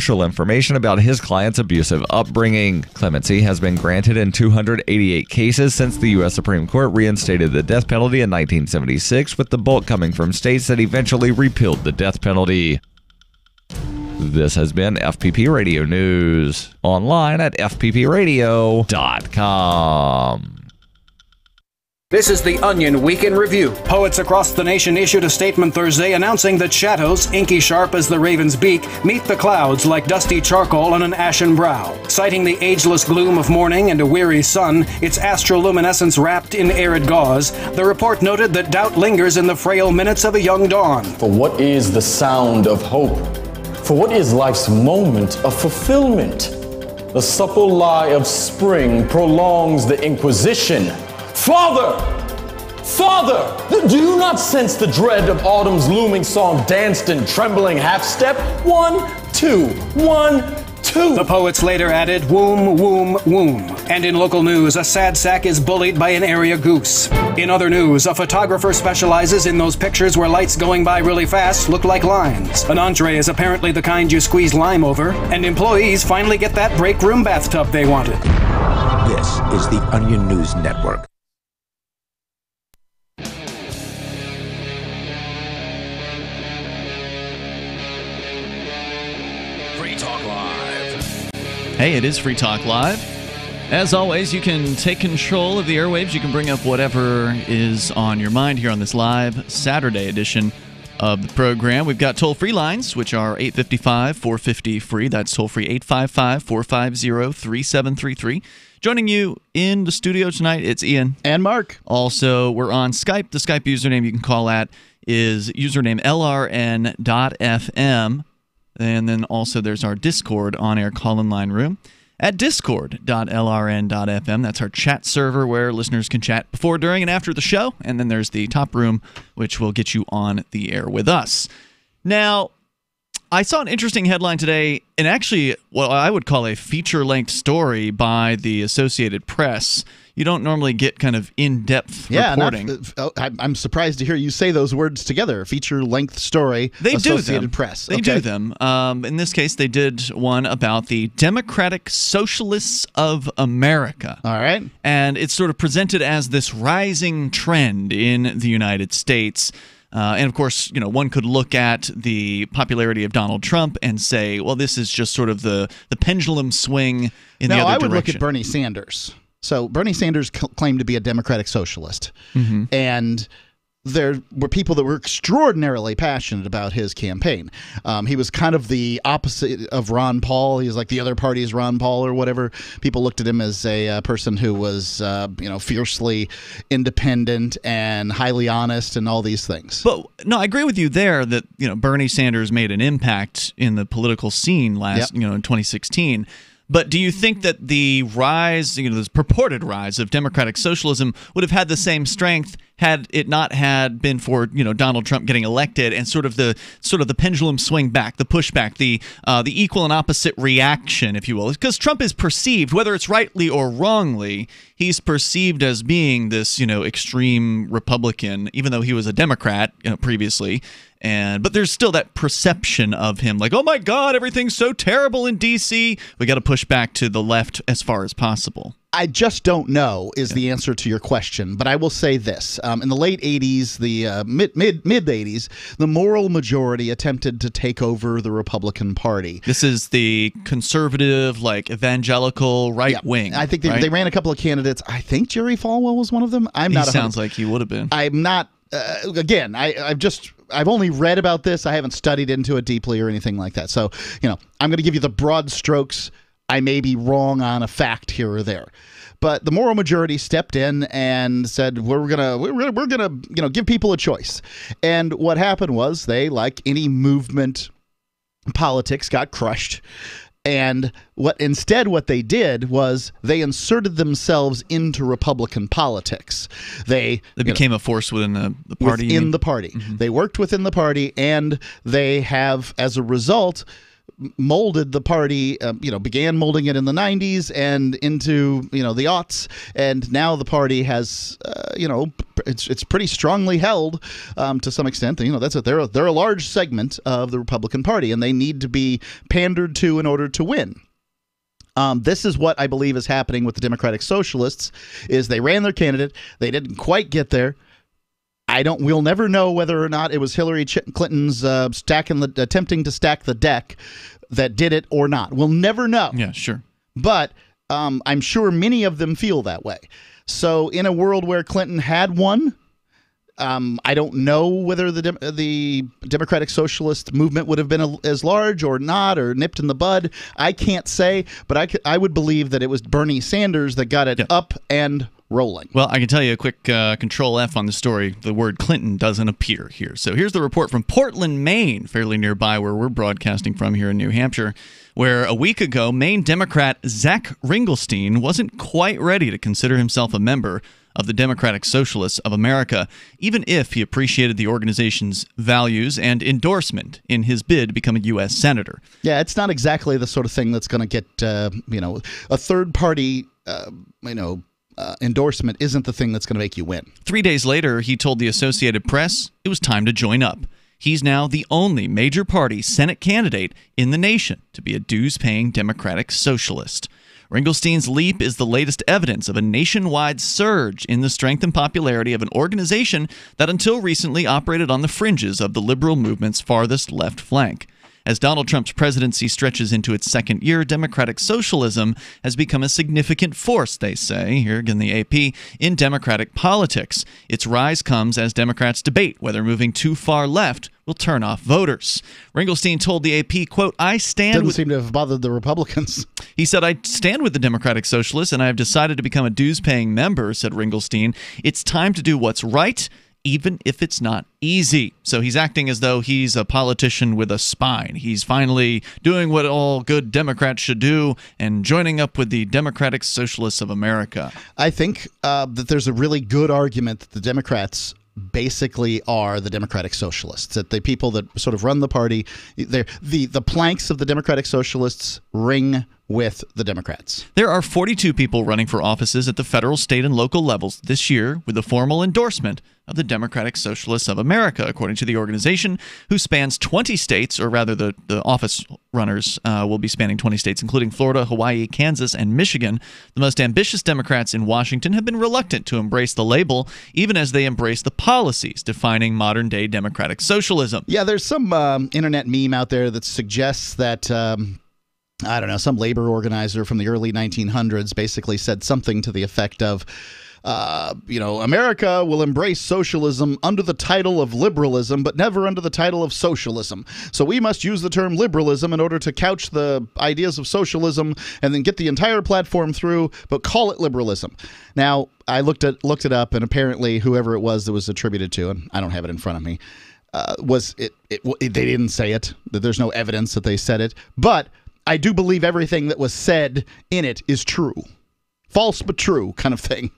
information about his client's abusive upbringing. Clemency has been granted in 288 cases since the U.S. Supreme Court reinstated the death penalty in 1976, with the bulk coming from states that eventually repealed the death penalty. This has been FPP Radio News, online at fppradio.com. This is the Onion Week in Review. Poets across the nation issued a statement Thursday announcing that shadows, inky sharp as the raven's beak, meet the clouds like dusty charcoal on an ashen brow. Citing the ageless gloom of morning and a weary sun, its astroluminescence wrapped in arid gauze, the report noted that doubt lingers in the frail minutes of a young dawn. For what is the sound of hope? For what is life's moment of fulfillment? The supple lie of spring prolongs the inquisition. Father! Father! Do you not sense the dread of autumn's looming song danced in trembling half-step? 1, 2, 1, 2. The poets later added, womb, womb, womb. And in local news, a sad sack is bullied by an area goose. In other news, a photographer specializes in those pictures where lights going by really fast look like lines. An entree is apparently the kind you squeeze lime over, and employees finally get that break room bathtub they wanted. This is the Onion News Network. Hey, it is Free Talk Live. As always, you can take control of the airwaves. You can bring up whatever is on your mind here on this live Saturday edition of the program. We've got toll-free lines, which are 855-450-FREE. That's toll-free 855-450-3733. Joining you in the studio tonight, it's Ian. And Mark. Also, we're on Skype. The Skype username you can call at is username lrn.fm. And then also there's our Discord on-air call-in line room at discord.lrn.fm. That's our chat server where listeners can chat before, during, and after the show. And then there's the top room, which will get you on the air with us. Now, I saw an interesting headline today, and actually what I would call a feature-length story by the Associated Press. You don't normally get kind of in-depth reporting. I'm surprised to hear you say those words together. Feature-length story, they Associated Press. They do them. In this case, they did one about the Democratic Socialists of America. All right. And it's sort of presented as this rising trend in the United States. And, of course, you know, one could look at the popularity of Donald Trump and say, well, this is just sort of the pendulum swing in the other direction. Now, I would look at Bernie Sanders. So Bernie Sanders claimed to be a democratic socialist. Mm-hmm. And there were people that were extraordinarily passionate about his campaign. He was kind of the opposite of Ron Paul. He was like the other party's Ron Paul or whatever. People looked at him as a person who was, fiercely independent and highly honest and all these things. But no, I agree with you there that, you know, Bernie Sanders made an impact in the political scene in 2016. But do you think that the rise, this purported rise of democratic socialism would have had the same strength had it not had been for Donald Trump getting elected and sort of the pendulum swing back, the pushback, the equal and opposite reaction, if you will? Because Trump is perceived, whether it's rightly or wrongly, he's perceived as being this extreme Republican, even though he was a Democrat previously. But there's still that perception of him like, oh my God, everything's so terrible in D.C. We got to push back to the left as far as possible. I just don't know is the answer to your question, but I will say this. In the late 80s, the mid-80s, the moral majority attempted to take over the Republican Party. This is the conservative, evangelical right wing. I think they ran a couple of candidates. I think Jerry Falwell was one of them. He sounds like he would have been. I'm not. Again, I've only read about this. I haven't studied into it deeply or anything like that. So, I'm going to give you the broad strokes. I may be wrong on a fact here or there, but the moral majority stepped in and said we're gonna give people a choice. And what happened was they, like any movement, politics got crushed. And what they did was they inserted themselves into Republican politics. They became a force within the party. Within the party. Mm-hmm. They worked within the party, and they have, as a result, molded the party, began molding it in the 90s and into, the aughts. And now the party has, it's pretty strongly held to some extent. They're a large segment of the Republican Party, and they need to be pandered to in order to win. This is what I believe is happening with the Democratic Socialists, is they ran their candidate. They didn't quite get there. We'll never know whether or not it was Hillary Clinton's attempting to stack the deck that did it or not. We'll never know. Yeah, sure. But I'm sure many of them feel that way. So in a world where Clinton had won, I don't know whether the Democratic Socialist movement would have been as large or not, or nipped in the bud. I can't say, but I would believe that it was Bernie Sanders that got it up and rolling. Well, I can tell you a quick Control F on the story. The word Clinton doesn't appear here. So here's the report from Portland, Maine, fairly nearby where we're broadcasting from here in New Hampshire, where a week ago, Maine Democrat Zach Ringelstein wasn't quite ready to consider himself a member of the Democratic Socialists of America, even if he appreciated the organization's values and endorsement in his bid to become a U.S. Senator. Yeah, it's not exactly the sort of thing that's going to get, a third-party, endorsement isn't the thing that's going to make you win. 3 days later, he told the Associated Press it was time to join up. He's now the only major party Senate candidate in the nation to be a dues-paying Democratic Socialist. Ringelstein's leap is the latest evidence of a nationwide surge in the strength and popularity of an organization that until recently operated on the fringes of the liberal movement's farthest left flank. As Donald Trump's presidency stretches into its second year, Democratic Socialism has become a significant force, they say, here again the AP, in Democratic politics. Its rise comes as Democrats debate whether moving too far left will turn off voters. Ringelstein told the AP, quote, Doesn't seem to have bothered the Republicans. He said, I stand with the Democratic Socialists and I have decided to become a dues-paying member, said Ringelstein. It's time to do what's right, even if it's not easy. So he's acting as though he's a politician with a spine. He's finally doing what all good Democrats should do and joining up with the Democratic Socialists of America. I think that there's a really good argument that the Democrats basically are the Democratic Socialists, that the people that sort of run the party, the planks of the Democratic Socialists ring with the Democrats. There are 42 people running for offices at the federal, state, and local levels this year with the formal endorsement of the Democratic Socialists of America, according to the organization, who spans 20 states, or rather the office runners will be spanning 20 states, including Florida, Hawaii, Kansas, and Michigan. The most ambitious Democrats in Washington have been reluctant to embrace the label, even as they embrace the policies defining modern-day democratic socialism. Yeah, there's some internet meme out there that suggests that I don't know, some labor organizer from the early 1900s basically said something to the effect of, America will embrace socialism under the title of liberalism, but never under the title of socialism. So we must use the term liberalism in order to couch the ideas of socialism and then get the entire platform through, but call it liberalism. Now, I looked it up, and apparently whoever it was that was attributed to, and I don't have it in front of me, they didn't say it. There's no evidence that they said it, but I do believe everything that was said in it is true. False but true kind of thing.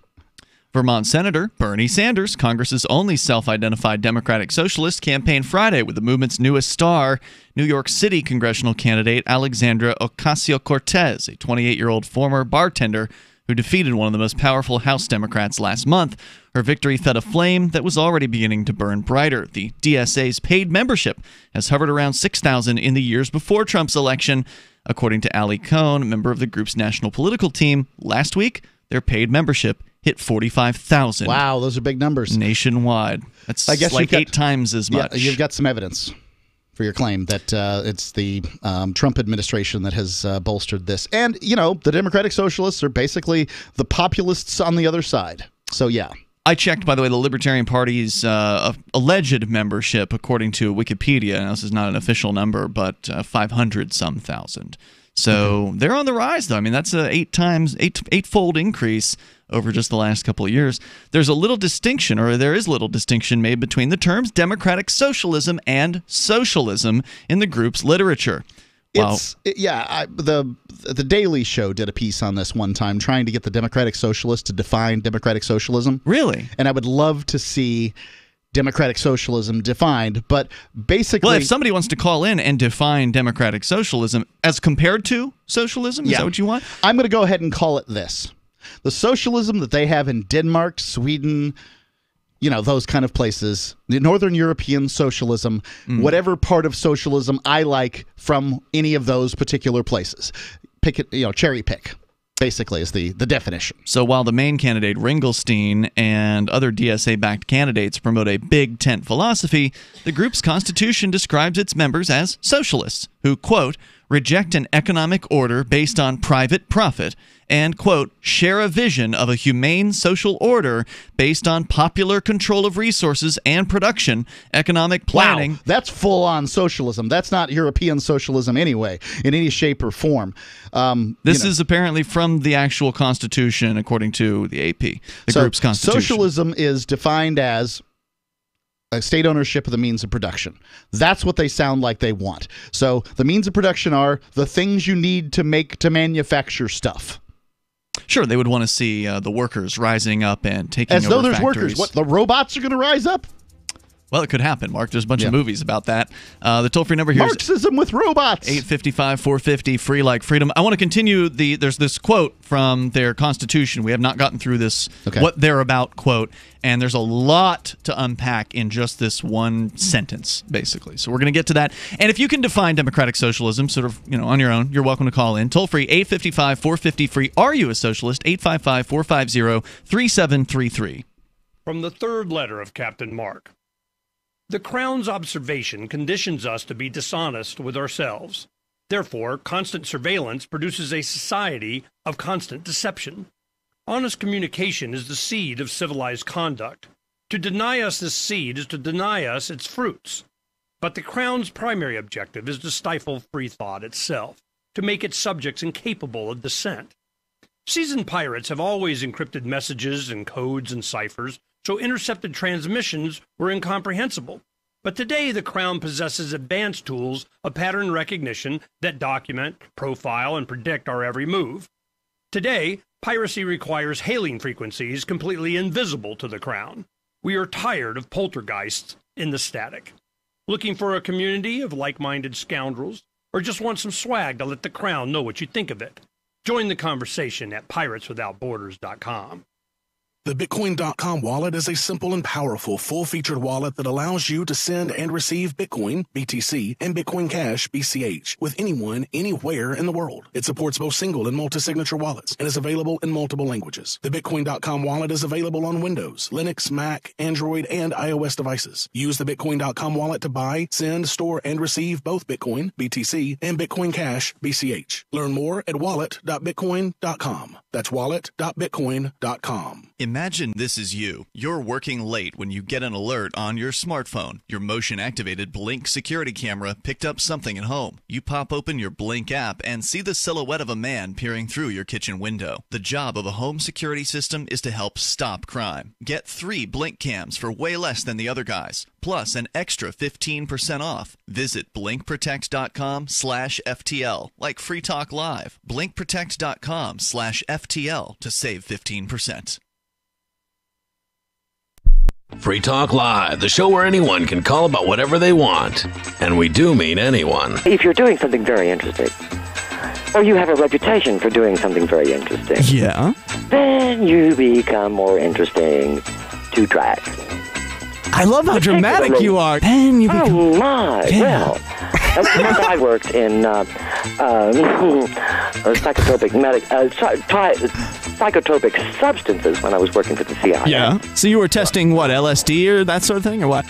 Vermont Senator Bernie Sanders, Congress's only self-identified Democratic Socialist, campaigned Friday with the movement's newest star, New York City congressional candidate Alexandra Ocasio-Cortez, a 28-year-old former bartender who defeated one of the most powerful House Democrats last month. Her victory fed a flame that was already beginning to burn brighter. The DSA's paid membership has hovered around 6,000 in the years before Trump's election. According to Ali Cohn, a member of the group's national political team, last week, their paid membership hit 45,000. Wow, those are big numbers. Nationwide. That's like 8 times as much. Yeah, you've got some evidence for your claim that it's the Trump administration that has bolstered this. And, the Democratic Socialists are basically the populists on the other side. So, yeah. I checked, by the way, the Libertarian Party's alleged membership, according to Wikipedia. Now, this is not an official number, but 500-some thousand. So they're on the rise, though. I mean, that's a eightfold increase over just the last couple of years. There is little distinction made between the terms democratic socialism and socialism in the group's literature. The Daily Show did a piece on this one time, trying to get the Democratic Socialists to define democratic socialism. Really? And I would love to see democratic socialism defined. But basically, well, if somebody wants to call in and define democratic socialism as compared to socialism, is that what you want? I'm going to go ahead and call it this. The socialism that they have in Denmark, Sweden, those kind of places, the Northern European socialism, whatever part of socialism I like from any of those particular places. Pick it, cherry pick, basically, is the definition. So while the main candidate, Ringelstein, and other DSA-backed candidates promote a big tent philosophy, the group's constitution describes its members as socialists who, quote, reject an economic order based on private profit and, quote, share a vision of a humane social order based on popular control of resources and production, economic planning. Wow, that's full-on socialism. That's not European socialism anyway, in any shape or form. This is apparently from the actual Constitution, according to the AP, the group's Constitution. Socialism is defined as a state ownership of the means of production. That's what they sound like they want. So the means of production are the things you need to manufacture stuff. Sure, they would want to see the workers rising up and taking over As though there's factories. workers. What, the robots are going to rise up? Well, it could happen, Mark. There's a bunch of movies about that. The toll-free number here Marxism with robots. 855-450, free like freedom. I want to continue there's this quote from their Constitution. We have not gotten through this, what they're about quote, and there's a lot to unpack in just this one sentence, basically. So we're going to get to that. And if you can define democratic socialism sort of, on your own, you're welcome to call in. Toll-free, 855-450, free. Are you a socialist? 855-450-3733. From the third letter of Captain Mark. The Crown's observation conditions us to be dishonest with ourselves. Therefore, constant surveillance produces a society of constant deception. Honest communication is the seed of civilized conduct. To deny us this seed is to deny us its fruits. But the Crown's primary objective is to stifle free thought itself, to make its subjects incapable of dissent. Seasoned pirates have always encrypted messages and codes and ciphers, so intercepted transmissions were incomprehensible. But today, the Crown possesses advanced tools of pattern recognition that document, profile, and predict our every move. Today, piracy requires hailing frequencies completely invisible to the Crown. We are tired of poltergeists in the static. Looking for a community of like-minded scoundrels, or just want some swag to let the Crown know what you think of it? Join the conversation at pirateswithoutborders.com. The Bitcoin.com wallet is a simple and powerful full-featured wallet that allows you to send and receive Bitcoin, BTC, and Bitcoin Cash, BCH, with anyone, anywhere in the world. It supports both single and multi-signature wallets and is available in multiple languages. The Bitcoin.com wallet is available on Windows, Linux, Mac, Android, and iOS devices. Use the Bitcoin.com wallet to buy, send, store, and receive both Bitcoin, BTC, and Bitcoin Cash, BCH. Learn more at wallet.bitcoin.com. That's wallet.bitcoin.com. Imagine this is you. You're working late when you get an alert on your smartphone. Your motion-activated Blink security camera picked up something at home. You pop open your Blink app and see the silhouette of a man peering through your kitchen window. The job of a home security system is to help stop crime. Get 3 Blink cams for way less than the other guys, plus an extra 15% off. Visit blinkprotect.com/FTL, like Free Talk Live. blinkprotect.com/FTL to save 15%. Free Talk Live, the show where anyone can call about whatever they want. And we do mean anyone. If you're doing something very interesting, or you have a reputation for doing something very interesting, yeah, then you become more interesting to track. I love how dramatic you are. Then you become... Oh my, yeah. Well, that's the month I worked in psychotropic substances when I was working for the CIA. Yeah. So you were testing what, LSD or that sort of thing, or what?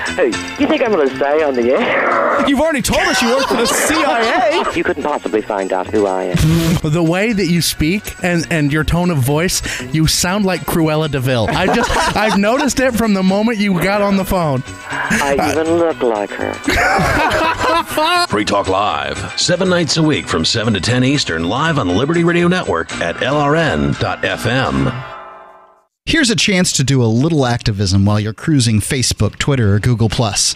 Hey, you think I'm going to say on the air? You've already told us you work for the CIA. You couldn't possibly find out who I am. The way that you speak and your tone of voice, you sound like Cruella de Vil. I've noticed it from the moment you got on the phone. I even look like her. Free Talk Live, 7 nights a week from 7 to 10 Eastern, live on the Liberty Radio Network at LRN.FM. Here's a chance to do a little activism while you're cruising Facebook, Twitter, or Google+.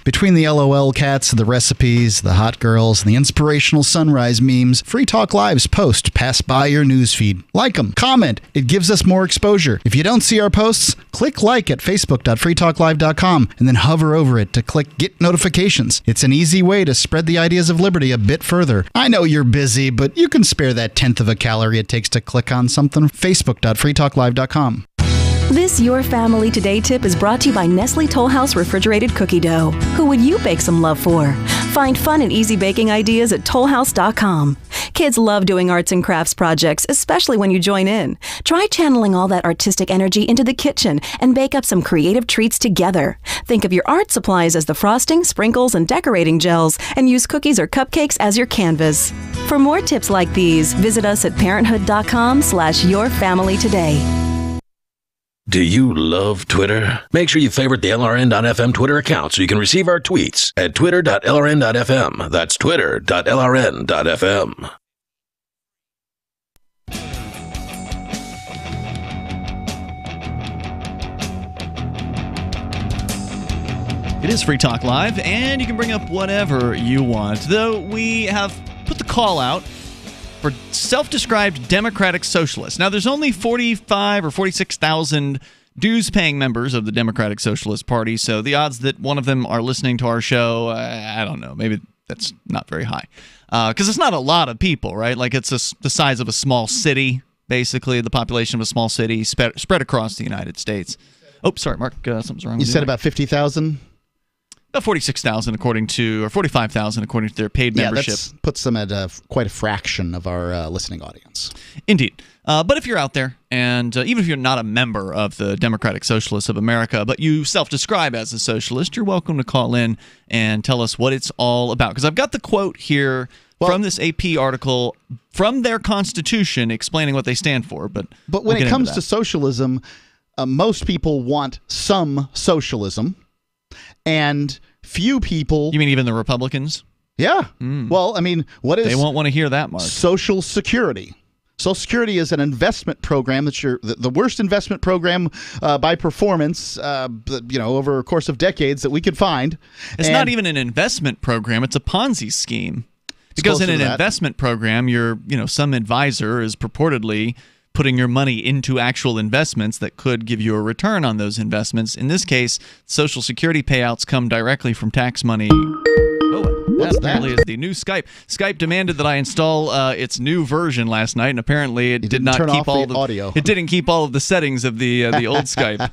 Between the LOL cats, the recipes, the hot girls, and the inspirational sunrise memes, Free Talk Live's posts pass by your newsfeed. Like them, comment. It gives us more exposure. If you don't see our posts, click like at facebook.freetalklive.com and then hover over it to click Get Notifications. It's an easy way to spread the ideas of liberty a bit further. I know you're busy, but you can spare that tenth of a calorie it takes to click on something. facebook.freetalklive.com. This Your Family Today tip is brought to you by Nestle Toll House Refrigerated Cookie Dough. Who would you bake some love for? Find fun and easy baking ideas at tollhouse.com. Kids love doing arts and crafts projects, especially when you join in. Try channeling all that artistic energy into the kitchen and bake up some creative treats together. Think of your art supplies as the frosting, sprinkles, and decorating gels, and use cookies or cupcakes as your canvas. For more tips like these, visit us at parenthood.com/yourfamilytoday. Do you love Twitter? Make sure you favorite the LRN.FM Twitter account so you can receive our tweets at twitter.lrn.fm. That's twitter.lrn.fm. It is Free Talk Live, and you can bring up whatever you want. Though we have put the call out for self-described democratic socialists. Now, there's only 45 or 46,000 dues-paying members of the Democratic Socialist Party, so the odds that one of them are listening to our show, I don't know. Maybe that's not very high. Because it's not a lot of people, right? Like, it's the size of a small city, basically, the population of a small city spread across the United States. Oh, sorry, Mark, something's wrong with you. You said about 50,000? About 46,000 or 45,000 according to their paid membership. That puts them at quite a fraction of our listening audience. Indeed. But if you're out there, and even if you're not a member of the Democratic Socialists of America, but you self-describe as a socialist, you're welcome to call in and tell us what it's all about. Because I've got the quote here from this AP article from their Constitution explaining what they stand for. But when it comes to socialism, most people want some socialism. And few people... You mean even the Republicans? Yeah. Well, I mean, what is... They won't want to hear that, Mark. Social Security. Social Security is an investment program that's the worst investment program by performance, over a course of decades that we could find. It's not even an investment program. It's a Ponzi scheme. Because in an investment program, some advisor is purportedly putting your money into actual investments that could give you a return on those investments. In this case, Social Security payouts come directly from tax money. That apparently is the new Skype. Skype demanded that I install its new version last night, and apparently it did not keep all the audio. It didn't keep all of the settings of the old Skype.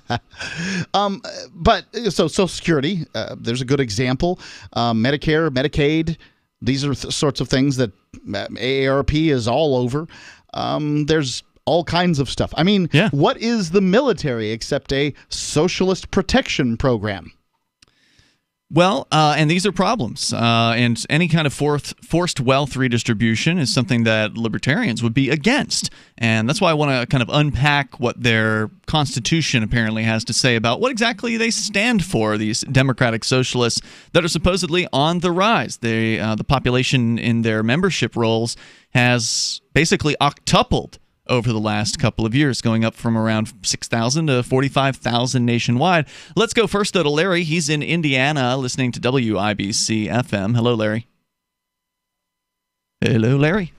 But Social Security, there's a good example. Medicare, Medicaid, these are sorts of things that AARP is all over. There's all kinds of stuff. I mean, what is the military except a socialist protection program? Well, and these are problems. And any kind of forced wealth redistribution is something that libertarians would be against. And that's why I want to kind of unpack what their Constitution apparently has to say about what exactly they stand for, these democratic socialists that are supposedly on the rise. The population in their membership rolls has basically octupled over the last couple of years, going up from around 6,000 to 45,000 nationwide. Let's go first, though, to Larry. He's in Indiana, listening to WIBC FM. Hello, Larry. Hello, Larry.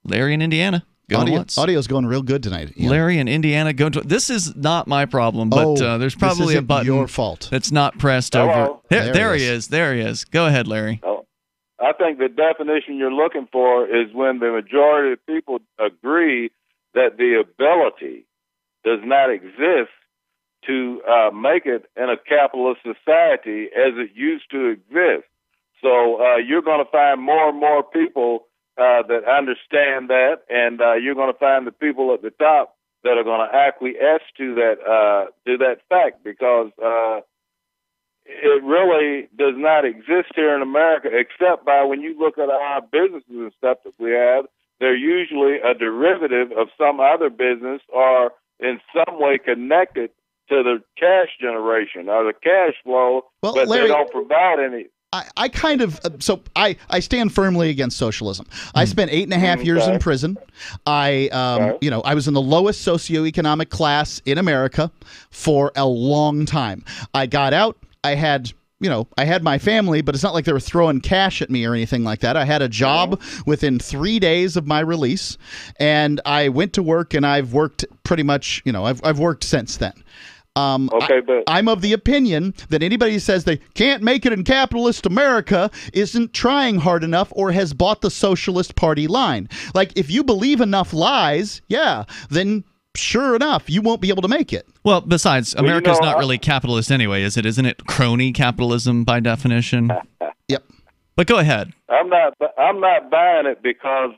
Larry in Indiana. Audio's going real good tonight. Ian. Larry in Indiana. This is not my problem, but there's probably a button your fault. That's not pressed over. There he is. There he is. Go ahead, Larry. I think the definition you're looking for is when the majority of people agree that the ability does not exist to make it in a capitalist society as it used to exist. So you're going to find more and more people that understand that, and you're going to find the people at the top that are going to acquiesce to that fact, because it really does not exist here in America, except by when you look at our businesses and stuff that we have, they're usually a derivative of some other business or in some way connected to the cash generation or the cash flow, but Larry, they don't provide any. I kind of I stand firmly against socialism. I spent 8.5 years in prison. I was in the lowest socioeconomic class in America for a long time. I got out. I had my family, but it's not like they were throwing cash at me or anything like that. I had a job within 3 days of my release, and I went to work, and I've worked pretty much, I've worked since then. I'm of the opinion that anybody who says they can't make it in capitalist America isn't trying hard enough or has bought the Socialist Party line. Like, if you believe enough lies, then sure enough, you won't be able to make it. Well, besides, America's not really capitalist anyway, is it? Isn't it crony capitalism by definition? Yep. But go ahead. I'm not buying it because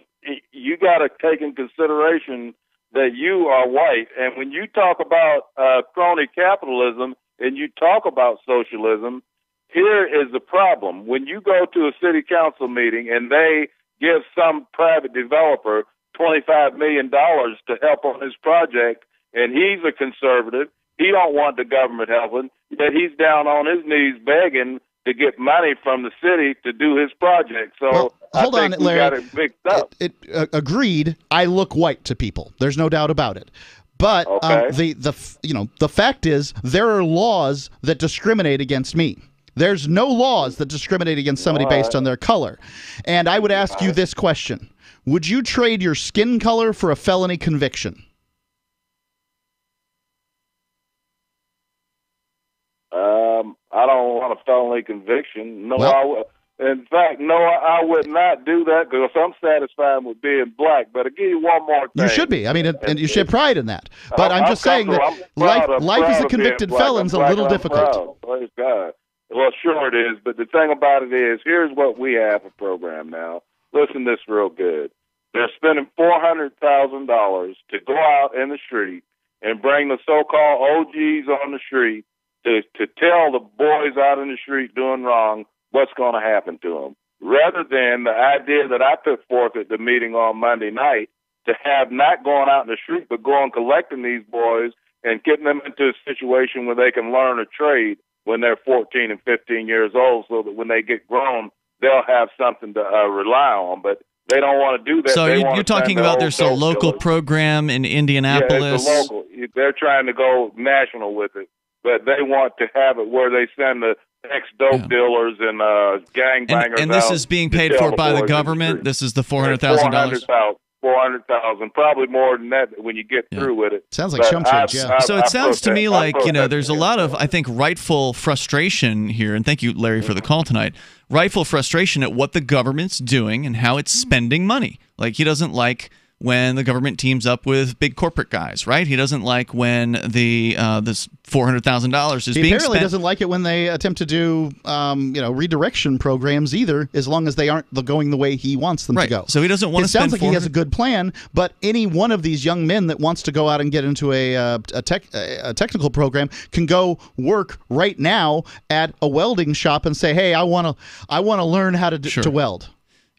you got to take in consideration that you are white. And when you talk about crony capitalism and you talk about socialism, here is the problem. When you go to a city council meeting and they give some private developer $25 million to help on his project, and he's a conservative, he don't want the government helping, yet he's down on his knees begging to get money from the city to do his project. So hold on, Larry. Got it mixed up. Agreed. I look white to people. There's no doubt about it. But the fact is, there are laws that discriminate against me. There's no laws that discriminate against somebody based on their color. And I would ask you this question: would you trade your skin color for a felony conviction? I don't want a felony conviction. No, in fact, I would not do that because I'm satisfied with being black. But I'll give you one more thing. You should be. I mean, and you should have pride in that. But I'm just saying that life as a convicted felon is a little difficult. Praise God. Well, sure it is. But the thing about it is, here's what we have a program now. Listen to this real good. They're spending $400,000 to go out in the street and bring the so-called OGs on the street to tell the boys out in the street doing wrong what's going to happen to them, rather than the idea that I put forth at the meeting on Monday night to have not going out in the street, but going collecting these boys and getting them into a situation where they can learn a trade when they're 14 and 15 years old, so that when they get grown, they'll have something to rely on. But they don't want to do that. So you're talking about there's a local program in Indianapolis. Yeah, it's a local. They're trying to go national with it, but they want to have it where they send the ex-dope dealers and gangbangers. And this is being paid for by the government? This is the $400,000? $400,000, probably more than that when you get through with it. Sounds like chump change, yeah. So it sounds to me like, there's a lot of, I think, rightful frustration here, and thank you, Larry, for the call tonight, rightful frustration at what the government's doing and how it's spending money. Like, he doesn't like when the government teams up with big corporate guys, right? He doesn't like when this $400,000 is being spent. He apparently doesn't like it when they attempt to do, redirection programs either, as long as they aren't going the way he wants them to go. So he doesn't want to spend. It sounds like he has a good plan, but any one of these young men that wants to go out and get into a technical program can go work right now at a welding shop and say, "Hey, I want to learn how to weld."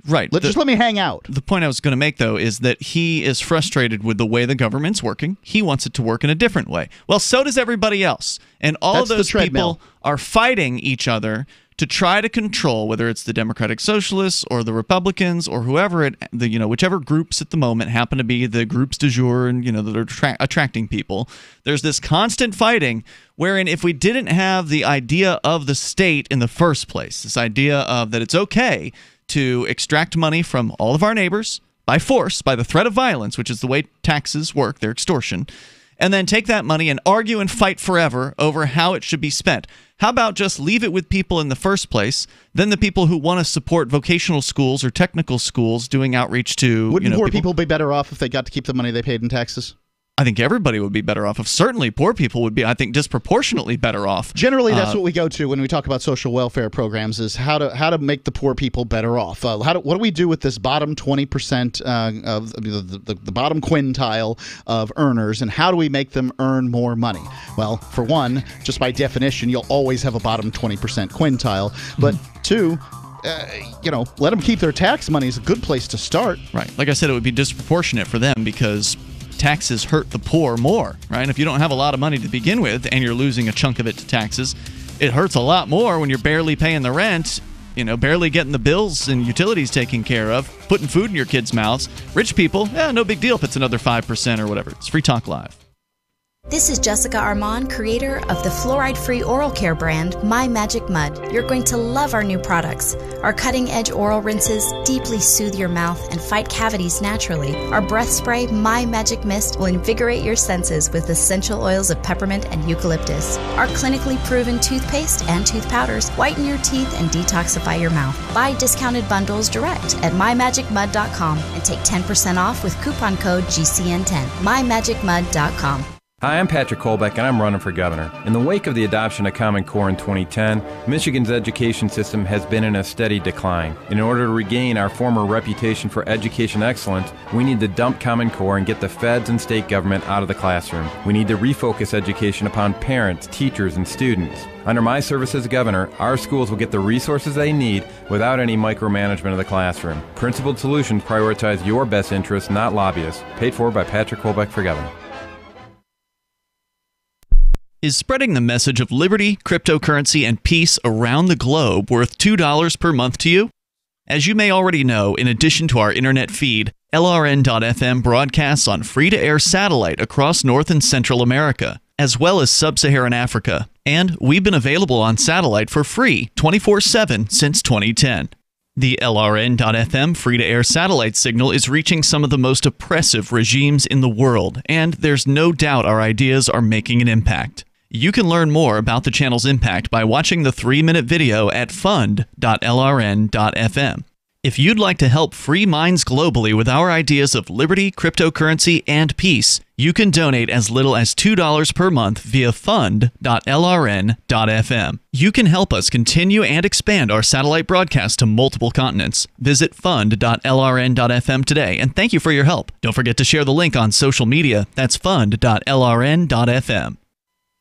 Right. Just let me hang out. The point I was going to make, though, is that he is frustrated with the way the government's working. He wants it to work in a different way. Well, so does everybody else. And all of those people are fighting each other to try to control, whether it's the Democratic Socialists or the Republicans or whoever whichever groups at the moment happen to be the groups du jour and that are attracting people. There's this constant fighting wherein if we didn't have the idea of the state in the first place, this idea of that it's okay to extract money from all of our neighbors by force, by the threat of violence, which is the way taxes work, they're extortion, and then take that money and argue and fight forever over how it should be spent. How about just leave it with people in the first place, then the people who want to support vocational schools or technical schools doing outreach to Wouldn't poor people be better off if they got to keep the money they paid in taxes? I think everybody would be better off. Certainly poor people would be, I think, disproportionately better off. Generally, that's what we go to when we talk about social welfare programs, is how to make the poor people better off. What do we do with this bottom 20% of the bottom quintile of earners, and how do we make them earn more money? Well, for one, just by definition, you'll always have a bottom 20% quintile. But two, let them keep their tax money is a good place to start. Right. Like I said, it would be disproportionate for them because taxes hurt the poor more, right? If you don't have a lot of money to begin with and you're losing a chunk of it to taxes, it hurts a lot more when you're barely paying the rent barely getting the bills and utilities taken care of, putting food in your kids' mouths. Rich people, no big deal if it's another 5% or whatever. It's Free Talk Live. This is Jessica Armand, creator of the fluoride-free oral care brand, My Magic Mud. You're going to love our new products. Our cutting-edge oral rinses deeply soothe your mouth and fight cavities naturally. Our breath spray, My Magic Mist, will invigorate your senses with essential oils of peppermint and eucalyptus. Our clinically proven toothpaste and tooth powders whiten your teeth and detoxify your mouth. Buy discounted bundles direct at mymagicmud.com and take 10% off with coupon code GCN10. mymagicmud.com. Hi, I'm Patrick Kolbeck, and I'm running for governor. In the wake of the adoption of Common Core in 2010, Michigan's education system has been in a steady decline. In order to regain our former reputation for education excellence, we need to dump Common Core and get the feds and state government out of the classroom. We need to refocus education upon parents, teachers, and students. Under my service as governor, our schools will get the resources they need without any micromanagement of the classroom. Principled Solutions prioritize your best interests, not lobbyists. Paid for by Patrick Kolbeck for governor. Is spreading the message of liberty, cryptocurrency, and peace around the globe worth $2 per month to you? As you may already know, in addition to our internet feed, LRN.FM broadcasts on free-to-air satellite across North and Central America, as well as Sub-Saharan Africa. And we've been available on satellite for free 24/7 since 2010. The LRN.FM free-to-air satellite signal is reaching some of the most oppressive regimes in the world, and there's no doubt our ideas are making an impact. You can learn more about the channel's impact by watching the 3-minute video at fund.lrn.fm. If you'd like to help free minds globally with our ideas of liberty, cryptocurrency, and peace, you can donate as little as $2 per month via fund.lrn.fm. You can help us continue and expand our satellite broadcast to multiple continents. Visit fund.lrn.fm today, and thank you for your help. Don't forget to share the link on social media. That's fund.lrn.fm.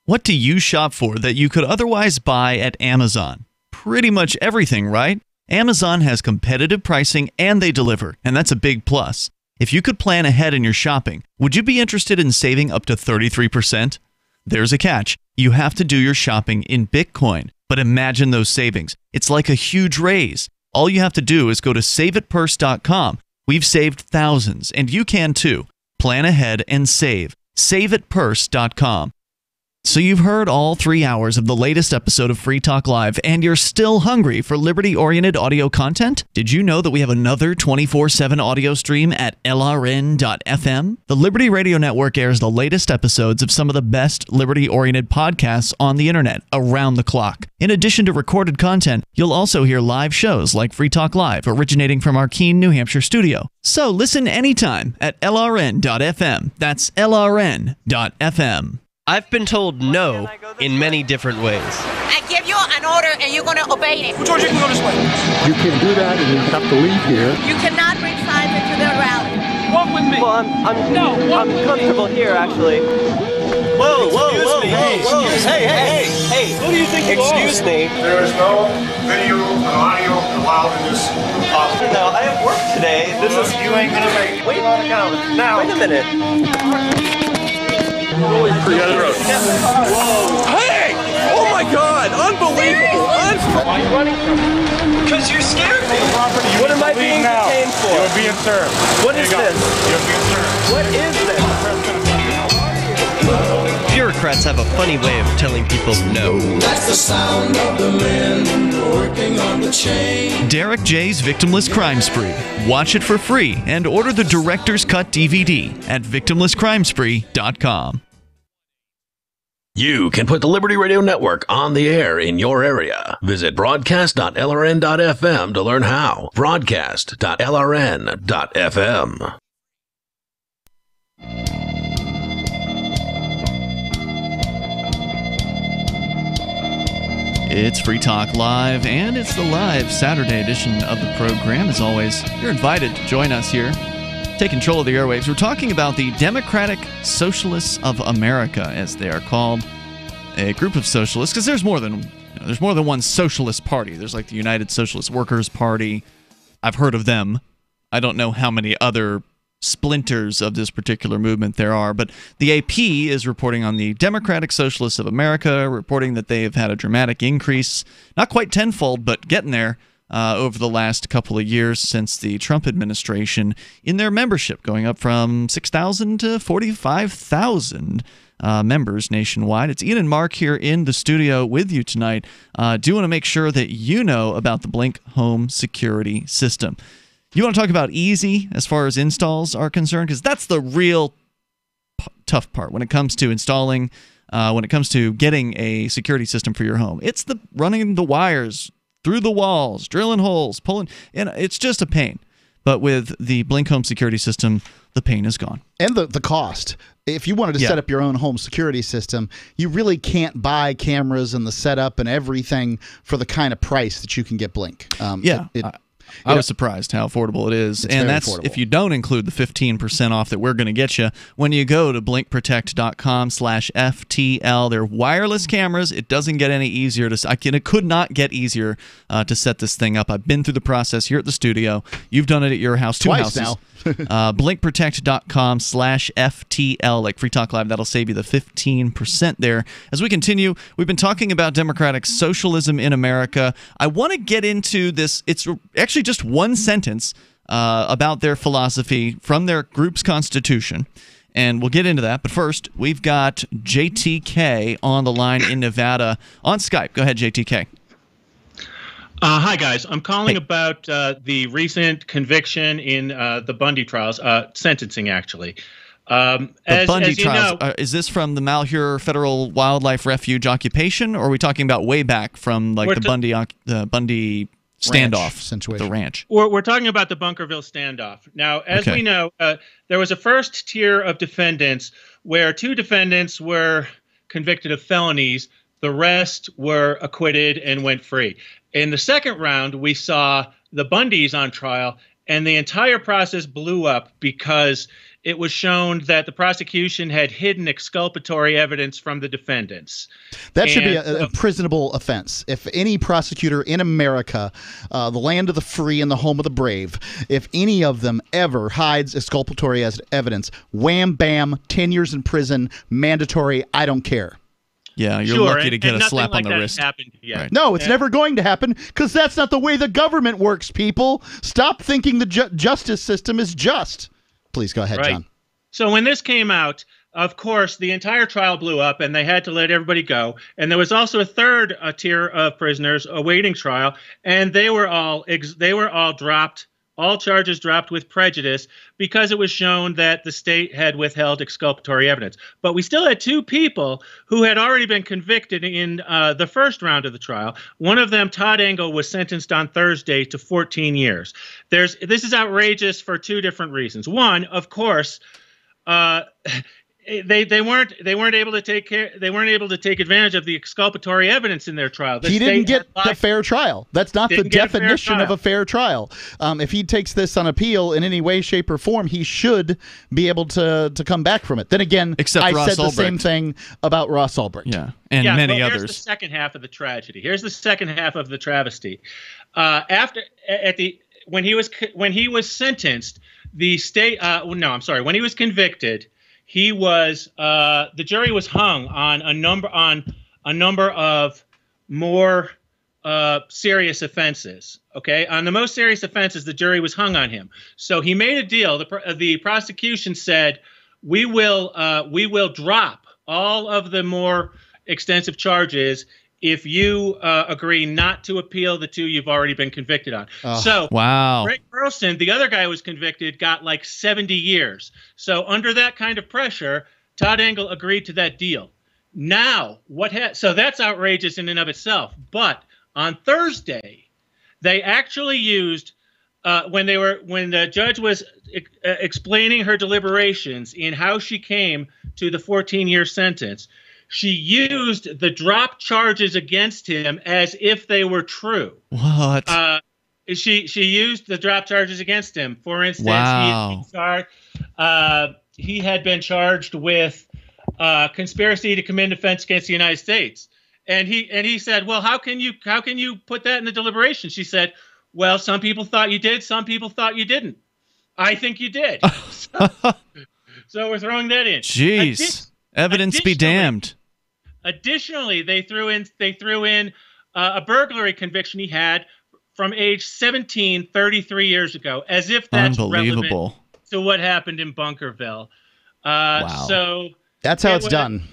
What do you shop for that you could otherwise buy at Amazon? Pretty much everything, right? Amazon has competitive pricing and they deliver, and that's a big plus. If you could plan ahead in your shopping, would you be interested in saving up to 33%? There's a catch. You have to do your shopping in Bitcoin. But imagine those savings. It's like a huge raise. All you have to do is go to saveatpurse.com. We've saved thousands, and you can too. Plan ahead and save. Saveatpurse.com. So you've heard all 3 hours of the latest episode of Free Talk Live, and you're still hungry for liberty-oriented audio content? Did you know that we have another 24/7 audio stream at LRN.FM? The Liberty Radio Network airs the latest episodes of some of the best liberty-oriented podcasts on the internet around the clock. In addition to recorded content, you'll also hear live shows like Free Talk Live, originating from our Keene, New Hampshire studio. So listen anytime at LRN.FM. That's LRN.FM. I've been told no in many different ways. I give you an order and you're going to obey it. George, you can go this way. You can do that and you have to leave here. You cannot bring signs into the rally. Walk with me. Well, I'm comfortable here, actually. Whoa. Hey. Who do you think you are? Excuse me. There is no video and audio allowed in this office. No, I have work today. You ain't going to make it. Wait a minute. Whoa. Hey! Oh my God! Unbelievable! Why are you running from me? Because you're scared me. What am I being detained for? You're being served. What is this? You're being served. What is this? Bureaucrats have a funny way of telling people no. That's the sound of the men working on the chain. Derek J's Victimless Crime Spree. Watch it for free and order the Director's Cut DVD at victimlesscrimespree.com. You can put the Liberty Radio Network on the air in your area. Visit broadcast.lrn.fm to learn how. Broadcast.lrn.fm. It's Free Talk Live, and it's the live Saturday edition of the program. As always, you're invited to join us here. Take control of the airwaves. We're talking about the Democratic Socialists of America, as they are called, a group of socialists, because there's more than one socialist party. There's like the United Socialist Workers Party. I've heard of them. I don't know how many other splinters of this particular movement there are, but the AP is reporting on the Democratic Socialists of America, reporting that they have had a dramatic increase, not quite tenfold, but getting there, over the last couple of years since the Trump administration in their membership, going up from 6,000 to 45,000 members nationwide. It's Ian and Mark here in the studio with you tonight. Do want to make sure that you know about the Blink home security system. You want to talk about easy as far as installs are concerned? Because that's the real tough part when it comes to installing, when it comes to getting a security system for your home. It's the running the wires through the walls, drilling holes, pulling, and it's just a pain. But with the Blink home security system, the pain is gone. And the cost. If you wanted to set up your own home security system, you really can't buy cameras and the setup and everything for the kind of price that you can get Blink. I was surprised how affordable it is. And that's affordable if you don't include the 15% off that we're going to get you when you go to blinkprotect.com/FTL. They're wireless cameras. It doesn't get any easier it could not get easier to set this thing up. I've been through the process here at the studio. You've done it at your house, twice houses. now. Blinkprotect.com/FTL, like Free Talk Live. That'll save you the 15% there. As we continue, we've been talking about democratic socialism in America. I want to get into this. It's actually just one sentence about their philosophy from their group's constitution, and we'll get into that. But first, we've got JTK on the line in Nevada on Skype. Go ahead, JTK. Hi, guys. I'm calling about the recent conviction in the Bundy trials, sentencing, actually. The Bundy trials. Is this from the Malheur Federal Wildlife Refuge occupation, or are we talking about way back from like the Bundy standoff situation, the ranch? We're talking about the Bunkerville standoff. Now, as we know, there was a first tier of defendants where 2 defendants were convicted of felonies. The rest were acquitted and went free. In the second round, we saw the Bundys on trial, and the entire process blew up because it was shown that the prosecution had hidden exculpatory evidence from the defendants. That should be a prisonable offense. If any prosecutor in America, the land of the free and the home of the brave, if any of them ever hides exculpatory evidence, wham, bam, 10 years in prison, mandatory, I don't care. Yeah, you're lucky to get a slap on the wrist. Right. No, it's never going to happen because that's not the way the government works, people. Stop thinking the justice system is just. Please go ahead, John. So when this came out, of course, the entire trial blew up and they had to let everybody go. And there was also a third tier of prisoners awaiting trial, and they were all dropped. All charges dropped with prejudice because it was shown that the state had withheld exculpatory evidence. But we still had 2 people who had already been convicted in the first round of the trial. One of them, Todd Engel, was sentenced on Thursday to 14 years. This is outrageous for 2 different reasons. One, of course, they weren't able to take advantage of the exculpatory evidence in their trial. He didn't get a fair trial. That's not the definition of a fair trial. If he takes this on appeal in any way, shape, or form, he should be able to come back from it. Then again, I said the same thing about Ross Ulbricht. Yeah, and many others. Here's the second half of the tragedy. Here's the second half of the travesty. When he was sentenced, the state. When he was convicted, he was the jury was hung on a number of more serious offenses. Okay, on the most serious offenses, the jury was hung on him. So he made a deal. The prosecution said, "We will drop all of the more extensive charges if you agree not to appeal the 2 you've already been convicted on." Wow. Greg Burleson, the other guy who was convicted, got like 70 years. So under that kind of pressure, Todd Engel agreed to that deal. Now, so that's outrageous in and of itself. But on Thursday, they actually used when the judge was explaining her deliberations in how she came to the 14-year sentence. She used the drop charges against him as if they were true. What? She used the drop charges against him. For instance, he had been charged with conspiracy to commit an offense against the United States, and he said, "Well, how can you put that in the deliberation?" She said, "Well, some people thought you did, some people thought you didn't. I think you did." So we're throwing that in. Jeez. Evidence be damned. Additionally, they threw in a burglary conviction he had from age 17, 33 years ago, as if that's relevant to what happened in Bunkerville. Wow. So that's how it's done.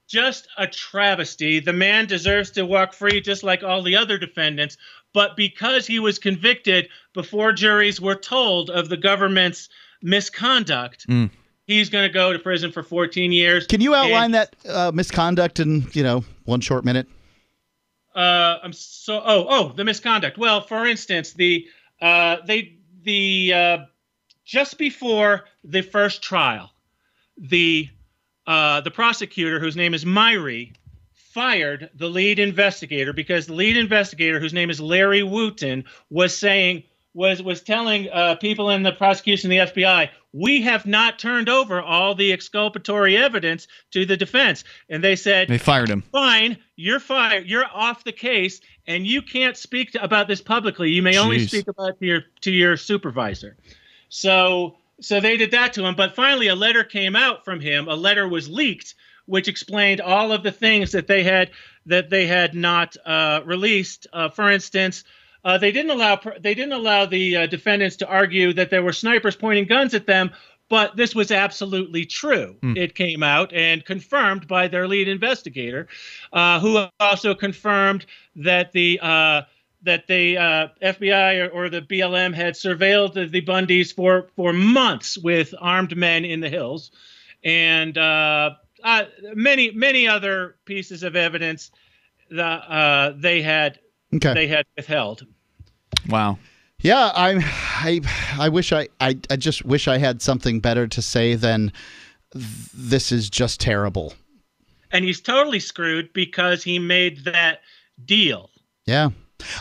Just a travesty. The man deserves to walk free just like all the other defendants, but because he was convicted before juries were told of the government's misconduct, he's going to go to prison for 14 years. Can you outline that misconduct in, one short minute? The misconduct. Well, for instance, just before the first trial, the prosecutor, whose name is Myrie, fired the lead investigator because the lead investigator, whose name is Larry Wooten, was telling people in the prosecution, the FBI, we have not turned over all the exculpatory evidence to the defense. And they said, they fired him. Fine, you're fired. You're off the case, and you can't speak about this publicly. You may only speak about it to your supervisor. So they did that to him. But finally, a letter came out from him. A letter was leaked, which explained all of the things that they had not released. For instance, they didn't allow the defendants to argue that there were snipers pointing guns at them, but this was absolutely true. It came out and confirmed by their lead investigator, who also confirmed that the FBI or the BLM had surveilled the Bundys for months with armed men in the hills, and many other pieces of evidence that they had withheld. Wow. Yeah, I wish I just wish I had something better to say than this is just terrible. And he's totally screwed because he made that deal. Yeah.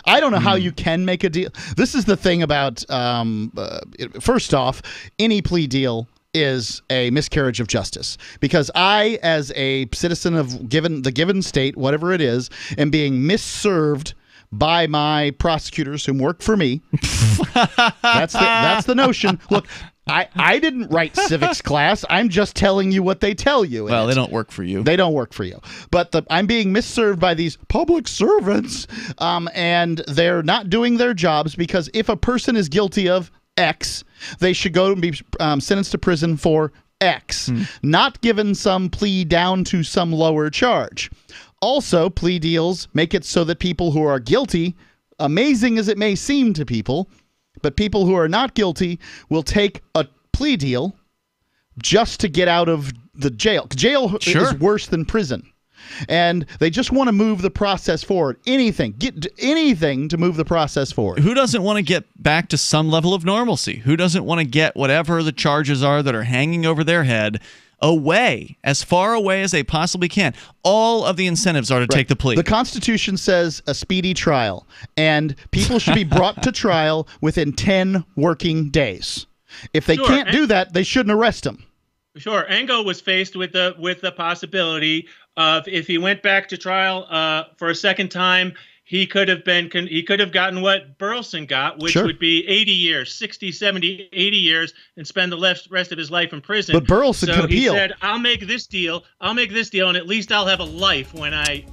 I don't know how you can make a deal. This is the thing about, first off, any plea deal is a miscarriage of justice, because I, as a citizen of the given state, whatever it is, am being misserved by my prosecutors who work for me. That's the notion. Look, I didn't write civics class. I'm just telling you what they tell you. Well, they don't work for you. They don't work for you. But I'm being misserved by these public servants, and they're not doing their jobs, because if a person is guilty of X, they should go and be sentenced to prison for X, not given some plea down to some lower charge. Also, plea deals make it so that people who are guilty, amazing as it may seem to people, but people who are not guilty will take a plea deal just to get out of the jail. Jail is worse than prison. And they just want to move the process forward. Anything to move the process forward. Who doesn't want to get back to some level of normalcy? Who doesn't want to get whatever the charges are that are hanging over their head away, as far away as they possibly can? All of the incentives are to take the plea. The Constitution says a speedy trial, and people should be brought to trial within 10 working days. If they can't do that, they shouldn't arrest them. Sure. Engel was faced with the possibility of, if he went back to trial for a second time, he could have gotten what Burleson got, which would be 80 years, 60, 70, 80 years, and spend the rest of his life in prison. But Burleson could appeal. He said, I'll make this deal, and at least I'll have a life when I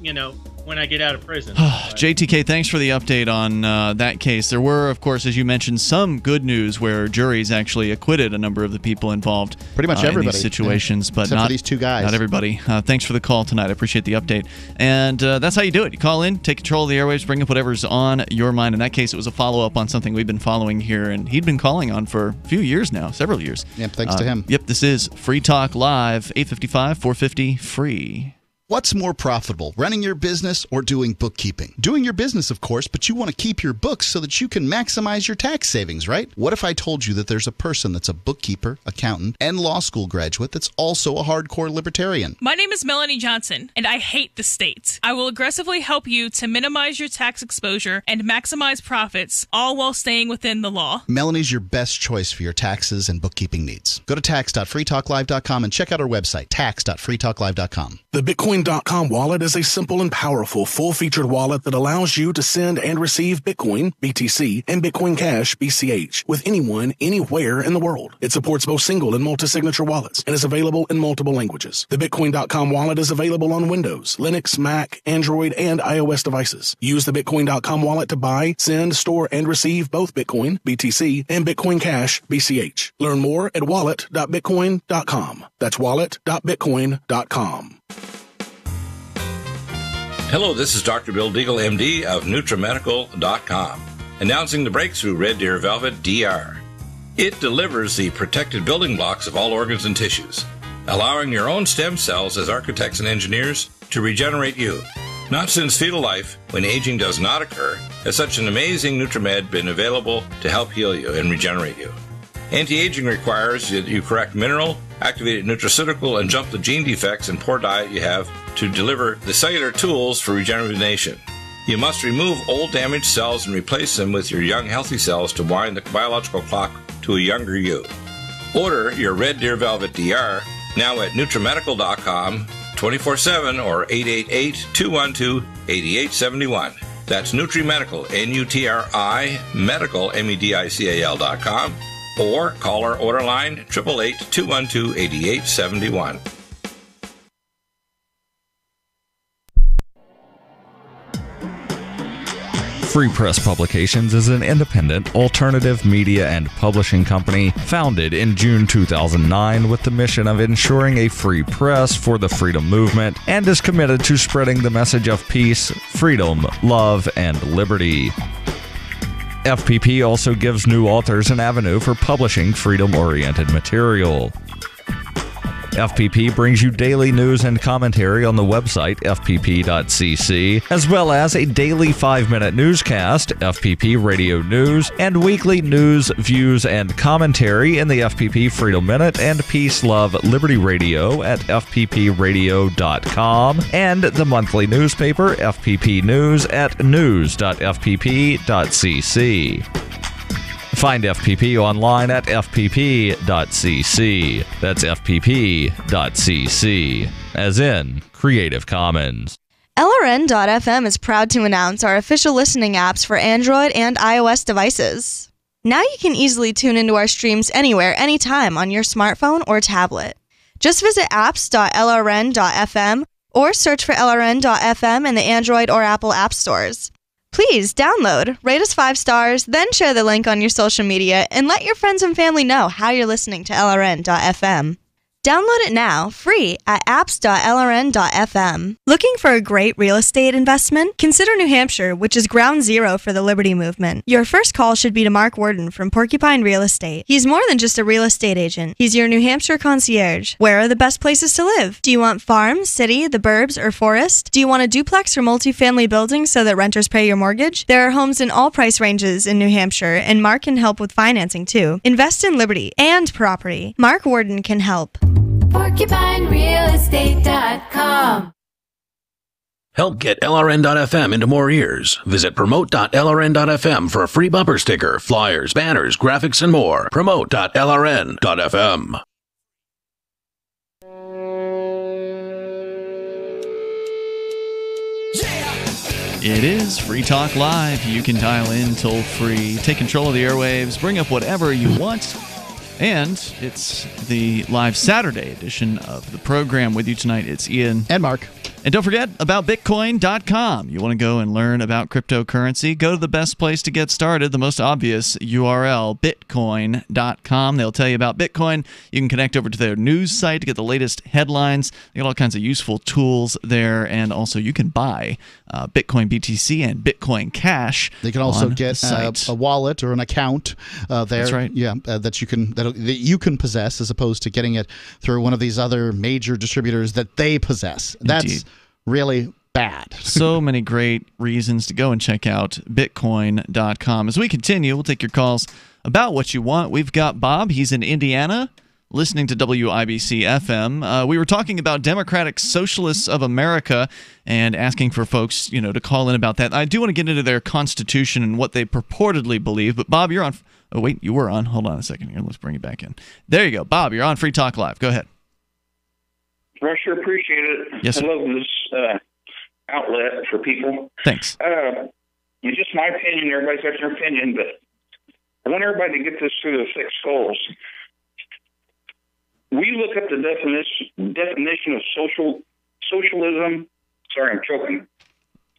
get out of prison. JTK, thanks for the update on that case. There were, of course, as you mentioned, some good news where juries actually acquitted a number of the people involved. Pretty much everybody in these situations, but except not for these two guys. Not everybody. Thanks for the call tonight. I appreciate the update. And that's how you do it. You call in, take control of the airwaves, bring up whatever's on your mind. In that case, it was a follow-up on something we've been following here, and he'd been calling on for a few years now, several years. Yep, thanks to him. Yep, this is Free Talk Live, 855-450-FREE. What's more profitable, running your business or doing bookkeeping? Doing your business, of course, but you want to keep your books so that you can maximize your tax savings, right? What if I told you that there's a person that's a bookkeeper, accountant, and law school graduate that's also a hardcore libertarian? My name is Melanie Johnson, and I hate the state. I will aggressively help you to minimize your tax exposure and maximize profits, all while staying within the law. Melanie's your best choice for your taxes and bookkeeping needs. Go to tax.freetalklive.com and check out our website, tax.freetalklive.com. The Bitcoin Bitcoin.com wallet is a simple and powerful full-featured wallet that allows you to send and receive Bitcoin, BTC, and Bitcoin Cash, BCH, with anyone, anywhere in the world. It supports both single and multi-signature wallets and is available in multiple languages. The Bitcoin.com wallet is available on Windows, Linux, Mac, Android, and iOS devices. Use the Bitcoin.com wallet to buy, send, store, and receive both Bitcoin, BTC, and Bitcoin Cash, BCH. Learn more at wallet.bitcoin.com. That's wallet.bitcoin.com. Hello, this is Dr. Bill Deagle, MD of NutriMedical.com, announcing the breakthrough Red Deer Velvet DR. It delivers the protected building blocks of all organs and tissues, allowing your own stem cells as architects and engineers to regenerate you. Not since fetal life, when aging does not occur, has such an amazing NutriMed been available to help heal you and regenerate you. Anti-aging requires that you correct mineral, activated nutraceutical, and jump the gene defects and poor diet you have to deliver the cellular tools for regeneration. You must remove old damaged cells and replace them with your young healthy cells to wind the biological clock to a younger you. Order your Red Deer Velvet DR now at NutriMedical.com 24/7 or 888-212-8871. That's NutriMedical, N-U-T-R-I, Medical, MEDICAL.com. Or call our order line 888-212-8871. Free Press Publications is an independent, alternative media and publishing company founded in June 2009 with the mission of ensuring a free press for the freedom movement and is committed to spreading the message of peace, freedom, love, and liberty. FPP also gives new authors an avenue for publishing freedom-oriented material. FPP brings you daily news and commentary on the website fpp.cc, as well as a daily 5-minute newscast, FPP Radio News, and weekly news, views, and commentary in the FPP Freedom Minute and Peace, Love, Liberty Radio at fppradio.com, and the monthly newspaper FPP News at news.fpp.cc. Find FPP online at fpp.cc. That's fpp.cc, as in Creative Commons. LRN.FM is proud to announce our official listening apps for Android and iOS devices. Now you can easily tune into our streams anywhere, anytime on your smartphone or tablet. Just visit apps.lrn.fm or search for LRN.FM in the Android or Apple app stores. Please download, rate us 5 stars, then share the link on your social media, and let your friends and family know how you're listening to LRN.FM. Download it now, free, at apps.lrn.fm. Looking for a great real estate investment? Consider New Hampshire, which is ground zero for the Liberty Movement. Your first call should be to Mark Worden from Porcupine Real Estate. He's more than just a real estate agent. He's your New Hampshire concierge. Where are the best places to live? Do you want farm, city, the burbs, or forest? Do you want a duplex or multifamily building so that renters pay your mortgage? There are homes in all price ranges in New Hampshire, and Mark can help with financing too. Invest in liberty and property. Mark Worden can help. PorcupineRealEstate.com. Help get LRN.FM into more ears. Visit promote.lrn.fm for a free bumper sticker, flyers, banners, graphics, and more. Promote.lrn.fm. It is Free Talk Live. You can dial in toll free, take control of the airwaves, bring up whatever you want. And it's the live Saturday edition of the program. With you tonight, it's Ian. And Mark. And don't forget about Bitcoin.com. You want to go and learn about cryptocurrency? Go to the best place to get started, the most obvious URL, Bitcoin.com. They'll tell you about Bitcoin. You can connect over to their news site to get the latest headlines. They got all kinds of useful tools there. And also, you can buy Bitcoin BTC and Bitcoin Cash. They can also get a wallet or an account there. That's right. Yeah, that you can possess, as opposed to getting it through one of these other major distributors that they possess. That's really bad. So many great reasons to go and check out Bitcoin.com. As we continue, we'll take your calls about what you want. We've got Bob. He's in Indiana, listening to WIBC FM. We were talking about Democratic Socialists of America and asking for folks, to call in about that. I do want to get into their constitution and what they purportedly believe. But Bob, you're on. Oh, wait, you were on. Hold on a second here. Let's bring it back in. There you go. Bob, you're on Free Talk Live. Go ahead. Well, I sure appreciate it. Yes, sir. I love this outlet for people. Thanks. It's just my opinion. Everybody's got their opinion, but I want everybody to get this through their thick skulls. We look up the definition of socialism. Sorry, I'm choking.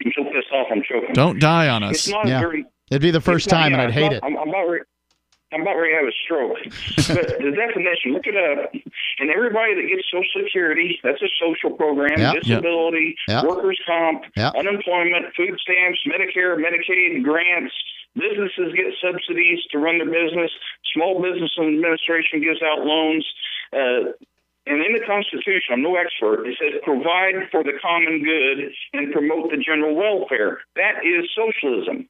I'm so pissed off I'm choking. Don't die on us. It's not very... It'd be the first time, and I'd hate it. I'm about ready to have a stroke. But the definition, look it up. And everybody that gets Social Security, that's a social program, disability, workers' comp, unemployment, food stamps, Medicare, Medicaid, grants. Businesses get subsidies to run their business. Small Business Administration gives out loans. And in the Constitution, I'm no expert, it says provide for the common good and promote the general welfare. That is socialism.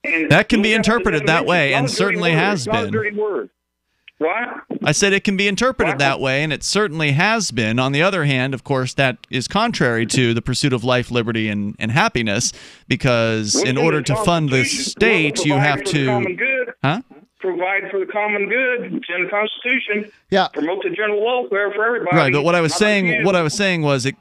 And that can be interpreted that way, and certainly has been. Not a dirty word. What? I said it can be interpreted that way, and it certainly has been. On the other hand, of course, that is contrary to the pursuit of life, liberty, and happiness, because in order to fund the state, you have to... Huh? Provide for the common good. It's in the Constitution. Yeah. Promote the general welfare for everybody. Right, but what I was saying was it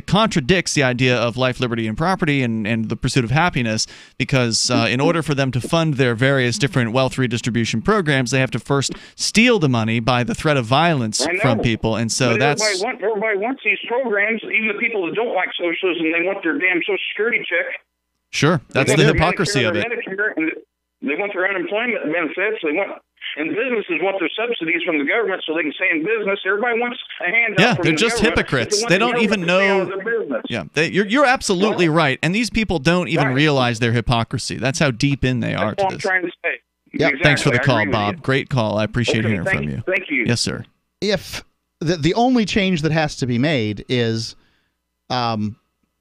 contradicts the idea of life, liberty, and property, and the pursuit of happiness, because in order for them to fund their various different wealth redistribution programs, they have to first steal the money by the threat of violence from people, and so everybody wants these programs. Even the people that don't like socialism, they want their damn Social Security check. Sure, that's the hypocrisy of it. They want their unemployment benefits. And businesses want their subsidies from the government so they can stay in business. Everybody wants a handout. Yeah, they're just hypocrites. They don't even know. Yeah, you're absolutely right. And these people don't even realize their hypocrisy. That's how deep in they are to this. That's what I'm trying to say. Yeah, exactly. Thanks for the call, Bob. Great call. I appreciate hearing from you. Thank you. Yes, sir. If the only change that has to be made is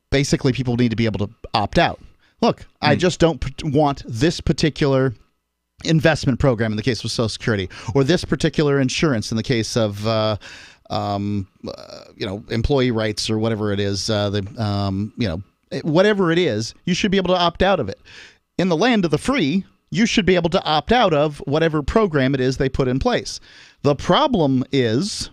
basically people need to be able to opt out. Look, I just don't want this particular investment program in the case of Social Security, or this particular insurance in the case of employee rights or whatever it is. Whatever it is, you should be able to opt out of it. In the land of the free, you should be able to opt out of whatever program it is they put in place. The problem is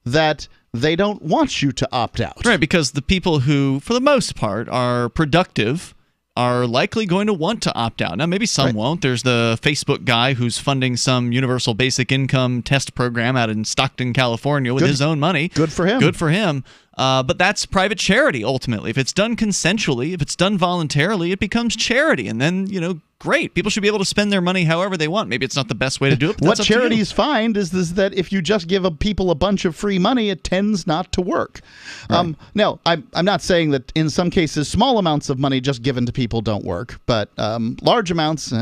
that they don't want you to opt out. Right, because the people who, for the most part, are productive are likely going to want to opt out. Now, maybe some won't. There's the Facebook guy who's funding some universal basic income test program out in Stockton, California with his own money. Good for him. Good for him. But that's private charity, ultimately. If it's done consensually, if it's done voluntarily, it becomes charity. And then, great. People should be able to spend their money however they want. Maybe it's not the best way to do it, but what charities find is that if you just give people a bunch of free money, it tends not to work. Right. Now, I'm not saying that in some cases small amounts of money just given to people don't work, but large amounts,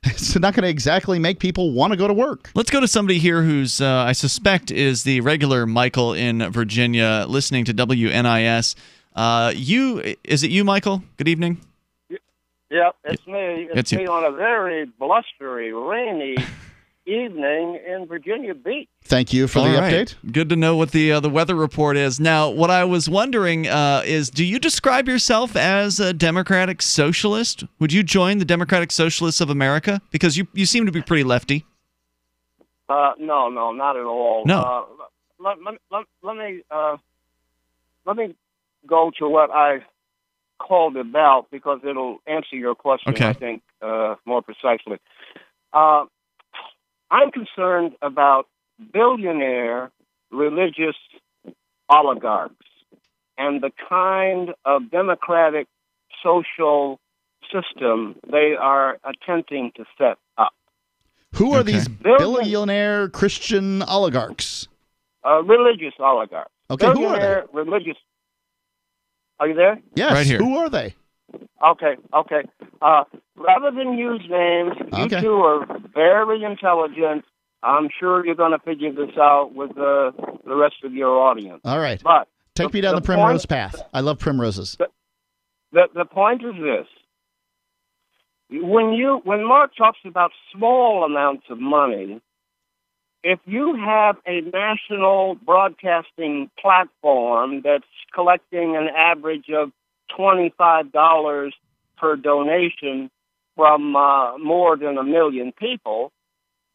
it's not going to exactly make people want to go to work. Let's go to somebody here who's, I suspect, is the regular Michael in Virginia listening to WNIS. Is it you, Michael? Good evening. Yep, it's me. It's me on a very blustery, rainy evening in Virginia Beach. Thank you for the update. Good to know what the weather report is. Now, what I was wondering is, do you describe yourself as a democratic socialist? Would you join the Democratic Socialists of America? Because you seem to be pretty lefty. No, not at all. No. Let me go to what I called about, because it'll answer your question, I think, more precisely. I'm concerned about billionaire religious oligarchs and the kind of democratic social system they are attempting to set up. Who are these billionaire Christian oligarchs? Religious oligarchs. Okay, who are they? Religious. Are you there? Yes. Right here. Who are they? Okay. Rather than use names, you two are very intelligent. I'm sure you're going to figure this out with the rest of your audience. All right. But take me down the primrose path. I love primroses. The point is this. When Mark talks about small amounts of money, if you have a national broadcasting platform that's collecting an average of $25 per donation from more than 1 million people,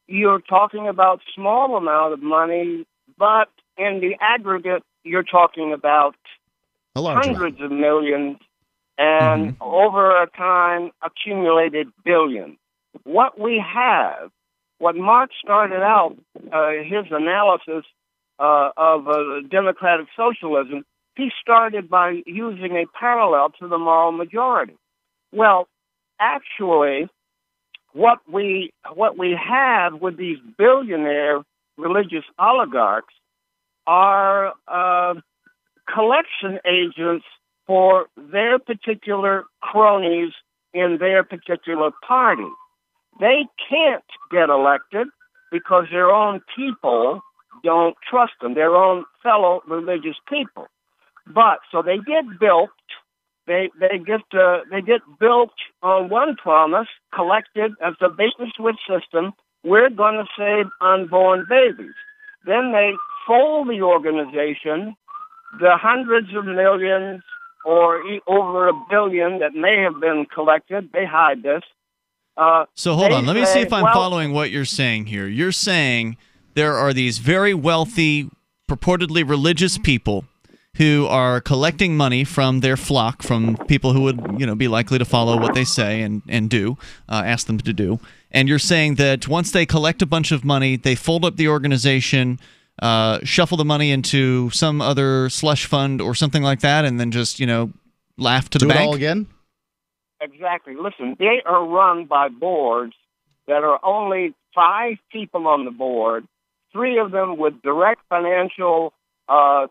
you're talking about small amount of money, but in the aggregate, you're talking about hundreds of millions and over a time accumulated billions. What we have, what Marx started out, his analysis of democratic socialism, he started by using a parallel to the moral majority. Well, actually, what we have with these billionaire religious oligarchs are collection agents for their particular cronies in their particular party. They can't get elected because their own people don't trust them, their own fellow religious people. But so they get built. They get built on one promise, collected as a bait and switch system. We're going to save unborn babies. Then they fold the organization, the hundreds of millions or over $1 billion that may have been collected. They hide this. So hold on. Let me see if I'm following what you're saying here. You're saying there are these very wealthy, purportedly religious people who are collecting money from their flock, from people who would, be likely to follow what they say and do, ask them to do. And you're saying that once they collect a bunch of money, they fold up the organization, shuffle the money into some other slush fund or something like that, and then just, laugh to the bank? Do it all again? Exactly. Listen, they are run by boards that are only 5 people on the board, 3 of them with direct financial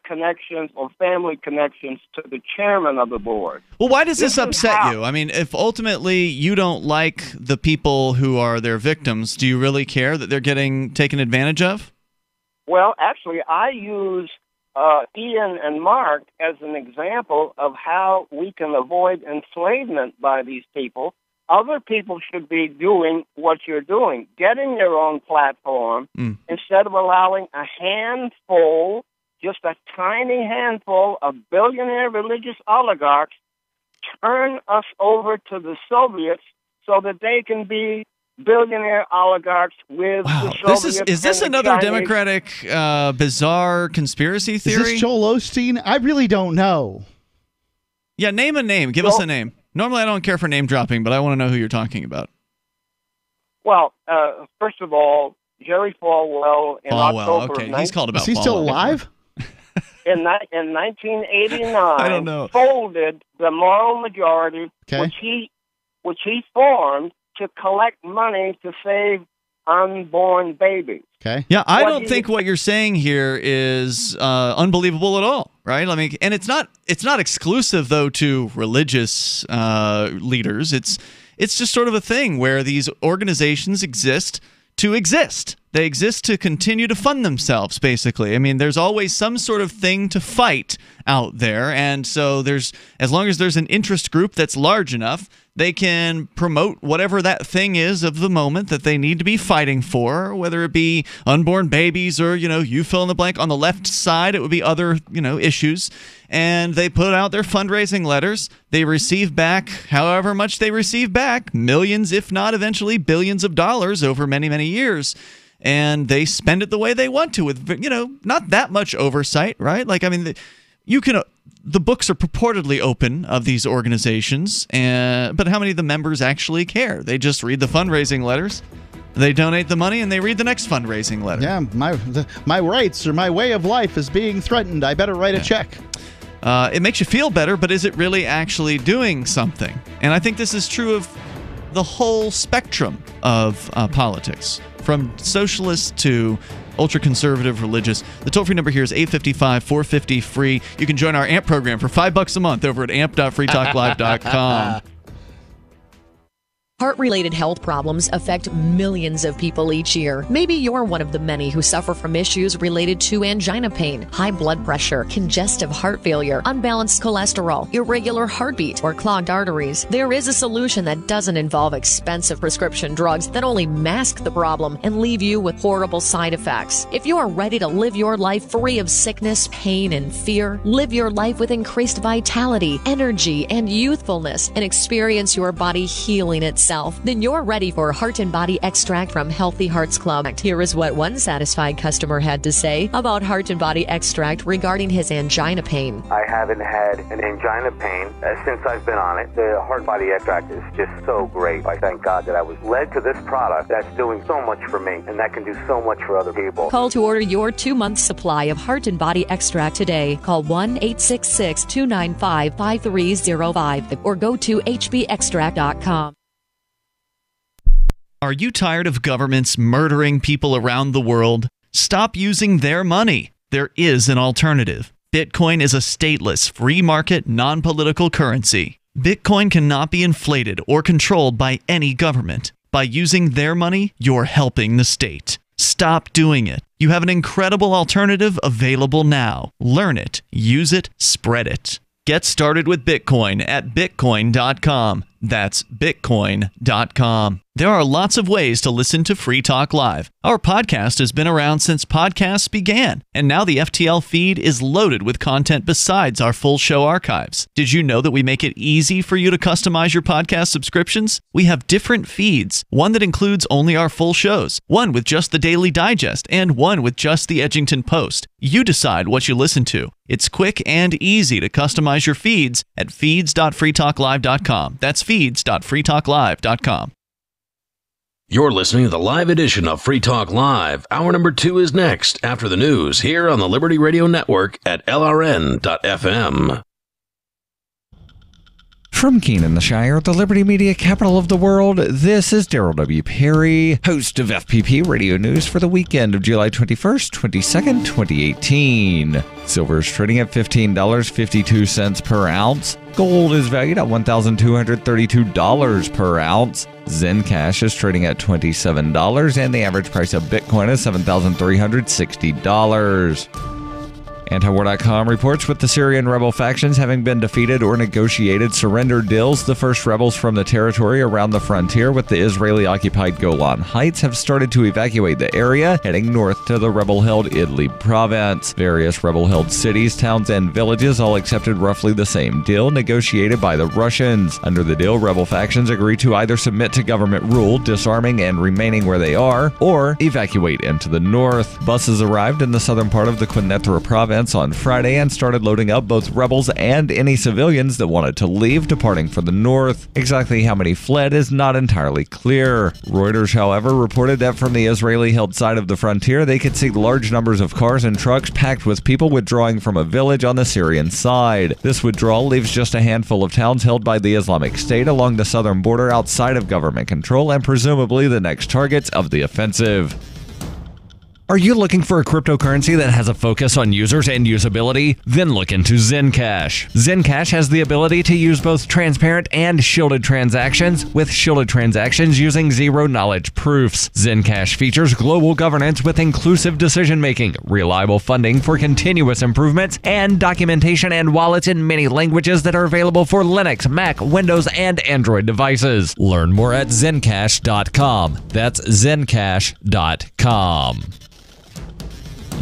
connections or family connections to the chairman of the board. Well, why does this upset you? I mean, if ultimately you don't like the people who are their victims, do you really care that they're getting taken advantage of? Well, actually, I use Ian and Mark as an example of how we can avoid enslavement by these people. Other people should be doing what you're doing, getting their own platform instead of allowing a handful, just a tiny handful of billionaire religious oligarchs turn us over to the Soviets so that they can be billionaire oligarchs with the Soviets. Is this another Chinese. Democratic bizarre conspiracy theory? Is this Joel Osteen? I really don't know. Yeah, name a name. Give us a name. Normally I don't care for name dropping, but I want to know who you're talking about. Well, first of all, Jerry Falwell in October okay. of He's called about Is he still alive? In 1989, I don't know. folded the moral majority, which he formed to collect money to save unborn babies. Okay. Yeah, I don't think what you're saying here is unbelievable at all, right? I mean, and it's not exclusive though to religious leaders. It's just sort of a thing where these organizations exist to exist. They exist to continue to fund themselves, basically. I mean, there's always some sort of thing to fight out there, and so as long as there's an interest group that's large enough, they can promote whatever that thing is of the moment that they need to be fighting for, whether it be unborn babies or, you fill in the blank. On the left side, it would be other, issues. And they put out their fundraising letters. They receive back however much they receive back, millions, if not eventually billions of dollars over many, many years. And they spend it the way they want to with, not that much oversight, right? Like, I mean, the books are purportedly open of these organizations, but how many of the members actually care? They just read the fundraising letters, they donate the money, and they read the next fundraising letter. Yeah, my rights or my way of life is being threatened. I better write a check. It makes you feel better, but is it really actually doing something? And I think this is true of the whole spectrum of politics, from socialists to ultra-conservative religious. The toll-free number here is 855-450-FREE. You can join our AMP program for $5 a month over at amp.freetalklive.com. Heart-related health problems affect millions of people each year. Maybe you're one of the many who suffer from issues related to angina pain, high blood pressure, congestive heart failure, unbalanced cholesterol, irregular heartbeat, or clogged arteries. There is a solution that doesn't involve expensive prescription drugs that only mask the problem and leave you with horrible side effects. If you are ready to live your life free of sickness, pain, and fear, live your life with increased vitality, energy, and youthfulness, and experience your body healing itself, yourself? Then you're ready for Heart and Body Extract from Healthy Hearts Club. Here is what one satisfied customer had to say about Heart and Body Extract regarding his angina pain. I haven't had an angina pain since I've been on it. The Heart Body Extract is just so great. I thank God that I was led to this product that's doing so much for me and that can do so much for other people. Call to order your 2-month supply of Heart and Body Extract today. Call 1-866-295-5305 or go to hbextract.com. Are you tired of governments murdering people around the world? Stop using their money. There is an alternative. Bitcoin is a stateless, free market, non-political currency. Bitcoin cannot be inflated or controlled by any government. By using their money, you're helping the state. Stop doing it. You have an incredible alternative available now. Learn it, use it, spread it. Get started with Bitcoin at Bitcoin.com. That's Bitcoin.com. There are lots of ways to listen to Free Talk Live. Our podcast has been around since podcasts began, and now the FTL feed is loaded with content besides our full show archives. Did you know that we make it easy for you to customize your podcast subscriptions? We have different feeds, one that includes only our full shows, one with just the Daily Digest, and one with just the Edgington Post. You decide what you listen to. It's quick and easy to customize your feeds at feeds.freetalklive.com. That's feeds.freetalklive.com. You're listening to the live edition of Free Talk Live. Hour number 2 is next after the news here on the Liberty Radio Network at LRN.FM. From Keene in the Shire, the Liberty Media capital of the world, this is Daryl W. Perry, host of FPP Radio News for the weekend of July 21st, 22nd, 2018. Silver is trading at $15.52 per ounce. Gold is valued at $1,232 per ounce. Zencash is trading at $27, and the average price of Bitcoin is $7,360. Antiwar.com reports with the Syrian rebel factions having been defeated or negotiated surrender deals, the first rebels from the territory around the frontier with the Israeli-occupied Golan Heights have started to evacuate the area, heading north to the rebel-held Idlib province. Various rebel-held cities, towns, and villages all accepted roughly the same deal negotiated by the Russians. Under the deal, rebel factions agree to either submit to government rule, disarming and remaining where they are, or evacuate into the north. Buses arrived in the southern part of the Quneitra province on Friday and started loading up both rebels and any civilians that wanted to leave, departing for the north. Exactly how many fled is not entirely clear. Reuters, however, reported that from the Israeli-held side of the frontier, they could see large numbers of cars and trucks packed with people withdrawing from a village on the Syrian side. This withdrawal leaves just a handful of towns held by the Islamic State along the southern border outside of government control and presumably the next targets of the offensive. Are you looking for a cryptocurrency that has a focus on users and usability? Then look into Zencash. Zencash has the ability to use both transparent and shielded transactions, with shielded transactions using zero-knowledge proofs. Zencash features global governance with inclusive decision-making, reliable funding for continuous improvements, and documentation and wallets in many languages that are available for Linux, Mac, Windows, and Android devices. Learn more at Zencash.com. That's Zencash.com.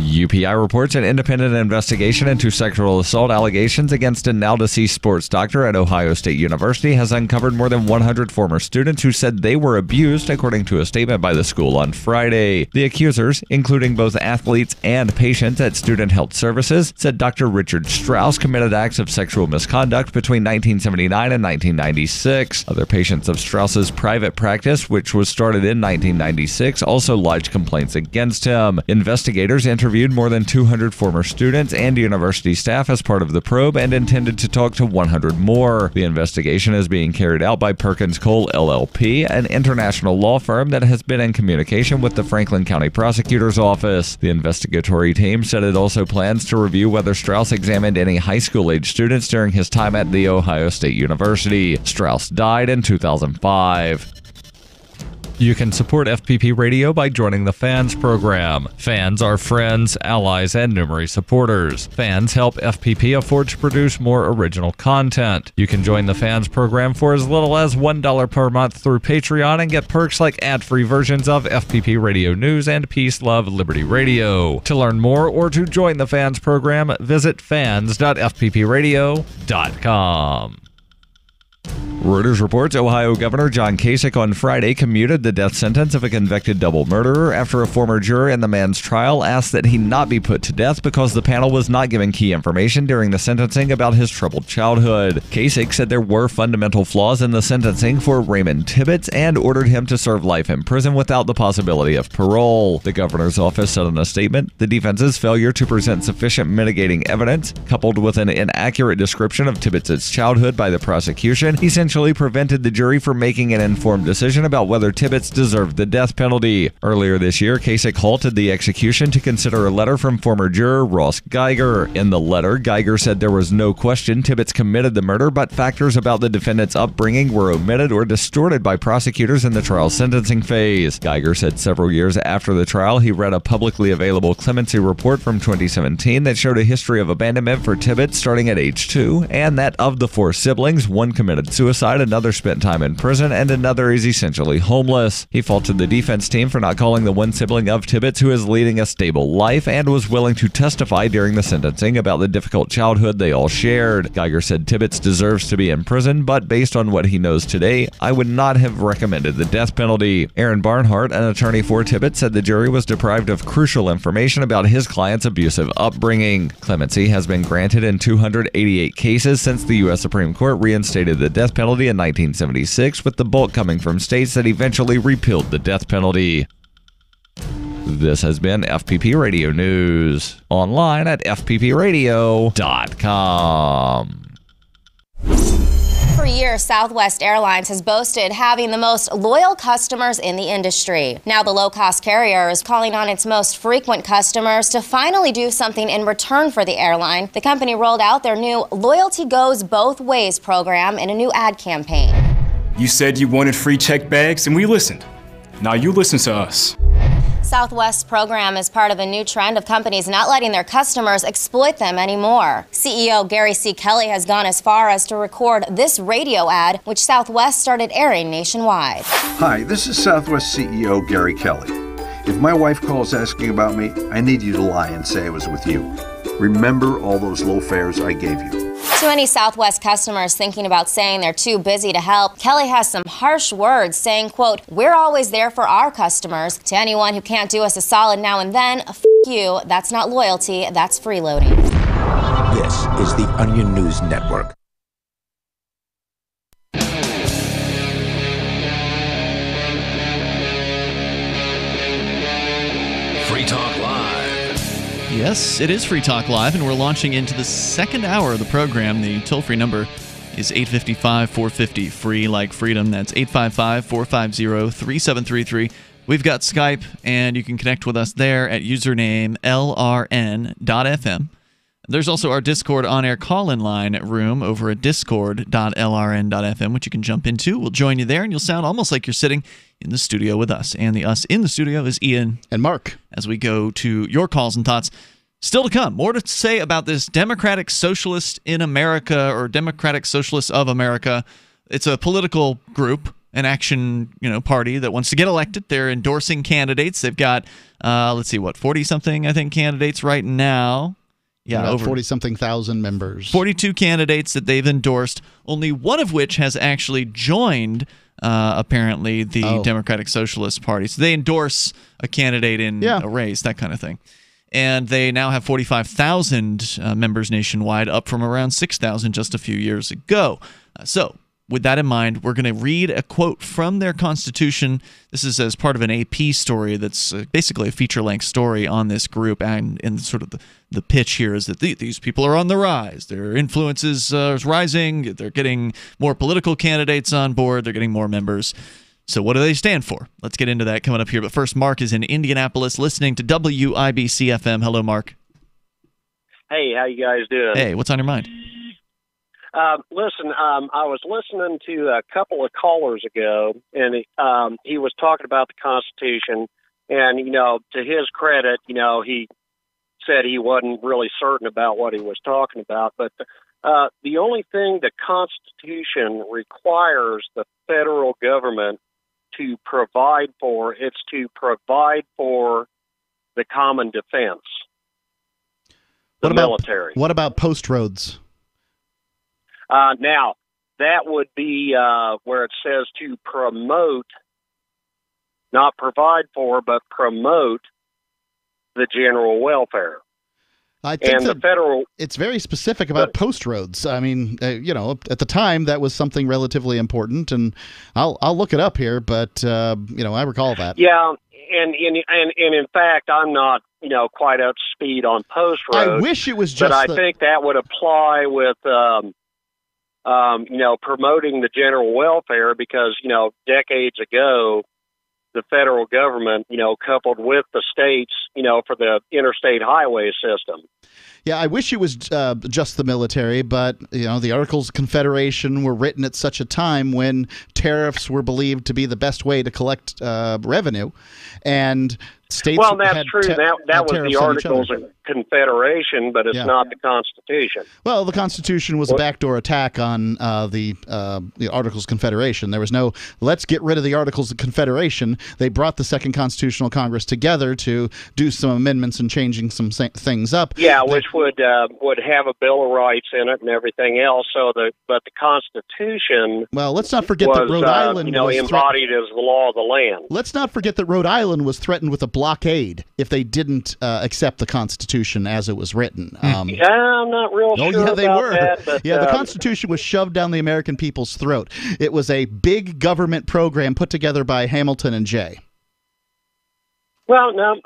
UPI reports an independent investigation into sexual assault allegations against a now-deceased sports doctor at Ohio State University has uncovered more than 100 former students who said they were abused, according to a statement by the school on Friday. The accusers, including both athletes and patients at Student Health Services, said Dr. Richard Strauss committed acts of sexual misconduct between 1979 and 1996. Other patients of Strauss's private practice, which was started in 1996, also lodged complaints against him. Investigators interviewed more than 200 former students and university staff as part of the probe and intended to talk to 100 more. The investigation is being carried out by Perkins Cole LLP, an international law firm that has been in communication with the Franklin County Prosecutor's Office. The investigatory team said it also plans to review whether Strauss examined any high school-age students during his time at The Ohio State University. Strauss died in 2005. You can support FPP Radio by joining the Fans program. Fans are friends, allies, and numerous supporters. Fans help FPP afford to produce more original content. You can join the Fans program for as little as $1 per month through Patreon and get perks like ad-free versions of FPP Radio News and Peace, Love, Liberty Radio. To learn more or to join the Fans program, visit fans.fppradio.com. Reuters reports Ohio Governor John Kasich on Friday commuted the death sentence of a convicted double murderer after a former juror in the man's trial asked that he not be put to death because the panel was not given key information during the sentencing about his troubled childhood. Kasich said there were fundamental flaws in the sentencing for Raymond Tibbetts and ordered him to serve life in prison without the possibility of parole. The governor's office said in a statement, the defense's failure to present sufficient mitigating evidence, coupled with an inaccurate description of Tibbetts' childhood by the prosecution, essentially prevented the jury from making an informed decision about whether Tibbetts deserved the death penalty. Earlier this year, Kasich halted the execution to consider a letter from former juror Ross Geiger. In the letter, Geiger said there was no question Tibbetts committed the murder, but factors about the defendant's upbringing were omitted or distorted by prosecutors in the trial's sentencing phase. Geiger said several years after the trial, he read a publicly available clemency report from 2017 that showed a history of abandonment for Tibbetts starting at age 2, and that of the 4 siblings, one committed suicide, another spent time in prison, and another is essentially homeless. He faulted the defense team for not calling the one sibling of Tibbetts who is leading a stable life and was willing to testify during the sentencing about the difficult childhood they all shared. Geiger said Tibbetts deserves to be in prison, but based on what he knows today, I would not have recommended the death penalty. Aaron Barnhart, an attorney for Tibbetts, said the jury was deprived of crucial information about his client's abusive upbringing. Clemency has been granted in 288 cases since the U.S. Supreme Court reinstated the death penalty in 1976, with the bulk coming from states that eventually repealed the death penalty. This has been FPP Radio News, online at fppradio.com. For years, Southwest Airlines has boasted having the most loyal customers in the industry. Now the low-cost carrier is calling on its most frequent customers to finally do something in return for the airline. The company rolled out their new Loyalty Goes Both Ways program in a new ad campaign. You said you wanted free check bags, and we listened. Now you listen to us. Southwest's program is part of a new trend of companies not letting their customers exploit them anymore. CEO Gary C. Kelly has gone as far as to record this radio ad, which Southwest started airing nationwide. Hi, this is Southwest CEO Gary Kelly. If my wife calls asking about me, I need you to lie and say I was with you. Remember all those low fares I gave you. To any Southwest customers thinking about saying they're too busy to help, Kelly has some harsh words saying, quote, "We're always there for our customers. To anyone who can't do us a solid now and then, f*** you. That's not loyalty, that's freeloading." This is the Onion News Network. Free Talk Live. Yes, it is Free Talk Live, and we're launching into the second hour of the program. The toll-free number is 855-450-FREE, like freedom. That's 855-450-3733. We've got Skype, and you can connect with us there at username lrn.fm. There's also our Discord on-air call-in line room over at discord.lrn.fm, which you can jump into. We'll join you there, and you'll sound almost like you're sitting in the studio with us. And the us in the studio is Ian and Mark. As we go to your calls and thoughts, still to come. More to say about this Democratic Socialist in America, or Democratic Socialists of America. It's a political group, an action party that wants to get elected. They're endorsing candidates. They've got, 40-something, I think, candidates right now. Yeah, over 40-something thousand members. 42 candidates that they've endorsed, only one of which has actually joined, apparently, the Democratic Socialist Party. So they endorse a candidate in a race, that kind of thing. And they now have 45,000 members nationwide, up from around 6,000 just a few years ago. So with that in mind, we're going to read a quote from their Constitution. This is as part of an AP story that's basically a feature-length story on this group, and sort of the pitch here is that these people are on the rise. Their influence is rising. They're getting more political candidates on board. They're getting more members. So what do they stand for? Let's get into that coming up here. But first, Mark is in Indianapolis listening to WIBC-FM. Hello, Mark. Hey, how you guys doing? Hey, what's on your mind? Listen, I was listening to a couple of callers ago, and he was talking about the Constitution, and, to his credit, he said he wasn't really certain about what he was talking about, but the only thing the Constitution requires the federal government to provide for, it's to provide for the common defense, the military. What about post roads? Now, that would be where it says to promote, not provide for, but promote the general welfare. I think and the federal. It's very specific about post roads. I mean, at the time that was something relatively important, and I'll look it up here, but I recall that. Yeah, and in fact, I'm not quite up to speed on post roads. I wish it was just. But I think that would apply with promoting the general welfare, because decades ago, the federal government, coupled with the states, for the interstate highway system. Yeah, I wish it was just the military, but the Articles of Confederation were written at such a time when tariffs were believed to be the best way to collect revenue, and states. Well, that's true. That was the Articles of Confederation, but it's not the Constitution. Well, the Constitution was a backdoor attack on the Articles of Confederation. There was no, let's get rid of the Articles of Confederation. They brought the Second Constitutional Congress together to do some amendments and changing some things up. Yeah, which would have a Bill of Rights in it and everything else. But the Constitution. Well, let's not forget that Rhode Island was embodied as the law of the land. Let's not forget that Rhode Island was threatened with a blockade if they didn't accept the Constitution as it was written. I'm not real sure yeah, they about were. that. But, the Constitution was shoved down the American people's throat. It was a big government program put together by Hamilton and Jay. Well, no,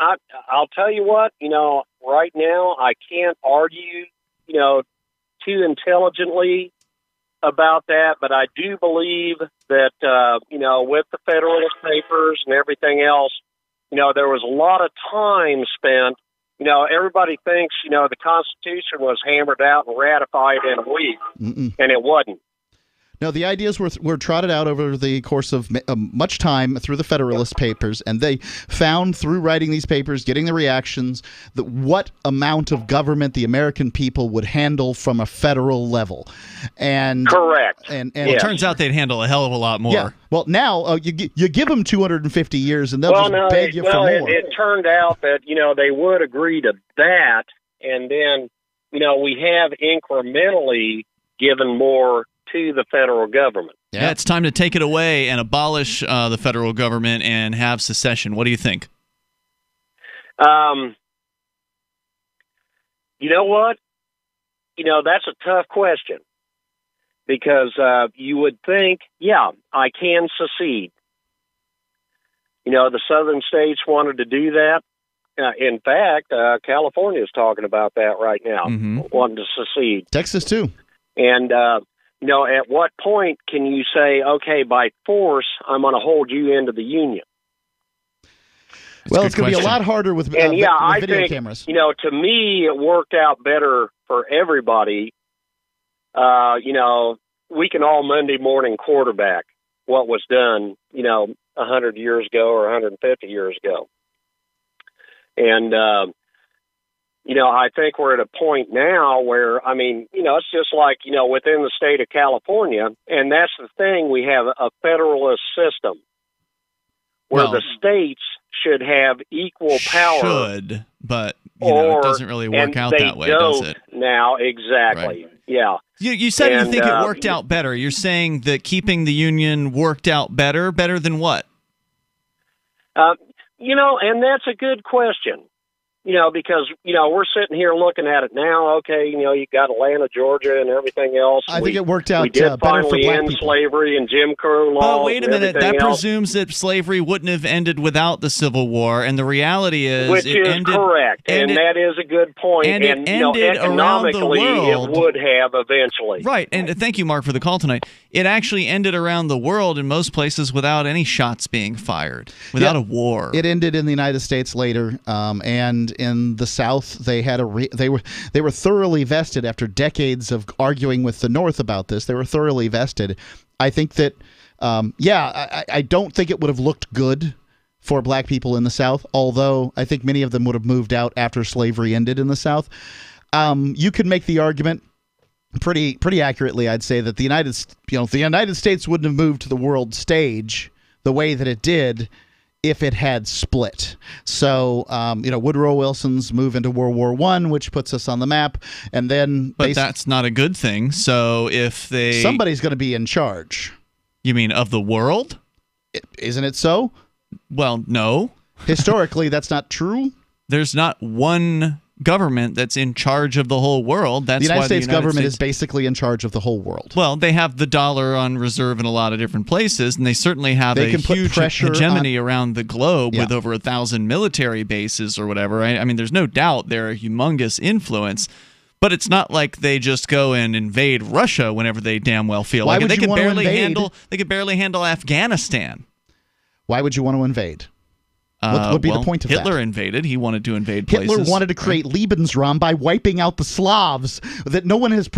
I'll tell you what, right now I can't argue, too intelligently about that, but I do believe that, with the Federalist Papers and everything else, there was a lot of time spent. Everybody thinks, the Constitution was hammered out and ratified in a week, and it wasn't. No, the ideas were trotted out over the course of much time through the Federalist Papers, and they found through writing these papers, getting the reactions, that what amount of government the American people would handle from a federal level. And correct. And it turns out they'd handle a hell of a lot more. Yeah. Well, now you give them 250 years, and they'll beg you for more. It turned out that they would agree to that, and then we have incrementally given more to the federal government. Yeah, it's time to take it away and abolish the federal government and have secession. What do you think? You know what? That's a tough question, because you would think, I can secede. The southern states wanted to do that. In fact, California is talking about that right now, wanting to secede. Texas, too. And at what point can you say, okay, by force, I'm going to hold you into the Union? Well, it's going to be a lot harder with video cameras. To me, it worked out better for everybody. We can all Monday morning quarterback what was done, 100 years ago or 150 years ago. And, I think we're at a point now where, it's just like, within the state of California, and that's the thing, we have a federalist system where the states should have equal power. Should, but it doesn't really work out that way, does it? Now, exactly. Right. Yeah. You said you think it worked out better. You're saying that keeping the Union worked out better than what? And that's a good question. Because, we're sitting here looking at it now. Okay, you got Atlanta, Georgia, and everything else. I think it worked out we did better for finally black end people. Slavery and Jim Crow laws. But wait a minute, that else. presumes that slavery wouldn't have ended without the Civil War, and the reality is which is ended, correct, and that is a good point. And it ended around the world. It would have eventually. Right, and thank you, Mark, for the call tonight. It actually ended around the world in most places without any shots being fired, without a war. It ended in the United States later, and in the South. They had they were thoroughly vested after decades of arguing with the North about this. They were thoroughly vested. I think that, I don't think it would have looked good for black people in the South, although I think many of them would have moved out after slavery ended in the South. You could make the argument pretty accurately, I'd say, that the United States wouldn't have moved to the world stage the way that it did if it had split. So, Woodrow Wilson's move into World War I, which puts us on the map, and then... But that's not a good thing. So if they... Somebody's going to be in charge. You mean of the world? Isn't it so? Well, no. Historically, that's not true. There's not one government that's in charge of the whole world. That's the United why States the United government States is basically in charge of the whole world. Well, they have the dollar on reserve in a lot of different places, and they certainly have a huge hegemony around the globe with over 1,000 military bases or whatever. I mean, there's no doubt they're a humongous influence. But it's not like they just go and invade Russia whenever they damn well feel like it. They could barely handle Afghanistan. Why would you want to invade? What would be the point of that? Hitler invaded. He wanted to invade places. Hitler wanted to create Lebensraum by wiping out the Slavs. That no one's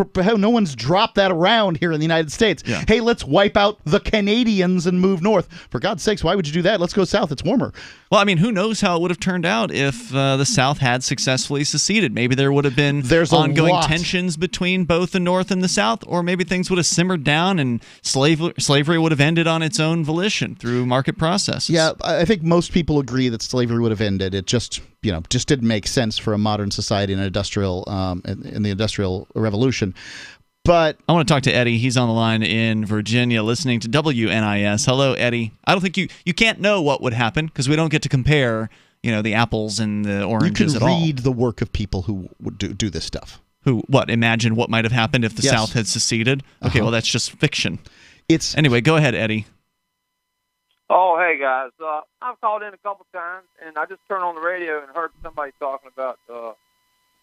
dropped that around here in the United States. Yeah. Hey, let's wipe out the Canadians and move north. For God's sakes, why would you do that? Let's go south. It's warmer. Well, I mean, who knows how it would have turned out if the South had successfully seceded? Maybe there would have been ongoing tensions between both the North and the South, or maybe things would have simmered down and slavery would have ended on its own volition through market processes. Yeah, I think most people agree that slavery would have ended. It just didn't make sense for a modern society in in the Industrial Revolution. But I want to talk to Eddie. He's on the line in Virginia listening to WNIS. Hello, Eddie. I don't think you can't know what would happen because we don't get to compare, the apples and the oranges at all. You can read the work of people who would do this stuff. Imagine what might have happened if the South had seceded? Okay, well, that's just fiction. Anyway, go ahead, Eddie. Oh, hey, guys. I've called in a couple times, and I just turned on the radio and heard somebody talking about the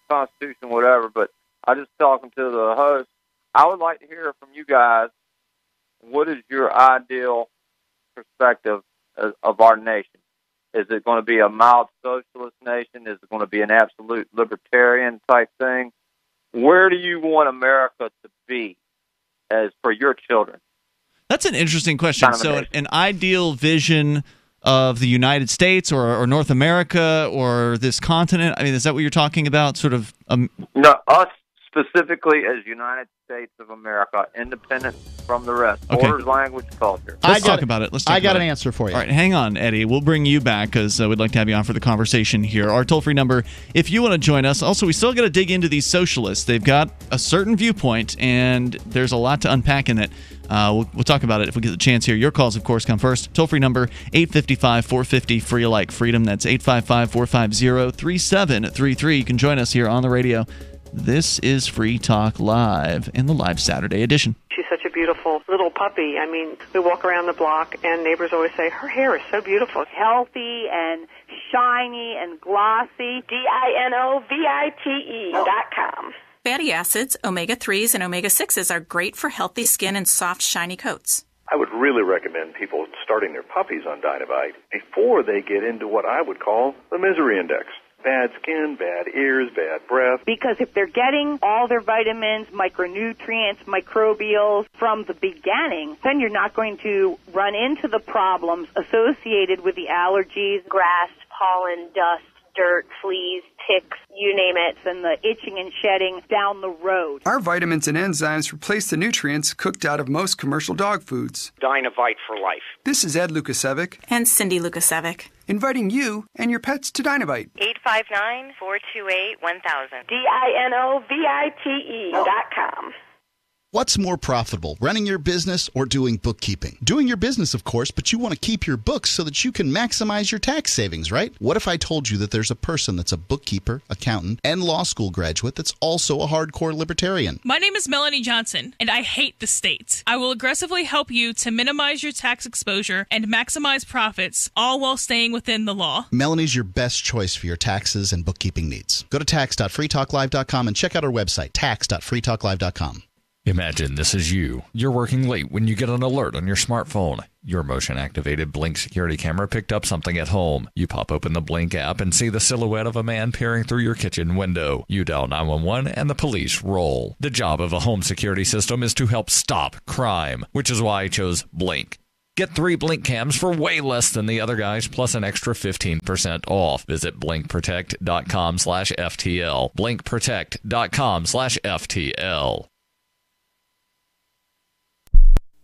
Constitution, whatever, but I just talking to the host. I would like to hear from you guys, what is your ideal perspective of our nation? Is it going to be a mild socialist nation? Is it going to be an absolute libertarian type thing? Where do you want America to be as for your children? That's an interesting question. So an ideal vision of the United States or North America or this continent, I mean, is that what you're talking about? Sort of No, us specifically as United States of America, independent from the rest. Okay. Borders, language, culture. Let's talk about it. I got an answer for you. All right, hang on, Eddie. We'll bring you back because we'd like to have you on for the conversation here. Our toll-free number, if you want to join us. Also, we still got to dig into these socialists. They've got a certain viewpoint, and there's a lot to unpack in it. We'll talk about it if we get the chance here. Your calls, of course, come first. Toll-free number, 855-450-FREE like freedom. That's 855-450-3733. You can join us here on the radio. This is Free Talk Live in the live Saturday edition. She's such a beautiful little puppy. I mean, we walk around the block and neighbors always say, her hair is so beautiful. Healthy and shiny and glossy. DINOVITE.com. Fatty acids, omega-3s, and omega-6s are great for healthy skin and soft, shiny coats. I would really recommend people starting their puppies on Dynavite before they get into what I would call the misery index. Bad skin, bad ears, bad breath. Because if they're getting all their vitamins, micronutrients, microbials from the beginning, then you're not going to run into the problems associated with the allergies, Grass, pollen, dust, dirt, fleas, ticks, you name it, and the itching and shedding down the road. Our vitamins and enzymes replace the nutrients cooked out of most commercial dog foods. Dynavite for life. This is Ed Lukasevic. And Cindy Lukasevic. Inviting you and your pets to Dynavite. 859-428-1000. DINOVITE.com. What's more profitable, running your business or doing bookkeeping? Doing your business, of course, but you want to keep your books so that you can maximize your tax savings, right? What if I told you that there's a person that's a bookkeeper, accountant, and law school graduate that's also a hardcore libertarian? My name is Melanie Johnson, and I hate the states. I will aggressively help you to minimize your tax exposure and maximize profits, all while staying within the law. Melanie's your best choice for your taxes and bookkeeping needs. Go to tax.freetalklive.com and check out our website, tax.freetalklive.com. Imagine this is you. You're working late when you get an alert on your smartphone. Your motion-activated Blink security camera picked up something at home. You pop open the Blink app and see the silhouette of a man peering through your kitchen window. You dial 911 and the police roll. The job of a home security system is to help stop crime, which is why I chose Blink. Get 3 Blink cams for way less than the other guys, plus an extra 15% off. Visit blinkprotect.com/FTL. blinkprotect.com/FTL.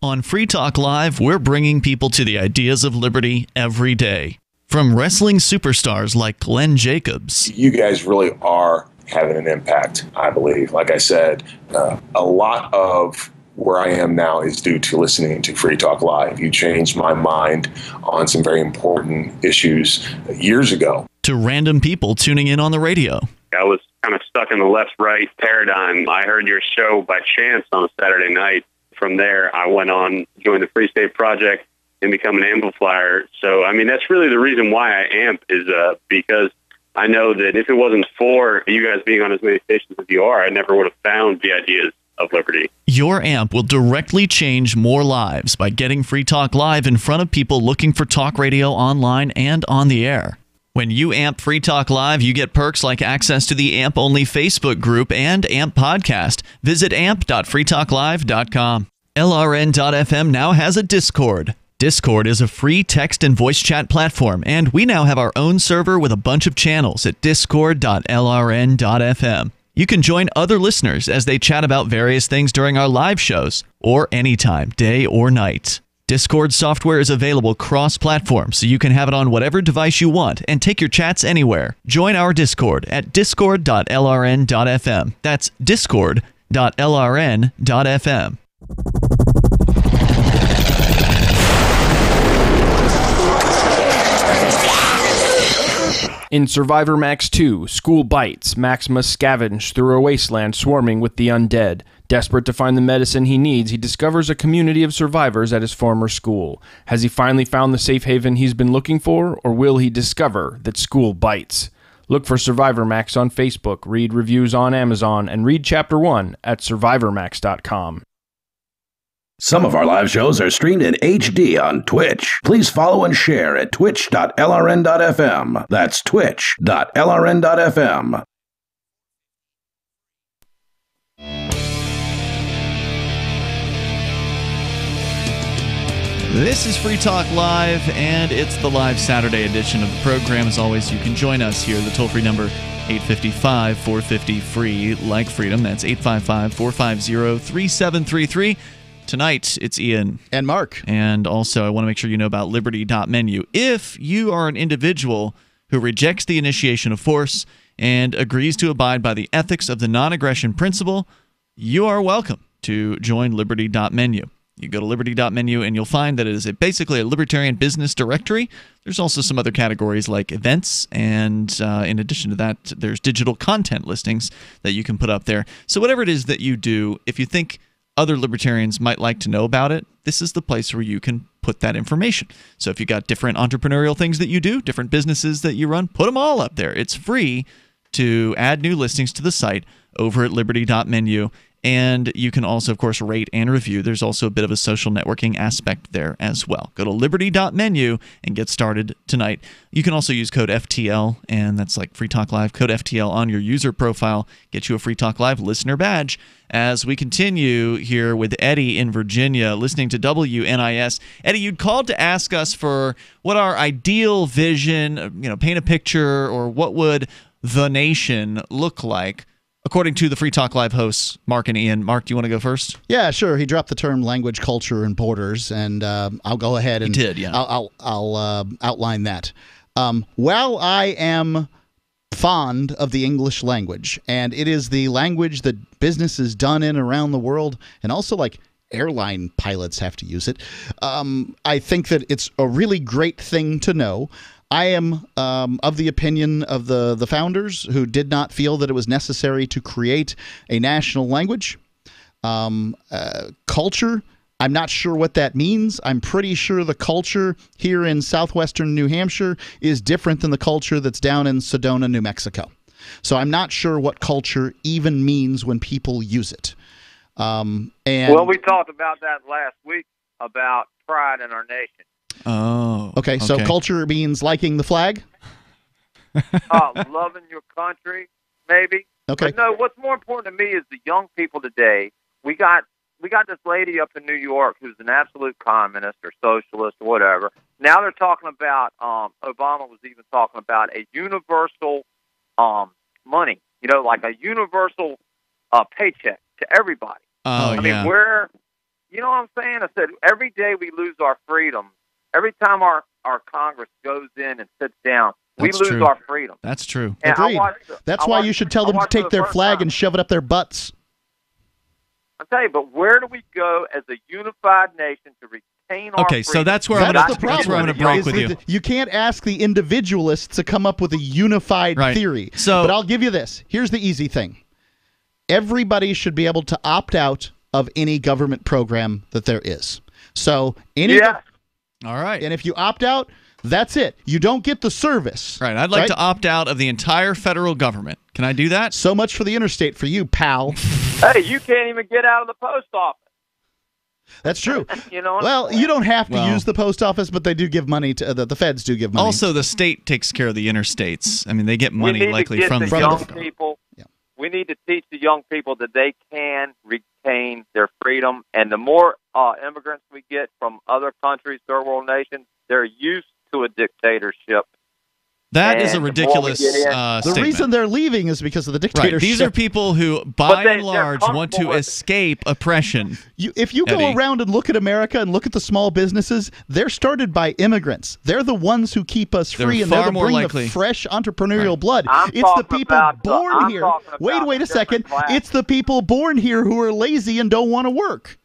On Free Talk Live, we're bringing people to the ideas of liberty every day. From wrestling superstars like Glenn Jacobs. You guys really are having an impact, I believe. Like I said, a lot of where I am now is due to listening to Free Talk Live. You changed my mind on some very important issues years ago. To random people tuning in on the radio. I was kind of stuck in the left-right paradigm. I heard your show by chance on a Saturday night. From there, I went on, joined the Free State Project, and become an amplifier. So, I mean, that's really the reason why I amp is because I know that if it wasn't for you guys being on as many stations as you are, I never would have found the ideas of liberty. Your amp will directly change more lives by getting Free Talk Live in front of people looking for talk radio online and on the air. When you amp Free Talk Live, you get perks like access to the AMP-only Facebook group and AMP podcast. Visit amp.freetalklive.com. LRN.FM now has a Discord. Discord is a free text and voice chat platform, and we now have our own server with a bunch of channels at discord.lrn.fm. You can join other listeners as they chat about various things during our live shows, or anytime, day or night. Discord software is available cross-platform, so you can have it on whatever device you want and take your chats anywhere. Join our Discord at discord.lrn.fm. That's discord.lrn.fm. In Survivor Max 2, School Bites, Max must scavenge through a wasteland swarming with the undead. Desperate to find the medicine he needs, he discovers a community of survivors at his former school. Has he finally found the safe haven he's been looking for, or will he discover that school bites? Look for Survivor Max on Facebook, read reviews on Amazon, and read Chapter 1 at survivormax.com. Some of our live shows are streamed in HD on Twitch. Please follow and share at twitch.lrn.fm. That's twitch.lrn.fm. This is Free Talk Live, and it's the live Saturday edition of the program. As always, you can join us here. The toll-free number, 855-450-FREE, like freedom. That's 855-450-3733. Tonight, it's Ian. And Mark. And also, I want to make sure you know about liberty.menu. If you are an individual who rejects the initiation of force and agrees to abide by the ethics of the non-aggression principle, you are welcome to join liberty.menu. You go to liberty.menu and you'll find that it is basically a libertarian business directory. There's also some other categories like events, and in addition to that, there's digital content listings that you can put up there. So whatever it is that you do, if you think other libertarians might like to know about it, this is the place where you can put that information. So if you got different entrepreneurial things that you do, different businesses that you run, put them all up there. It's free to add new listings to the site over at liberty.menu. And you can also, of course, rate and review. There's also a bit of a social networking aspect there as well. Go to liberty.menu and get started tonight. You can also use code FTL, and that's like Free Talk Live. Code FTL on your user profile. Get you a Free Talk Live listener badge. As we continue here with Eddie in Virginia, listening to WNIS. Eddie, you'd called to ask us for what our ideal vision, paint a picture, or what would the nation look like, according to the Free Talk Live hosts, Mark and Ian. Mark, do you want to go first? Yeah, sure. He dropped the term language, culture, and borders, and I'll go ahead and he did, yeah. I'll outline that. While I am fond of the English language, and it is the language that business is done in around the world, and also like airline pilots have to use it, I think that it's a really great thing to know. I am of the opinion of the founders who did not feel that it was necessary to create a national language. Culture, I'm not sure what that means. I'm pretty sure the culture here in southwestern New Hampshire is different than the culture that's down in Sedona, New Mexico. So I'm not sure what culture even means when people use it. Well, we talked about that last week about pride in our nation. Oh. Okay, so culture means liking the flag? Loving your country, maybe. Okay. But no, what's more important to me is the young people today. We got this lady up in New York who's an absolute communist or socialist or whatever. Now they're talking about, Obama was even talking about a universal money, like a universal paycheck to everybody. Oh, I mean, you know what I'm saying? I said, every day we lose our freedom, every time our our Congress goes in and sits down, That's we lose true. our freedom. That's true. And Agreed. That's why you should tell them to take their flag and shove it up their butts. I'll tell you, but where do we go as a unified nation to retain our Okay, freedom? so that's where I'm going to break with you. You can't ask the individualists to come up with a unified theory. But I'll give you this. Here's the easy thing. Everybody should be able to opt out of any government program that there is. So all right. And if you opt out, that's it. You don't get the service. Right. I'd like to opt out of the entire federal government. Can I do that? So much for the interstate for you, pal. Hey, you can't even get out of the post office. That's true. You know. Well, you don't have to use the post office, but they do give money to the feds do give money. Also, the state takes care of the interstates. I mean, they get money likely from the young people. We need to teach the young people that they can retain their freedom, and the more immigrants we get from other countries, third world nations, they're used to a dictatorship. That is a ridiculous statement. The reason they're leaving is because of the dictatorship. Right. These are people who, by and large, want to escape oppression. If you go around and look at America and look at the small businesses, they're started by immigrants. They're the ones who keep us free, and they're the bring the fresh entrepreneurial blood. It's the people born here. Wait a second. It's the people born here who are lazy and don't want to work.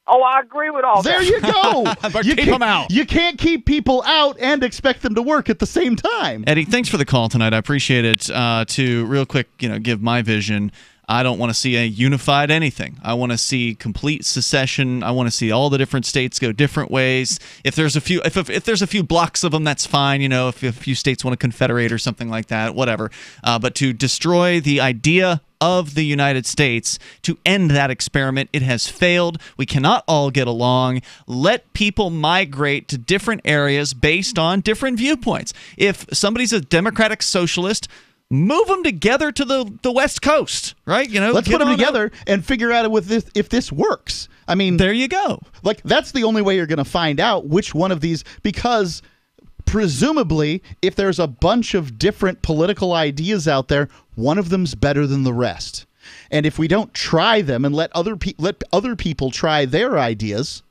Oh, I agree with all that. There you go. But keep them out. You can't keep people out and expect them to work at the same time. Eddie, thanks for the call tonight. I appreciate it. To real quick, give my vision. I don't want to see a unified anything. I want to see complete secession. I want to see all the different states go different ways. If there's a few, if there's a few blocks of them, that's fine. If a few states want to confederate or something like that, whatever. But to destroy the idea of the United States, to end that experiment, it has failed. We cannot all get along. Let people migrate to different areas based on different viewpoints. If somebody's a democratic socialist, move them together to the West Coast, right? Let's put them together and figure out if this works. I mean, there you go. That's the only way you're going to find out which one of these, because presumably, if there's a bunch of different political ideas out there, one of them's better than the rest. And if we don't try them and let other people try their ideas,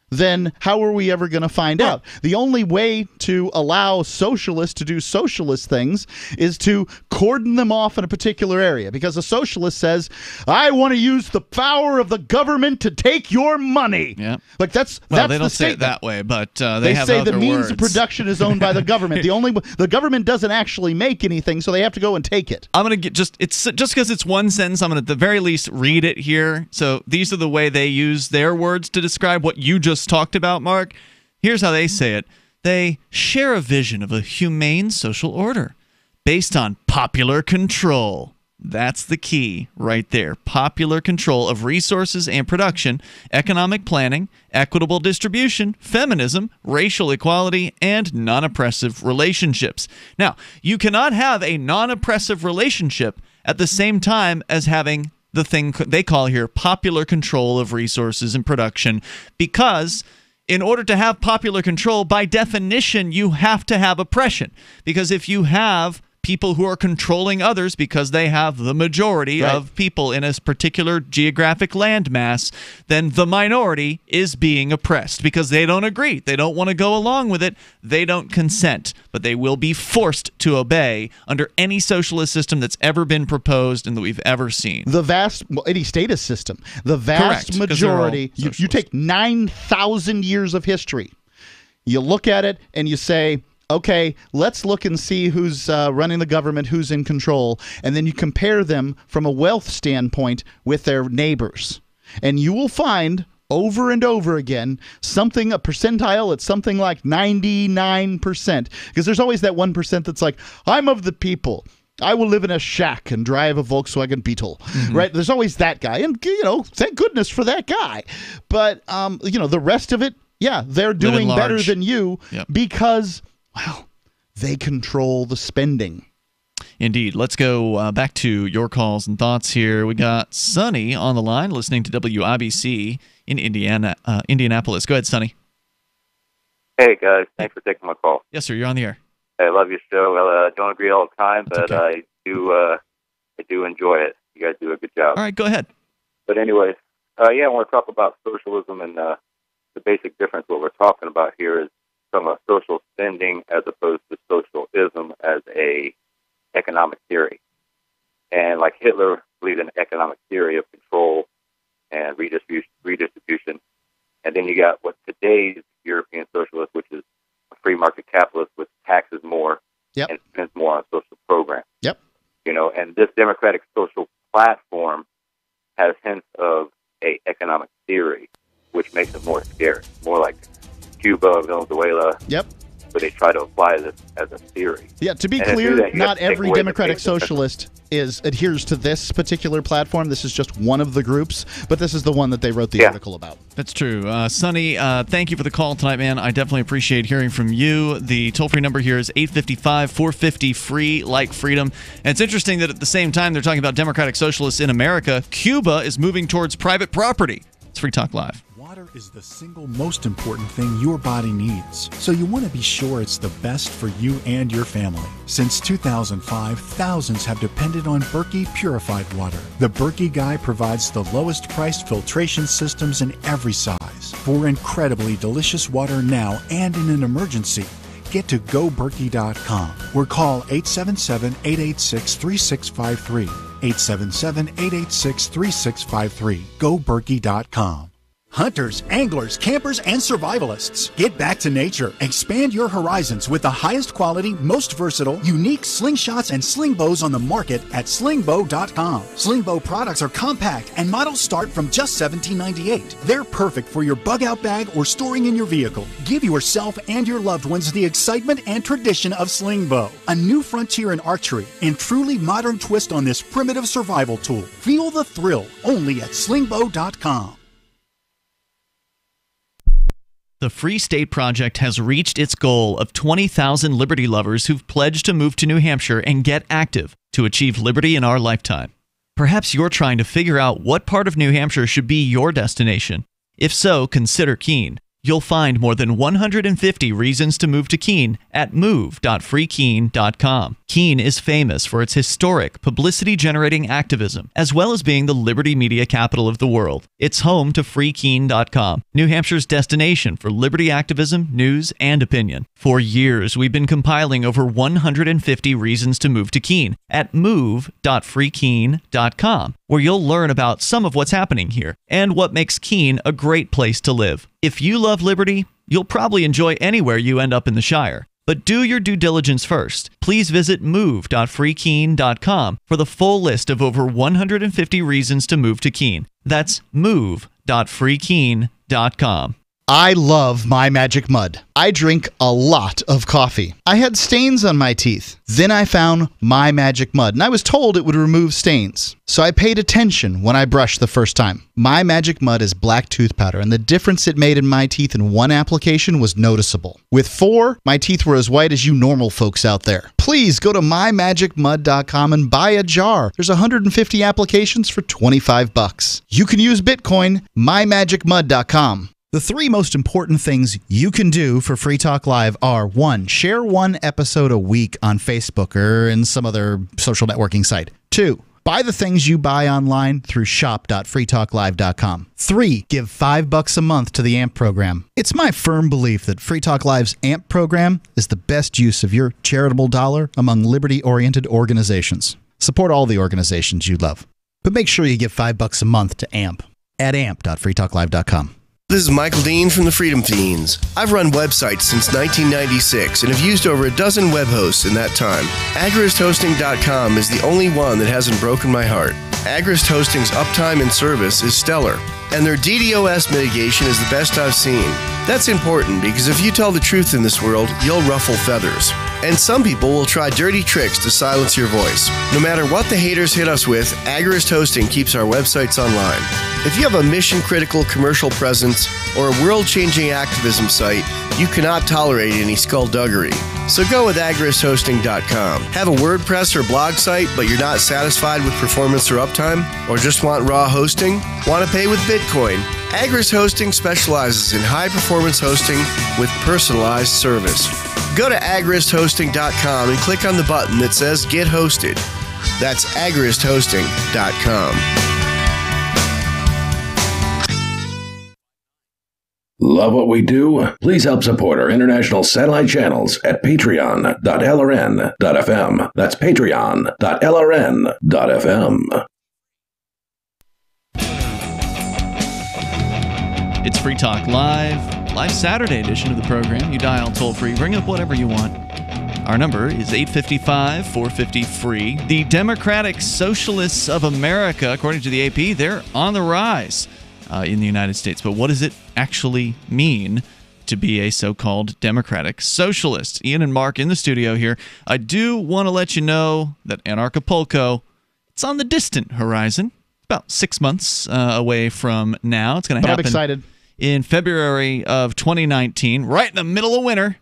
then how are we ever going to find out? The only way to allow socialists to do socialist things is to cordon them off in a particular area, because a socialist says, I want to use the power of the government to take your money. Yeah. That's they don't the say it that way, but they have say other the means words. of production is owned by the government. The government doesn't actually make anything, so they have to go and take it. I'm going to just because it's one sentence, I'm going to at the very least read it here. So these are the way they use their words to describe what you just talked about, Mark. Here's how they say it. They share a vision of a humane social order based on popular control. That's the key right there. Popular control of resources and production, economic planning, equitable distribution, feminism, racial equality, and non-oppressive relationships. Now, you cannot have a non-oppressive relationship at the same time as having the thing they call here popular control of resources and production, because in order to have popular control, by definition, you have to have oppression. Because if you have people who are controlling others because they have the majority of people in a particular geographic landmass, then the minority is being oppressed because they don't agree. They don't want to go along with it. They don't consent, but they will be forced to obey under any socialist system that's ever been proposed and that we've ever seen. Any statist system, the vast majority, you take 9,000 years of history, you look at it and you say, okay, let's look and see who's running the government, who's in control, and then you compare them from a wealth standpoint with their neighbors. And you will find over and over again a percentile at something like 99%. Because there's always that 1% that's like, I'm of the people. I will live in a shack and drive a Volkswagen Beetle, right? There's always that guy. And, thank goodness for that guy. But, the rest of it, they're doing better than you because... well, they control the spending. Indeed. Let's go back to your calls and thoughts here. We got Sonny on the line listening to WIBC in Indianapolis. Go ahead, Sonny. Hey, guys. Thanks for taking my call. Yes, sir. You're on the air. I love your show. I don't agree all the time, but okay. I do enjoy it. You guys do a good job. All right, go ahead. But anyways, I want to talk about socialism, and the basic difference. What we're talking about here is from a social spending as opposed to socialism as a economic theory. And like Hitler believed in economic theory of control and redistribution. And then you got what today's European socialist, which is a free market capitalist, which taxes more and spends more on social programs. Yep. You know, and this democratic social platform has hints of a economic theory, which makes it more scary, more like Cuba, Venezuela. Yep. But they try to apply this as a theory. Yeah, to be And clear, that, not every democratic social socialist adheres to this particular platform. This is just one of the groups, but this is the one that they wrote the article about. That's true. Sonny, thank you for the call tonight, man. I definitely appreciate hearing from you. The toll-free number here is 855-450-FREE, like freedom. And it's interesting that at the same time they're talking about democratic socialists in America, Cuba is moving towards private property. It's Free Talk Live. Water is the single most important thing your body needs, so you want to be sure it's the best for you and your family. Since 2005, thousands have depended on Berkey purified water. The Berkey Guy provides the lowest priced filtration systems in every size. For incredibly delicious water now and in an emergency, get to GoBerkey.com or call 877-886-3653. 877-886-3653. GoBerkey.com. Hunters, anglers, campers, and survivalists, get back to nature. Expand your horizons with the highest quality, most versatile, unique slingshots and sling bows on the market at slingbow.com. Slingbow products are compact and models start from just $17.98. They're perfect for your bug-out bag or storing in your vehicle. Give yourself and your loved ones the excitement and tradition of slingbow, a new frontier in archery and truly modern twist on this primitive survival tool. Feel the thrill only at slingbow.com. The Free State Project has reached its goal of 20,000 liberty lovers who've pledged to move to New Hampshire and get active to achieve liberty in our lifetime. Perhaps you're trying to figure out what part of New Hampshire should be your destination. If so, consider Keene. You'll find more than 150 reasons to move to Keene at move.freekeene.com. Keene is famous for its historic, publicity-generating activism, as well as being the liberty media capital of the world. It's home to freekeene.com, New Hampshire's destination for liberty activism, news, and opinion. For years, we've been compiling over 150 reasons to move to Keene at move.freekeene.com, where you'll learn about some of what's happening here and what makes Keene a great place to live. If you love liberty, you'll probably enjoy anywhere you end up in the Shire. But do your due diligence first. Please visit move.freekeene.com for the full list of over 150 reasons to move to Keene. That's move.freekeene.com. I love My Magic Mud. I drink a lot of coffee. I had stains on my teeth. Then I found My Magic Mud, and I was told it would remove stains. So I paid attention when I brushed the first time. My Magic Mud is black tooth powder, and the difference it made in my teeth in one application was noticeable. With 4, my teeth were as white as you normal folks out there. Please go to mymagicmud.com and buy a jar. There's 150 applications for $25. You can use Bitcoin, mymagicmud.com. The 3 most important things you can do for Free Talk Live are: 1, share 1 episode a week on Facebook or in some other social networking site. 2, buy the things you buy online through shop.freetalklive.com. 3, give $5 a month to the AMP program. It's my firm belief that Free Talk Live's AMP program is the best use of your charitable dollar among liberty-oriented organizations. Support all the organizations you love, but make sure you give $5 a month to AMP at amp.freetalklive.com. This is Michael Dean from the Freedom Fiends. I've run websites since 1996 and have used over a dozen web hosts in that time. AgristHosting.com is the only one that hasn't broken my heart. Agrist Hosting's uptime and service is stellar, and their DDoS mitigation is the best I've seen. That's important because if you tell the truth in this world, you'll ruffle feathers. And some people will try dirty tricks to silence your voice. No matter what the haters hit us with, Agrist Hosting keeps our websites online. If you have a mission-critical commercial presence or a world-changing activism site, you cannot tolerate any skullduggery. So go with agristhosting.com. Have a WordPress or blog site, but you're not satisfied with performance or uptime? Or just want raw hosting? Want to pay with Bitcoin? Agrist Hosting specializes in high-performance hosting with personalized service. Go to agristhosting.com and click on the button that says Get Hosted. That's agristhosting.com. Love what we do? Please help support our international satellite channels at patreon.lrn.fm. That's patreon.lrn.fm. It's Free Talk Live Saturday edition of the program. You dial toll-free, bring up whatever you want. Our number is 855-450-FREE. The Democratic Socialists of America, according to the AP, they're on the rise in the United States. But what does it actually mean to be a so-called Democratic Socialist? Ian and Mark in the studio here. I do want to let you know that Anarchapulco, it's on the distant horizon. About 6 months away from now. It's going to happen. I'm excited. In February of 2019, right in the middle of winter.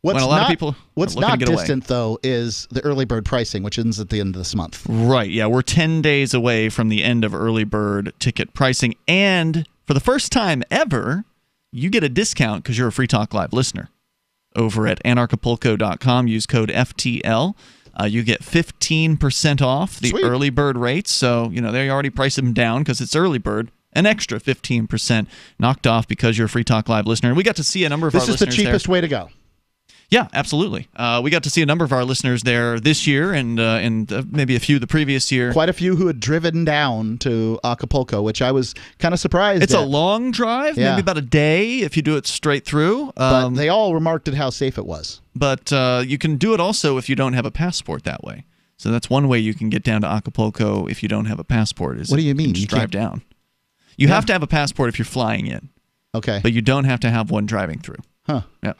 What's when a lot of people what's not distant, though, is the early bird pricing, which ends at the end of this month. Right, yeah. We're 10 days away from the end of early bird ticket pricing. And for the first time ever, you get a discount because you're a Free Talk Live listener. Over at anarchapulco.com, use code FTL. You get 15% off the early bird rates. So, they already priced them down because it's early bird. An extra 15% knocked off because you're a Free Talk Live listener. And we got to see a number of our listeners there. This is the cheapest way to go. Yeah, absolutely. We got to see a number of our listeners there this year and maybe a few the previous year. Quite a few who had driven down to Acapulco, which I was kind of surprised It's a long drive, maybe about a day if you do it straight through. But they all remarked at how safe it was. But you can do it also if you don't have a passport that way. So that's one way you can get down to Acapulco if you don't have a passport. What do you mean? You drive down. You have to have a passport if you're flying in. Okay. But you don't have to have one driving through. Huh. Yeah.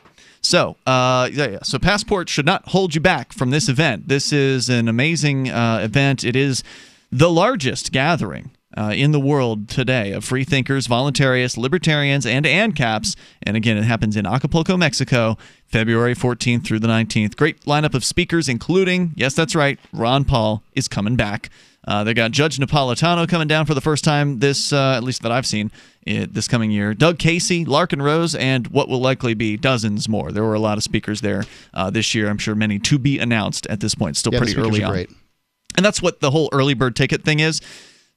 So, so passports should not hold you back from this event. This is an amazing event. It is the largest gathering in the world today of free thinkers, voluntarists, libertarians, and ANCAPs. And again, it happens in Acapulco, Mexico, February 14th through the 19th. Great lineup of speakers, including, yes, that's right, Ron Paul is coming back. They got Judge Napolitano coming down for the first time this, at least that I've seen, this coming year. Doug Casey, Larkin Rose, and what will likely be dozens more. There were a lot of speakers there this year. I'm sure many to be announced at this point. Still pretty early on. Great. And that's what the whole early bird ticket thing is.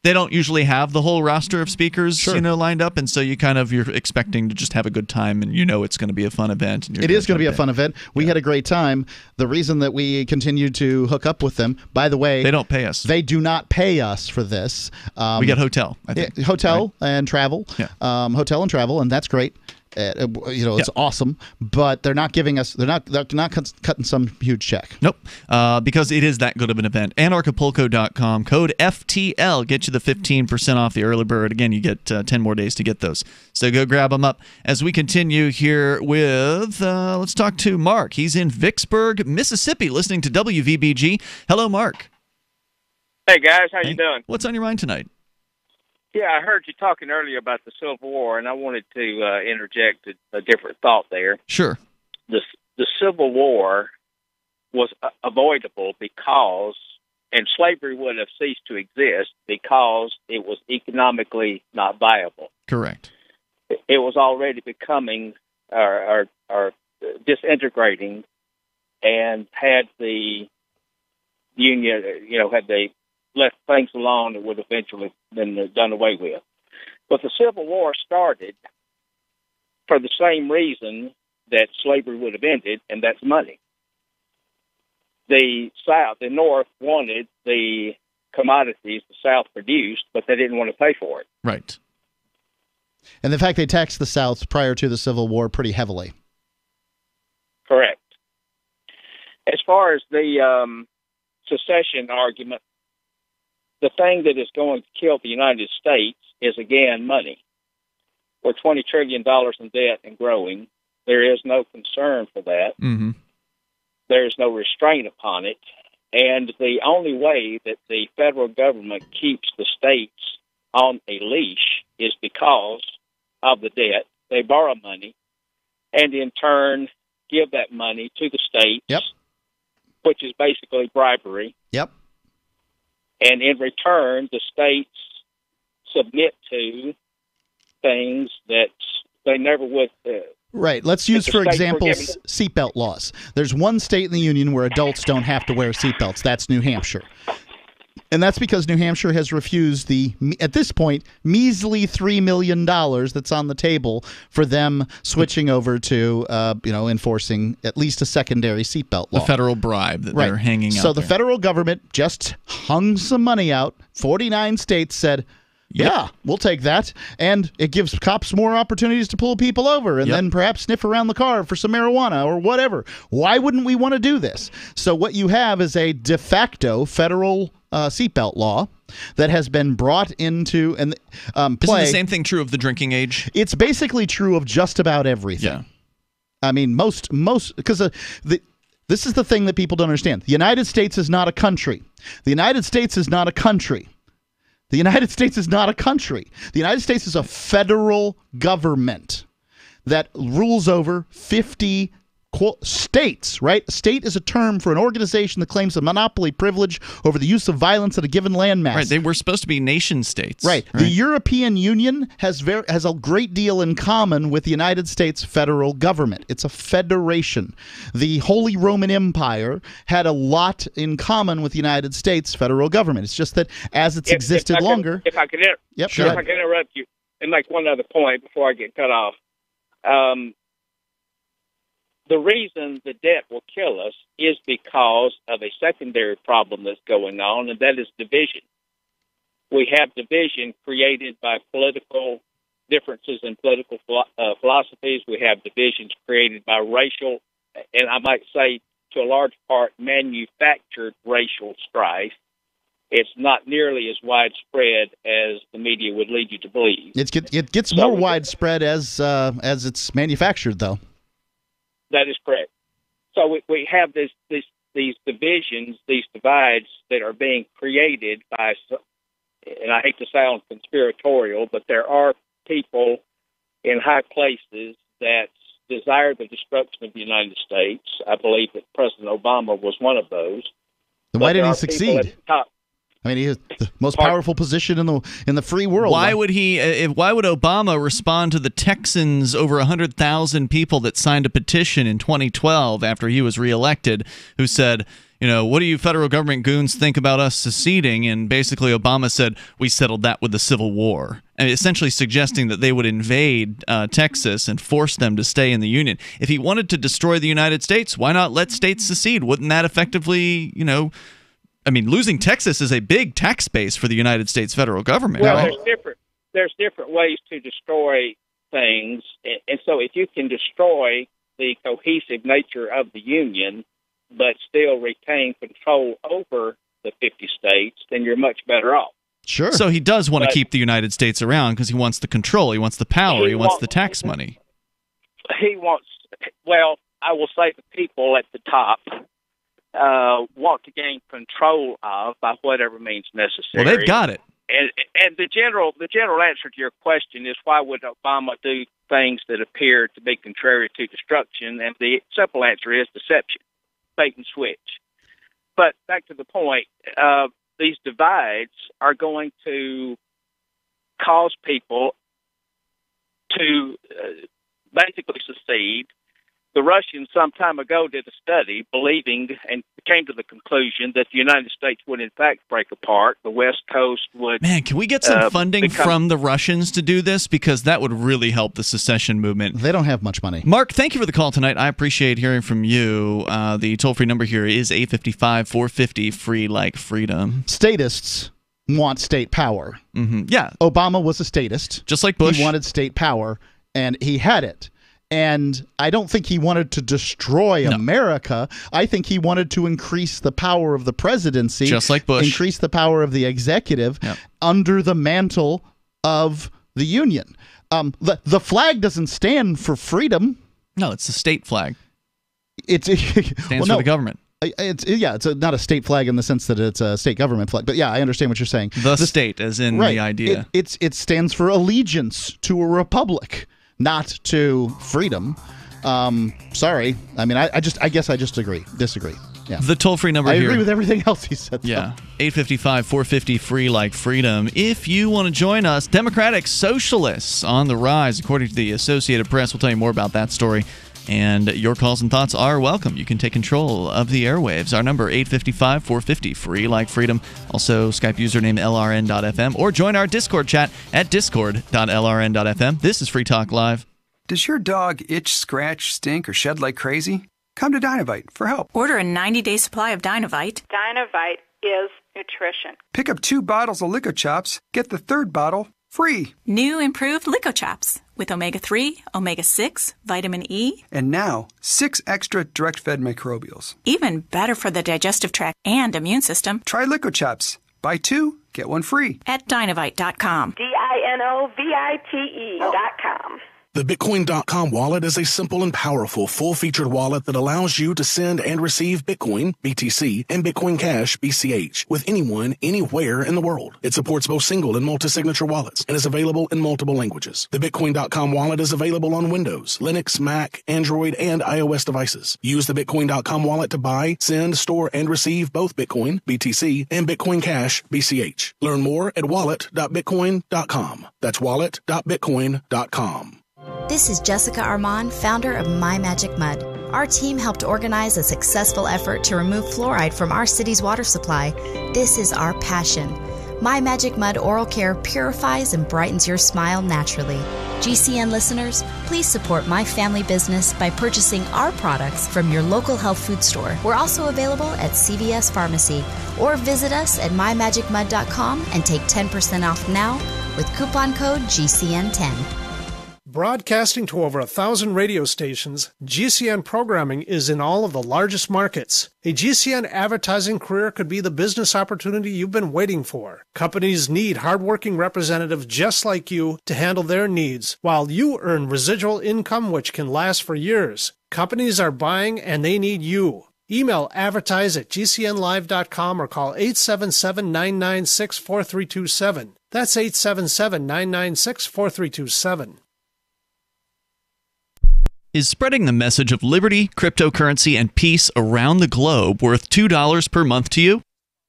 They don't usually have the whole roster of speakers, lined up, and so you're expecting to just have a good time, and it's going to be a fun event. It is going to be a fun event. We had a great time. The reason that we continue to hook up with them, by the way, they don't pay us. They do not pay us for this. We get hotel, I think. Hotel and travel. Yeah. Hotel and travel, and that's great. It's awesome, but they're not giving us. They're not cutting some huge check. Nope, because it is that good of an event. Anarchapulco.com, code FTL, get you the 15% off the early bird. Again, you get 10 more days to get those. So go grab them up. As we continue here with, let's talk to Mark. He's in Vicksburg, Mississippi, listening to WVBG. Hello, Mark. Hey guys, how you doing? What's on your mind tonight? Yeah, I heard you talking earlier about the Civil War, and I wanted to interject a different thought there. Sure. The Civil War was avoidable because, and slavery would have ceased to exist because it was economically not viable. Correct. It was already becoming or disintegrating, and had the Union, had they left things alone, it would eventually been done away with. But the Civil War started for the same reason that slavery would have ended, and that's money. The South, the North, wanted the commodities the South produced, but they didn't want to pay for it. Right. And the fact they taxed the South prior to the Civil War pretty heavily. Correct. As far as the secession argument, the thing that is going to kill the United States is, again, money. We're $20 trillion in debt and growing. There is no concern for that. Mm-hmm. There is no restraint upon it. And the only way that the federal government keeps the states on a leash is because of the debt. They borrow money and, in turn, give that money to the states, which is basically bribery. Yep. And in return, the states submit to things that they never would. Right. Let's use, for example, seatbelt laws. There's one state in the union where adults don't have to wear seatbelts. That's New Hampshire. And that's because New Hampshire has refused at this point, measly $3 million that's on the table for them switching over to, enforcing at least a secondary seatbelt law. The federal bribe that they're hanging out So the there. federal government just hung some money out. 49 states said, yeah, we'll take that. And it gives cops more opportunities to pull people over and then perhaps sniff around the car for some marijuana or whatever. Why wouldn't we want to do this? So what you have is a de facto federal seatbelt law that has been brought into play. Isn't the same thing true of the drinking age? It's basically true of just about everything. Yeah. I mean, most because this is the thing that people don't understand. The United States is not a country. The United States is not a country. The United States is not a country. The United States is a federal government that rules over 50 states, right? State is a term for an organization that claims a monopoly privilege over the use of violence at a given landmass. Right, they were supposed to be nation states. Right. The European Union has a great deal in common with the United States federal government. It's a federation. The Holy Roman Empire had a lot in common with the United States federal government. It's just that as it's existed longer. If I could interrupt you and make one other point before I get cut off. The reason the debt will kill us is because of a secondary problem that's going on, and that is division. We have division created by political differences in political philosophies. We have divisions created by racial, and I might say to a large part, manufactured racial strife. It's not nearly as widespread as the media would lead you to believe. It gets more widespread as it's manufactured, though. That is correct. So we have these divisions, these divides that are being created by, and I hate to sound conspiratorial, but there are people in high places that desire the destruction of the United States. I believe that President Obama was one of those. Then why did he succeed? I mean, he has the most powerful position in the free world. Why would Obama respond to the Texans, over 100,000 people that signed a petition in 2012 after he was reelected, who said, what do you federal government goons think about us seceding? And basically Obama said, we settled that with the Civil War. And essentially suggesting that they would invade Texas and force them to stay in the Union. If he wanted to destroy the United States, why not let states secede? Wouldn't that effectively, I mean, losing Texas is a big tax base for the United States federal government. Well, right? there's different ways to destroy things, and so if you can destroy the cohesive nature of the Union, but still retain control over the 50 states, then you're much better off. Sure. So he does want to keep the United States around because he wants the control, he wants the power, he wants the tax money. He wants, I will say the people at the top want to gain control of by whatever means necessary. Well, they've got it. And the general answer to your question is, why would Obama do things that appear to be contrary to destruction? And the simple answer is deception, bait and switch. But back to the point, these divides are going to cause people to basically secede. The Russians some time ago did a study believing and came to the conclusion that the United States would in fact break apart. The West Coast would... Man, can we get some funding from the Russians to do this? Because that would really help the secession movement. They don't have much money. Mark, thank you for the call tonight. I appreciate hearing from you. The toll-free number here is 855-450, free like freedom. Statists want state power. Mm-hmm. Yeah. Obama was a statist. Just like Bush. He wanted state power, and he had it. And I don't think he wanted to destroy America. I think he wanted to increase the power of the presidency. Just like Bush. Increase the power of the executive under the mantle of the Union. The flag doesn't stand for freedom. No, it's the state flag. It stands for the government. It's not a state flag in the sense that it's a state government flag. But yeah, I understand what you're saying. The state, as in the idea. It stands for allegiance to a republic, not to freedom. Sorry. I mean, I guess I just disagree. Yeah. The toll-free number I here. agree with everything else he said. Yeah. 855-450, free like freedom. If you want to join us, Democratic Socialists on the rise, according to the Associated Press. We'll tell you more about that story And your calls and thoughts are welcome. You can take control of the airwaves. Our number, 855-450-FREE, like freedom. Also, Skype username LRN.FM. Or join our Discord chat at discord.lrn.fm. This is Free Talk Live. Does your dog itch, scratch, stink, or shed like crazy? Come to Dynavite for help. Order a 90-day supply of Dynavite. Dynavite is nutrition. Pick up 2 bottles of Lico Chops. Get the 3rd bottle free. New improved Lico Chops with omega-3, omega-6, vitamin E. And now, 6 extra direct-fed microbials. Even better for the digestive tract and immune system. Try Lico Chops. Buy 2, get 1 free. At Dynavite.com. DINOVITE.com. The Bitcoin.com wallet is a simple and powerful full-featured wallet that allows you to send and receive Bitcoin, BTC, and Bitcoin Cash, BCH, with anyone, anywhere in the world. It supports both single and multi-signature wallets and is available in multiple languages. The Bitcoin.com wallet is available on Windows, Linux, Mac, Android, and iOS devices. Use the Bitcoin.com wallet to buy, send, store, and receive both Bitcoin, BTC, and Bitcoin Cash, BCH. Learn more at wallet.bitcoin.com. That's wallet.bitcoin.com. This is Jessica Armand, founder of My Magic Mud. Our team helped organize a successful effort to remove fluoride from our city's water supply. This is our passion. My Magic Mud Oral Care purifies and brightens your smile naturally. GCN listeners, please support my family business by purchasing our products from your local health food store. We're also available at CVS Pharmacy, or visit us at mymagicmud.com and take 10% off now with coupon code GCN10. Broadcasting to over 1,000 radio stations, GCN programming is in all of the largest markets. A GCN advertising career could be the business opportunity you've been waiting for. Companies need hardworking representatives just like you to handle their needs, while you earn residual income which can last for years. Companies are buying and they need you. Email advertise@gcnlive.com or call 877-996-4327. That's 877-996-4327. Is spreading the message of liberty, cryptocurrency, and peace around the globe worth $2 per month to you?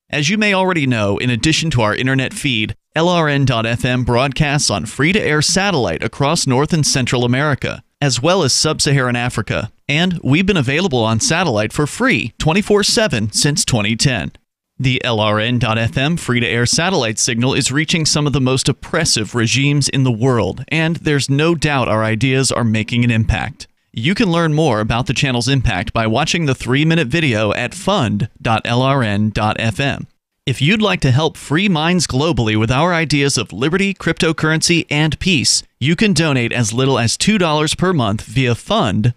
As you may already know, in addition to our internet feed, LRN.FM broadcasts on free-to-air satellite across North and Central America, as well as Sub-Saharan Africa. And we've been available on satellite for free 24/7 since 2010. The LRN.FM free-to-air satellite signal is reaching some of the most oppressive regimes in the world, and there's no doubt our ideas are making an impact. You can learn more about the channel's impact by watching the 3-minute video at fund.lrn.fm. If you'd like to help free minds globally with our ideas of liberty, cryptocurrency, and peace, you can donate as little as $2 per month via fund.lrn.fm.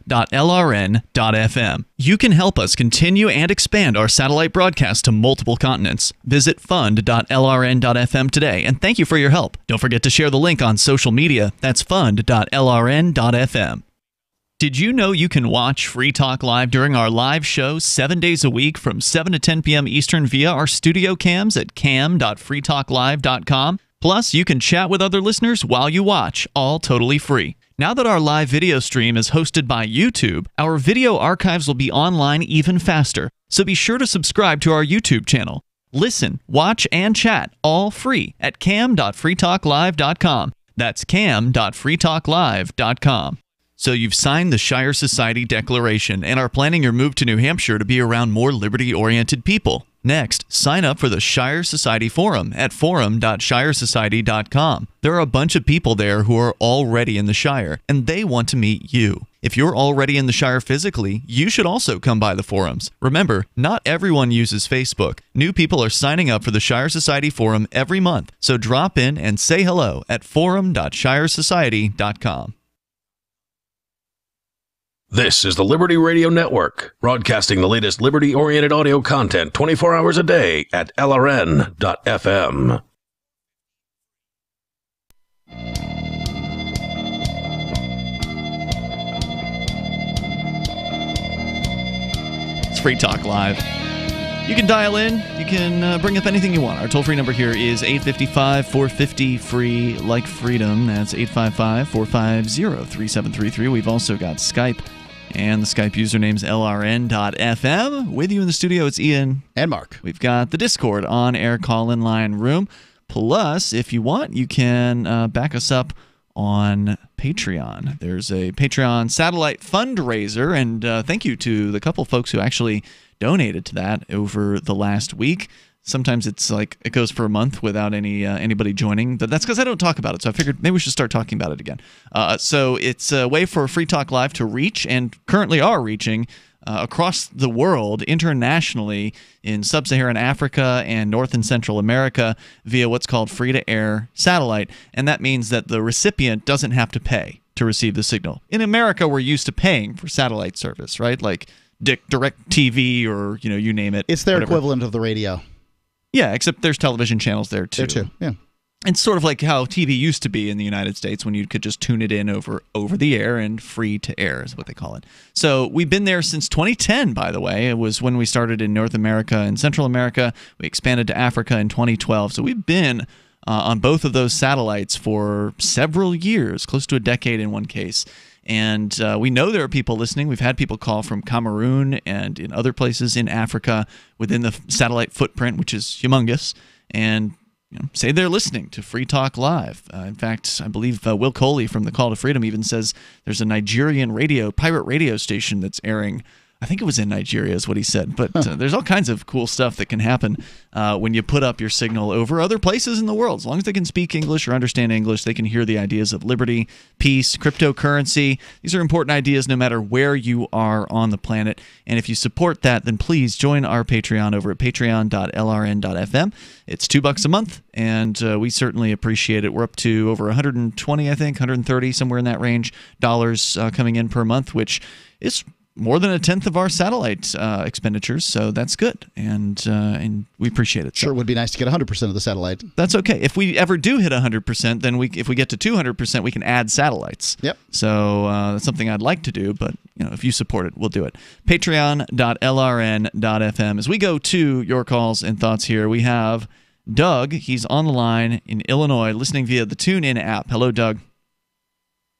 You can help us continue and expand our satellite broadcast to multiple continents. Visit fund.lrn.fm today, and thank you for your help. Don't forget to share the link on social media. That's fund.lrn.fm. Did you know you can watch Free Talk Live during our live show 7 days a week from 7 to 10 p.m. Eastern via our studio cams at cam.freetalklive.com? Plus, you can chat with other listeners while you watch, all totally free. Now that our live video stream is hosted by YouTube, our video archives will be online even faster, so be sure to subscribe to our YouTube channel. Listen, watch, and chat all free at cam.freetalklive.com. That's cam.freetalklive.com. So you've signed the Shire Society Declaration and are planning your move to New Hampshire to be around more liberty-oriented people. Next, sign up for the Shire Society Forum at forum.shiresociety.com. There are a bunch of people there who are already in the Shire, and they want to meet you. If you're already in the Shire physically, you should also come by the forums. Remember, not everyone uses Facebook. New people are signing up for the Shire Society Forum every month, so drop in and say hello at forum.shiresociety.com. This is the Liberty Radio Network, broadcasting the latest liberty-oriented audio content 24 hours a day at LRN.FM. It's Free Talk Live. You can dial in. You can bring up anything you want. Our toll-free number here is 855-450-FREE, like freedom. That's 855-450-3733. We've also got Skype. And the Skype username's LRN.FM. With you in the studio, it's Ian. And Mark. We've got the Discord on-air call-in line room. Plus, if you want, you can back us up on Patreon. There's a Patreon satellite fundraiser, and thank you to the couple folks who actually donated to that over the last week. Sometimes it's like it goes for a month without anybody joining, but that's because I don't talk about it. So I figured maybe we should start talking about it again. So it's a way for Free Talk Live to reach, and currently are reaching, across the world, internationally, in sub-Saharan Africa and North and Central America via what's called free-to-air satellite. And that means that the recipient doesn't have to pay to receive the signal. In America, we're used to paying for satellite service, right? Like Direct TV or, you name it. It's their equivalent of the radio. Yeah, except there's television channels there too. There too, yeah. It's sort of like how TV used to be in the United States, when you could just tune it in over the air, and free to air is what they call it. So we've been there since 2010, by the way. It was when we started in North America and Central America. We expanded to Africa in 2012. So we've been on both of those satellites for several years, close to a decade in one case. And we know there are people listening. We've had people call from Cameroon and in other places in Africa within the satellite footprint, which is humongous, and say they're listening to Free Talk Live. In fact, I believe Will Coley from the Call to Freedom even says there's a Nigerian pirate radio station that's airing. I think it was in Nigeria is what he said. But there's all kinds of cool stuff that can happen when you put up your signal over other places in the world. As long as they can speak English or understand English, they can hear the ideas of liberty, peace, cryptocurrency. These are important ideas no matter where you are on the planet. And if you support that, then please join our Patreon over at patreon.lrn.fm. It's $2 a month, and we certainly appreciate it. We're up to over 120, I think, 130, somewhere in that range, dollars coming in per month, which is more than a tenth of our satellite expenditures, so that's good, and we appreciate it. Sure, it would be nice to get 100% of the satellite. That's okay. If we ever do hit 100%, then if we get to 200%, we can add satellites. Yep. So that's something I'd like to do, but if you support it, we'll do it. Patreon.lrn.fm. As we go to your calls and thoughts here, we have Doug. He's on the line in Illinois, listening via the TuneIn app. Hello, Doug.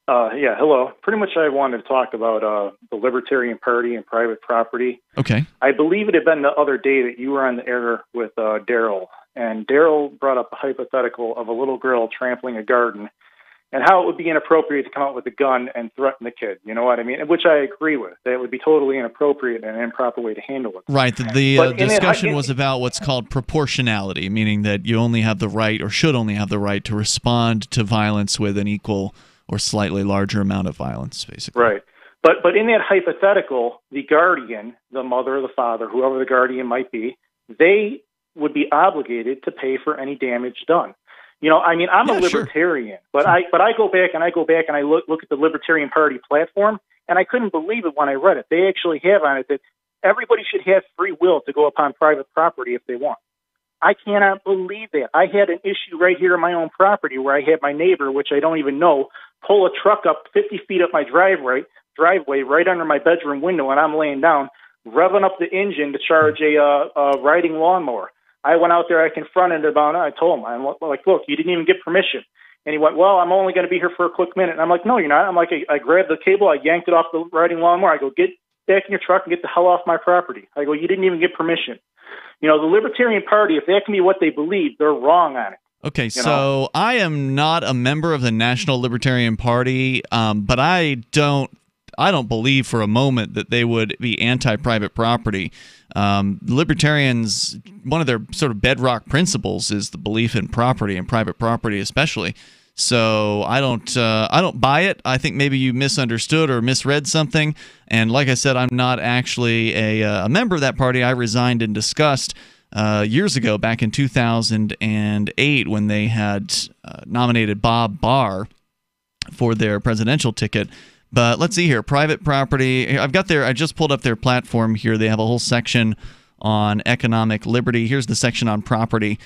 Yeah, hello. Pretty much I wanted to talk about the Libertarian Party and private property. Okay. I believe it had been the other day that you were on the air with Daryl, and Daryl brought up a hypothetical of a little girl trampling a garden and how it would be inappropriate to come out with a gun and threaten the kid. You know what I mean? Which I agree with. That it would be totally inappropriate and an improper way to handle it. Right. The discussion was about what's called proportionality, meaning that you only have the right, or should only have the right, to respond to violence with an equal or slightly larger amount of violence, basically. Right. But in that hypothetical, the guardian, the mother or the father, whoever the guardian might be, they would be obligated to pay for any damage done. I'm a libertarian, but I go back and I look at the Libertarian Party platform, and I couldn't believe it when I read it. They actually have on it that everybody should have free will to go upon private property if they want. I cannot believe that. I had an issue right here on my own property where I had my neighbor, which I don't even know, pull a truck up 50 feet up my driveway right under my bedroom window, and I'm laying down, revving up the engine to charge a riding lawnmower. I went out there, I confronted him about it. I told him, I'm like, look, you didn't even get permission. And he went, well, I'm only going to be here for a quick minute. And I'm like, no, you're not. I'm like, I grabbed the cable, I yanked it off the riding lawnmower. I go, get back in your truck and get the hell off my property. I go, you didn't even get permission. The Libertarian Party, if that can be what they believe, they're wrong on it. Okay, so I am not a member of the National Libertarian Party, but I don't believe for a moment that they would be anti-private property. Libertarians, one of their sort of bedrock principles is the belief in property, and private property especially. So I don't buy it. I think maybe you misunderstood or misread something. And like I said, I'm not actually a member of that party. I resigned in disgust years ago, back in 2008, when they had nominated Bob Barr for their presidential ticket. But let's see here, private property. I just pulled up their platform here. They have a whole section on economic liberty. Here's the section on property.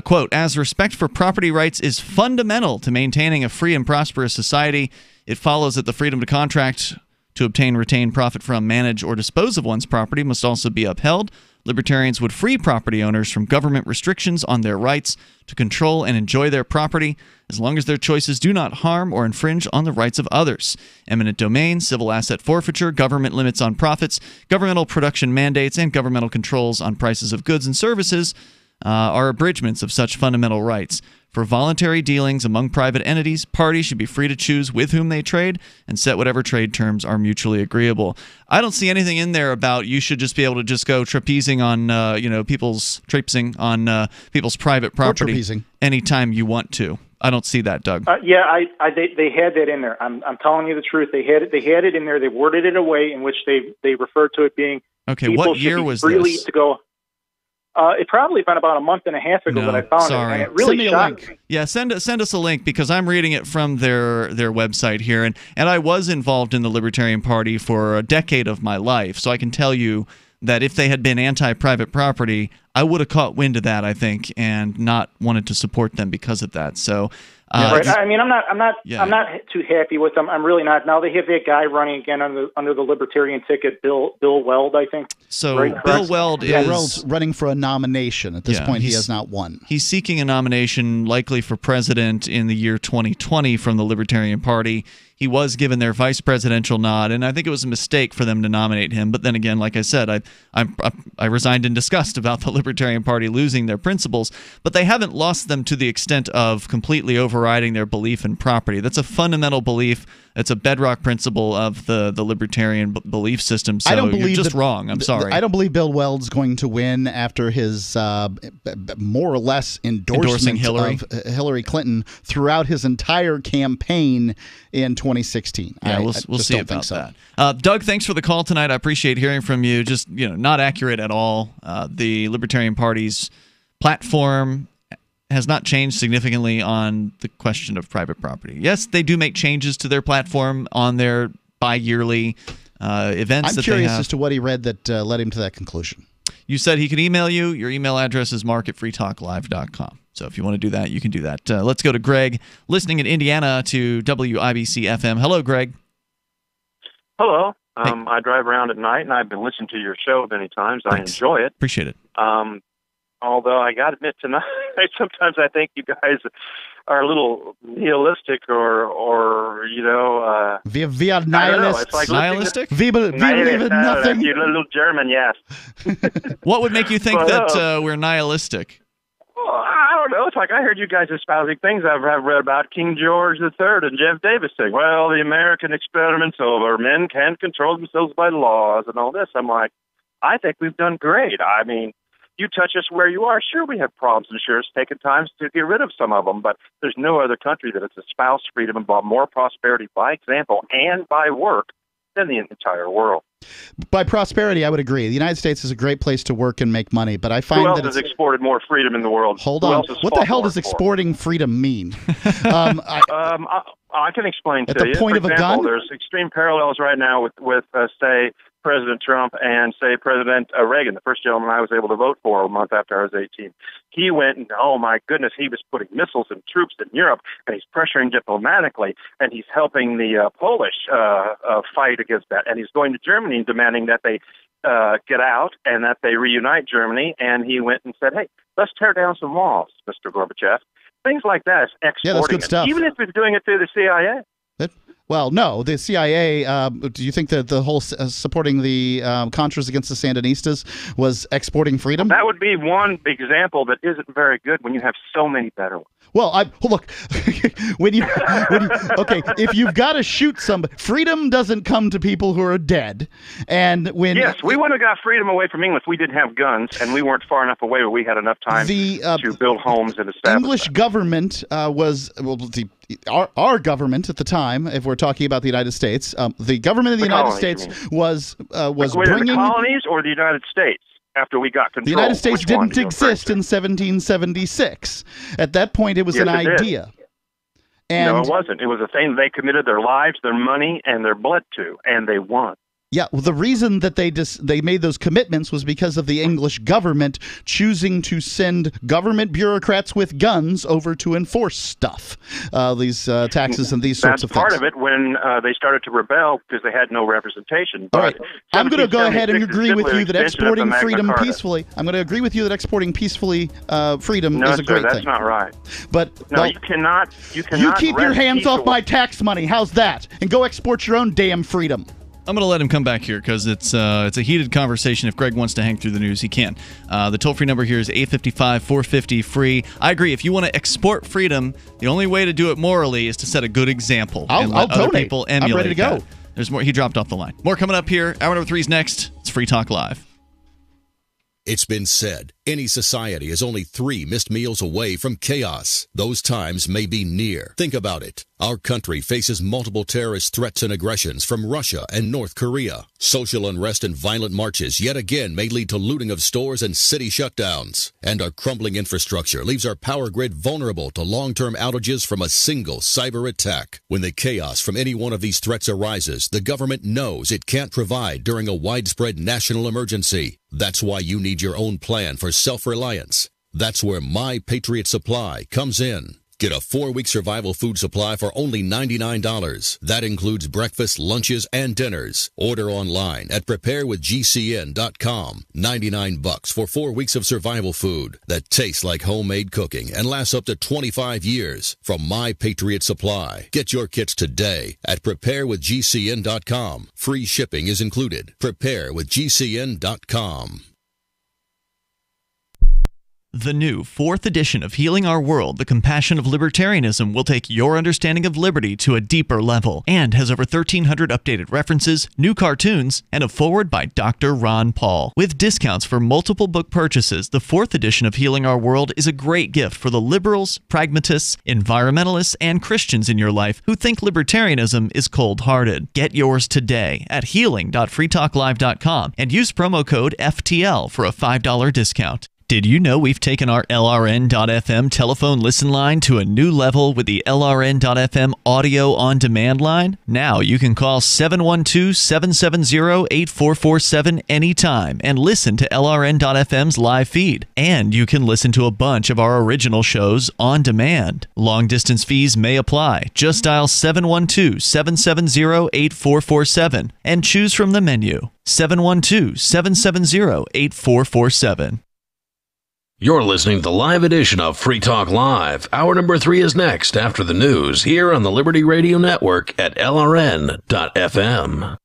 Quote, as respect for property rights is fundamental to maintaining a free and prosperous society, it follows that the freedom to contract, to obtain, retain, profit from, manage, or dispose of one's property must also be upheld. Libertarians would free property owners from government restrictions on their rights to control and enjoy their property, as long as their choices do not harm or infringe on the rights of others. Eminent domain, civil asset forfeiture, government limits on profits, governmental production mandates, and governmental controls on prices of goods and services are abridgments of such fundamental rights. For voluntary dealings among private entities, parties should be free to choose with whom they trade and set whatever trade terms are mutually agreeable. I don't see anything in there about you should just be able to just go traipsing on people's private property anytime you want to. I don't see that, Doug. They had that in there. I'm telling you the truth. They had it in there. They worded it a way in which they referred to it being what year was this? To go. It probably been about a month and a half ago that I found it, and it really shocked me. Yeah, send us a link because I'm reading it from their website here, and I was involved in the Libertarian Party for a decade of my life, so I can tell you that if they had been anti-private property, I would have caught wind of that, I think, and not wanted to support them because of that. So. Right. I mean, I'm not too happy with them. I'm really not. Now they have that guy running again under the Libertarian ticket, Bill Weld, I think. So right? Bill Weld Weld's running for a nomination. At this point, he has not won. He's seeking a nomination, likely for president in the year 2020 from the Libertarian Party. He was given their vice presidential nod, and I think it was a mistake for them to nominate him. But then again, like I said, I resigned in disgust about the Libertarian Party losing their principles, but they haven't lost them to the extent of completely overriding their belief in property. That's a fundamental belief. It's a bedrock principle of the libertarian belief system. So I don't believe you're just wrong. I'm sorry. I don't believe Bill Weld's going to win after his more or less endorsing of Hillary Clinton throughout his entire campaign in 2016. Yeah, we'll see about that. Doug, thanks for the call tonight. I appreciate hearing from you. Just not accurate at all. The Libertarian Party's platform has not changed significantly on the question of private property. Yes, they do make changes to their platform on their bi-yearly events. I'm curious as to what he read that led him to that conclusion. You said he could email you. Your email address is mark@freetalklive.com. So if you want to do that, you can do that. Let's go to Greg, listening in Indiana to WIBC FM. Hello, Greg. Hello. I drive around at night, and I've been listening to your show many times. Thanks. I enjoy it. Appreciate it. Although I got to admit tonight, sometimes I think you guys are a little nihilistic or we are nihilists. It's like nihilistic? We believe in nothing. You're a little German, yes. What would make you think that we're nihilistic? Well, I don't know. It's like I heard you guys espousing things I've read about King George III and Jeff Davis saying, well, the American experiment's over. Men can't control themselves by laws and all this. I'm like, I think we've done great. I mean, you touch us where you are. Sure, we have problems, and sure, it's taken time to get rid of some of them, but there's no other country that has espoused freedom and brought more prosperity by example and by work than the entire world. By prosperity, I would agree. The United States is a great place to work and make money, but I find Who else that has exported more freedom in the world? Hold on. What the hell does exporting freedom mean? I can explain to you. At the point of a gun? There's extreme parallels right now with say, President Trump and, say, President Reagan, the first gentleman I was able to vote for a month after I was 18. He went and, oh, my goodness, he was putting missiles and troops in Europe, and he's pressuring diplomatically, and he's helping the Polish fight against that. And he's going to Germany demanding that they get out and that they reunite Germany. And he went and said, hey, let's tear down some walls, Mr. Gorbachev. Things like that is exporting. Yeah, that's good stuff. Even if he's doing it through the CIA. Well, no, the CIA, do you think that the whole supporting the Contras against the Sandinistas was exporting freedom? That would be one example that isn't very good when you have so many better ones. Well, look, if you've got to shoot somebody, freedom doesn't come to people who are dead. And when yes, we wouldn't have got freedom away from England if we didn't have guns and we weren't far enough away where we had enough time to build homes and establish. English government was our government at the time. If we're talking about the United States, the government of the United States was bringing the colonies or the United States. After we got control. The United States didn't exist in 1776. At that point, it was an idea. No, it wasn't. It was a thing they committed their lives, their money, and their blood to, and they won. Yeah, well, the reason that they made those commitments was because of the English government choosing to send government bureaucrats with guns over to enforce stuff, these taxes and these sorts of things. That's part of it when they started to rebel because they had no representation. All right, I'm going to go ahead and agree with you that exporting freedom peacefully. I'm going to agree with you that exporting peacefully freedom is a great thing. No, that's not right. But no, you cannot. You keep your hands off my tax money. How's that? And go export your own damn freedom. I'm going to let him come back here because it's a heated conversation. If Greg wants to hang through the news, he can. The toll-free number here is 855-450-FREE. I agree. If you want to export freedom, the only way to do it morally is to set a good example. I'll let other donate. people emulate I'm ready to go. that. There's more. He dropped off the line. More coming up here. Hour number 3 is next. It's Free Talk Live. It's been said, any society is only 3 missed meals away from chaos. Those times may be near. Think about it. Our country faces multiple terrorist threats and aggressions from Russia and North Korea. Social unrest and violent marches yet again may lead to looting of stores and city shutdowns. And our crumbling infrastructure leaves our power grid vulnerable to long-term outages from a single cyber attack. When the chaos from any one of these threats arises, the government knows it can't provide during a widespread national emergency. That's why you need your own plan for self-reliance. That's where My Patriot Supply comes in. Get a 4-week survival food supply for only $99. That includes breakfast, lunches, and dinners. Order online at preparewithgcn.com. $99 for 4 weeks of survival food that tastes like homemade cooking and lasts up to 25 years. From My Patriot Supply. Get your kits today at preparewithgcn.com. Free shipping is included. Preparewithgcn.com. The new 4th edition of Healing Our World, The Compassion of Libertarianism, will take your understanding of liberty to a deeper level and has over 1,300 updated references, new cartoons, and a foreword by Dr. Ron Paul. With discounts for multiple book purchases, the 4th edition of Healing Our World is a great gift for the liberals, pragmatists, environmentalists, and Christians in your life who think libertarianism is cold-hearted. Get yours today at healing.freetalklive.com and use promo code FTL for a $5 discount. Did you know we've taken our LRN.FM telephone listen line to a new level with the LRN.FM audio on-demand line? Now you can call 712-770-8447 anytime and listen to LRN.FM's live feed. And you can listen to a bunch of our original shows on demand. Long-distance fees may apply. Just dial 712-770-8447 and choose from the menu. 712-770-8447. You're listening to the live edition of Free Talk Live. Hour number 3 is next after the news here on the Liberty Radio Network at LRN.FM.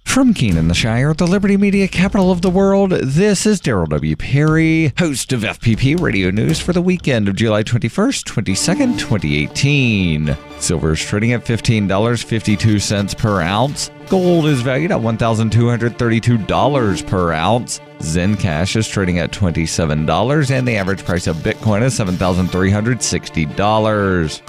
From Keene in the Shire, the Liberty Media capital of the world, this is Daryl W. Perry, host of FPP Radio News for the weekend of July 21st, 22nd, 2018. Silver is trading at $15.52 per ounce. Gold is valued at $1,232 per ounce. Zencash is trading at $27, and the average price of Bitcoin is $7,360.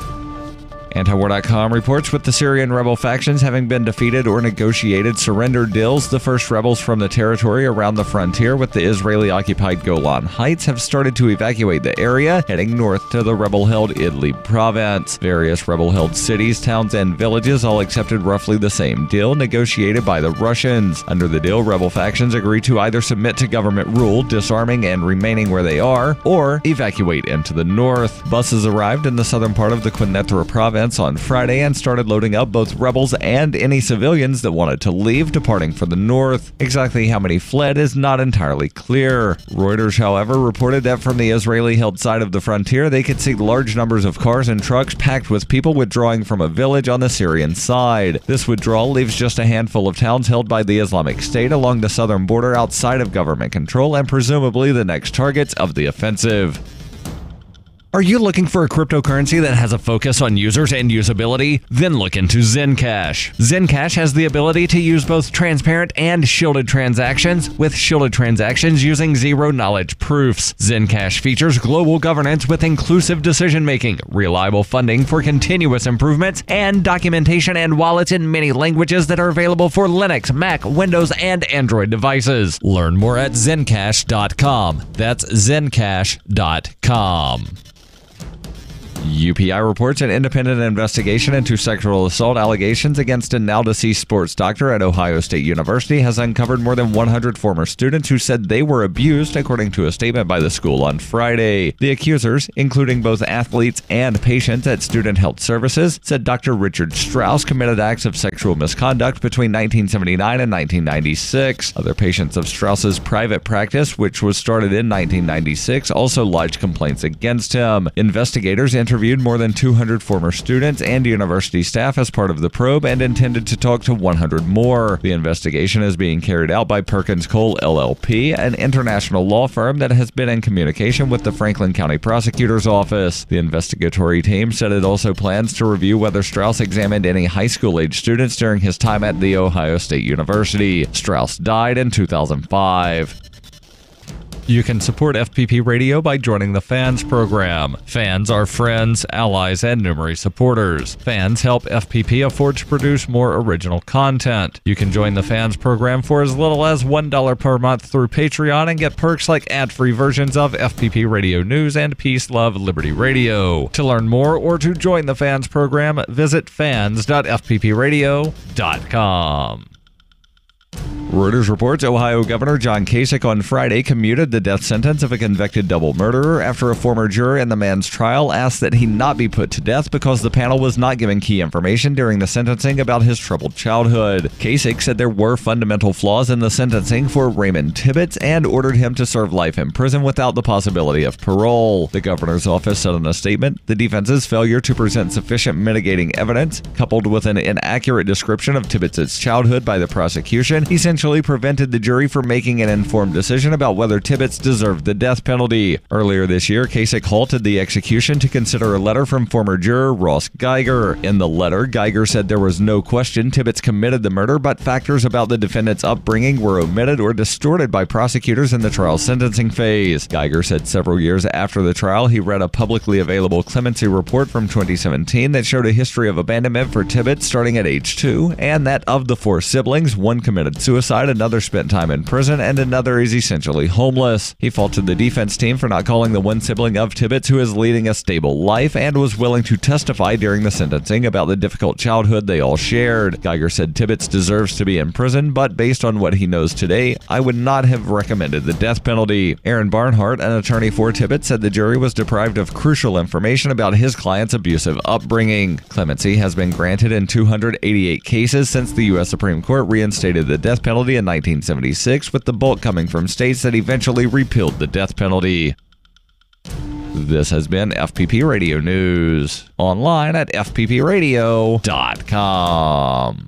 Antiwar.com reports with the Syrian rebel factions having been defeated or negotiated surrender deals, the first rebels from the territory around the frontier with the Israeli-occupied Golan Heights have started to evacuate the area, heading north to the rebel-held Idlib province. Various rebel-held cities, towns, and villages all accepted roughly the same deal negotiated by the Russians. Under the deal, rebel factions agreed to either submit to government rule, disarming and remaining where they are, or evacuate into the north. Buses arrived in the southern part of the Quneitra province on Friday and started loading up both rebels and any civilians that wanted to leave, departing for the north. Exactly how many fled is not entirely clear. Reuters, however, reported that from the Israeli-held side of the frontier, they could see large numbers of cars and trucks packed with people withdrawing from a village on the Syrian side. This withdrawal leaves just a handful of towns held by the Islamic State along the southern border outside of government control and presumably the next targets of the offensive. Are you looking for a cryptocurrency that has a focus on users and usability? Then look into Zencash. Zencash has the ability to use both transparent and shielded transactions, with shielded transactions using zero-knowledge proofs. Zencash features global governance with inclusive decision-making, reliable funding for continuous improvements, and documentation and wallets in many languages that are available for Linux, Mac, Windows, and Android devices. Learn more at Zencash.com. That's Zencash.com. UPI reports an independent investigation into sexual assault allegations against a now-deceased sports doctor at Ohio State University has uncovered more than 100 former students who said they were abused, according to a statement by the school on Friday. The accusers, including both athletes and patients at Student Health Services, said Dr. Richard Strauss committed acts of sexual misconduct between 1979 and 1996. Other patients of Strauss's private practice, which was started in 1996, also lodged complaints against him. Investigators entered interviewed more than 200 former students and university staff as part of the probe and intended to talk to 100 more. The investigation is being carried out by Perkins Cole LLP, an international law firm that has been in communication with the Franklin County Prosecutor's Office. The investigatory team said it also plans to review whether Strauss examined any high school-age students during his time at The Ohio State University. Strauss died in 2005. You can support FPP Radio by joining the Fans program. Fans are friends, allies, and numerous supporters. Fans help FPP afford to produce more original content. You can join the Fans program for as little as $1 per month through Patreon and get perks like ad-free versions of FPP Radio News and Peace, Love, Liberty Radio. To learn more or to join the Fans program, visit fans.fppradio.com. Reuters reports Ohio Governor John Kasich on Friday commuted the death sentence of a convicted double murderer after a former juror in the man's trial asked that he not be put to death because the panel was not given key information during the sentencing about his troubled childhood. Kasich said there were fundamental flaws in the sentencing for Raymond Tibbetts and ordered him to serve life in prison without the possibility of parole. The governor's office said in a statement, the defense's failure to present sufficient mitigating evidence, coupled with an inaccurate description of Tibbetts' childhood by the prosecution, essentially prevented the jury from making an informed decision about whether Tibbetts deserved the death penalty. Earlier this year, Kasich halted the execution to consider a letter from former juror Ross Geiger. In the letter, Geiger said there was no question Tibbetts committed the murder, but factors about the defendant's upbringing were omitted or distorted by prosecutors in the trial's sentencing phase. Geiger said several years after the trial, he read a publicly available clemency report from 2017 that showed a history of abandonment for Tibbetts starting at age 2, and that of the 4 siblings, one committed suicide, another spent time in prison, and another is essentially homeless. He faulted the defense team for not calling the one sibling of Tibbetts who is leading a stable life and was willing to testify during the sentencing about the difficult childhood they all shared. Geiger said Tibbetts deserves to be in prison, but based on what he knows today, I would not have recommended the death penalty. Aaron Barnhart, an attorney for Tibbetts, said the jury was deprived of crucial information about his client's abusive upbringing. Clemency has been granted in 288 cases since the U.S. Supreme Court reinstated the death penalty in 1976, with the bulk coming from states that eventually repealed the death penalty. This has been FPP Radio News, online at fppradio.com.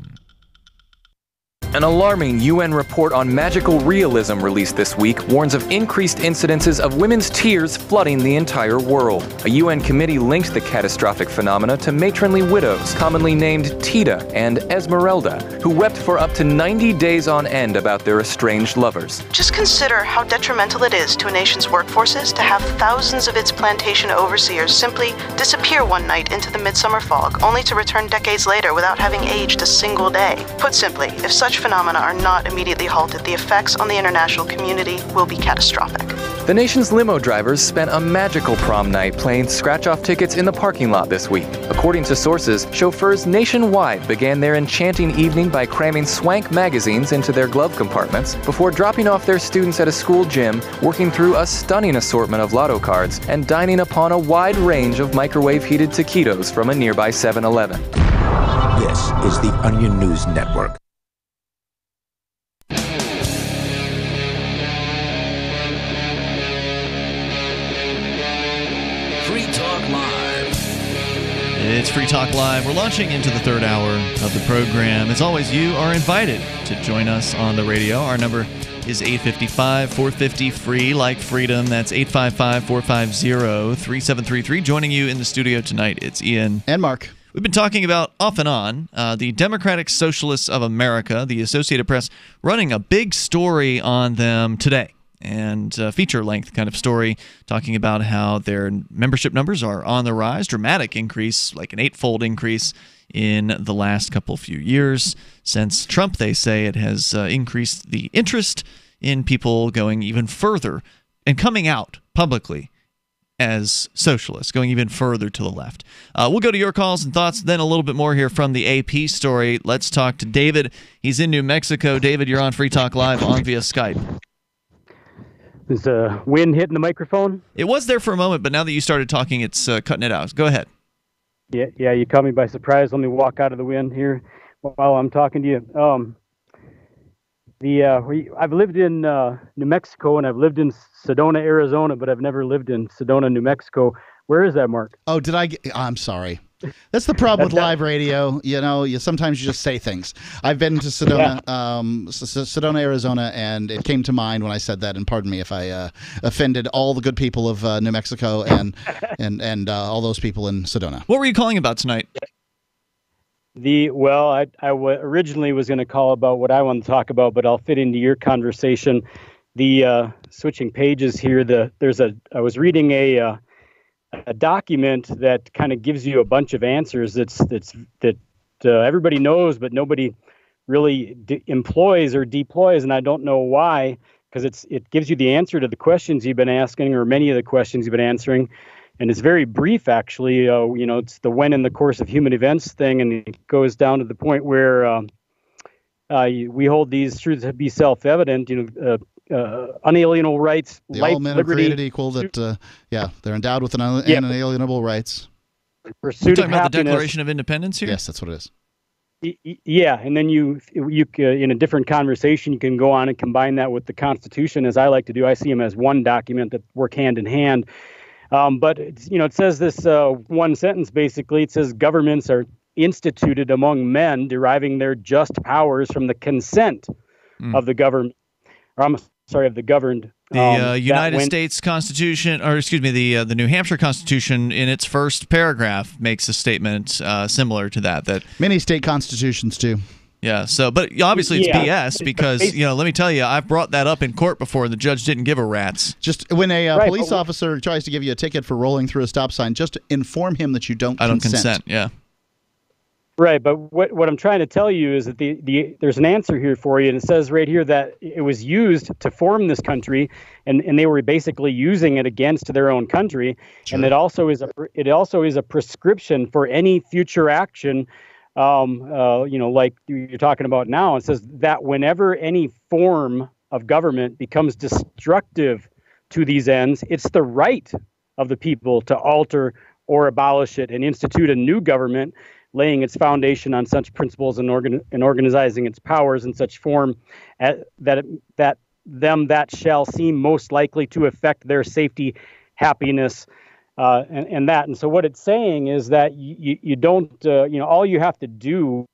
An alarming UN report on magical realism released this week warns of increased incidences of women's tears flooding the entire world. A UN committee linked the catastrophic phenomena to matronly widows, commonly named Tita and Esmeralda, who wept for up to 90 days on end about their estranged lovers. Just consider how detrimental it is to a nation's workforces to have thousands of its plantation overseers simply disappear one night into the midsummer fog, only to return decades later without having aged a single day. Put simply, if such phenomena are not immediately halted, the effects on the international community will be catastrophic. The nation's limo drivers spent a magical prom night playing scratch-off tickets in the parking lot this week. According to sources, chauffeurs nationwide began their enchanting evening by cramming swank magazines into their glove compartments before dropping off their students at a school gym, working through a stunning assortment of lotto cards, and dining upon a wide range of microwave-heated taquitos from a nearby 7-Eleven. This is the Onion News Network. It's Free Talk Live. We're launching into the third hour of the program. As always, you are invited to join us on the radio. Our number is 855-450-FREE, like freedom. That's 855-450-3733. Joining you in the studio tonight, it's Ian. And Mark. We've been talking about, off and on, the Democratic Socialists of America, the Associated Press, running a big story on them today. And feature-length kind of story talking about how their membership numbers are on the rise, dramatic increase, like an 8-fold increase in the last few years. Since Trump, they say it has increased the interest in people going even further and coming out publicly as socialists, going even further to the left. We'll go to your calls and thoughts, then a little bit more here from the AP story. Let's talk to David. He's in New Mexico. David, you're on Free Talk Live on via Skype. Is the wind hitting the microphone? It was there for a moment, but now that you started talking, it's cutting it out. Go ahead. Yeah, you caught me by surprise. Let me walk out of the wind here while I'm talking to you. I've lived in New Mexico, and I've lived in Sedona, Arizona, but I've never lived in Sedona, New Mexico. Where is that, Mark? Oh, I'm sorry. That's the problem with live radio. Sometimes you just say things. I've been to Sedona, Sedona, Arizona, and it came to mind when I said that. And pardon me if I offended all the good people of New Mexico and all those people in Sedona. What were you calling about tonight? I originally was going to call about what I want to talk about, but I'll fit into your conversation. The switching pages here. I was reading a document that kind of gives you a bunch of answers that everybody knows, but nobody really employs or deploys, and I don't know why, because it gives you the answer to the questions you've been asking, or many of the questions you've been answering, and it's very brief, actually. It's the when in the course of human events thing, and it goes down to the point where we hold these truths to be self-evident. Unalienable rights, life, all men liberty, are created equal. That they're endowed with unalienable rights. Pursuit You're talking of about happiness. the Declaration of Independence here? Yes, that's what it is. Yeah, and then you in a different conversation, you can go on and combine that with the Constitution, as I like to do. I see them as one document that work hand in hand. But it says this one sentence basically. It says governments are instituted among men, deriving their just powers from the consent of the government. Of the governed. The United States Constitution, or excuse me, the New Hampshire Constitution, in its first paragraph, makes a statement similar to that. That many state constitutions do. Yeah. So, but obviously it's BS because let me tell you, I've brought that up in court before, and the judge didn't give a rat's. Just when a police officer tries to give you a ticket for rolling through a stop sign, just inform him that you don't. I don't consent. Yeah. Right, but what I'm trying to tell you is that there's an answer here for you, and it says right here that it was used to form this country, and they were basically using it against their own country, and it also is a prescription for any future action, like you're talking about now. It says that whenever any form of government becomes destructive to these ends, it's the right of the people to alter or abolish it and institute a new government, laying its foundation on such principles and organizing its powers in such form that shall seem most likely to affect their safety, happiness, and that. And so what it's saying is that you don't, all you have to do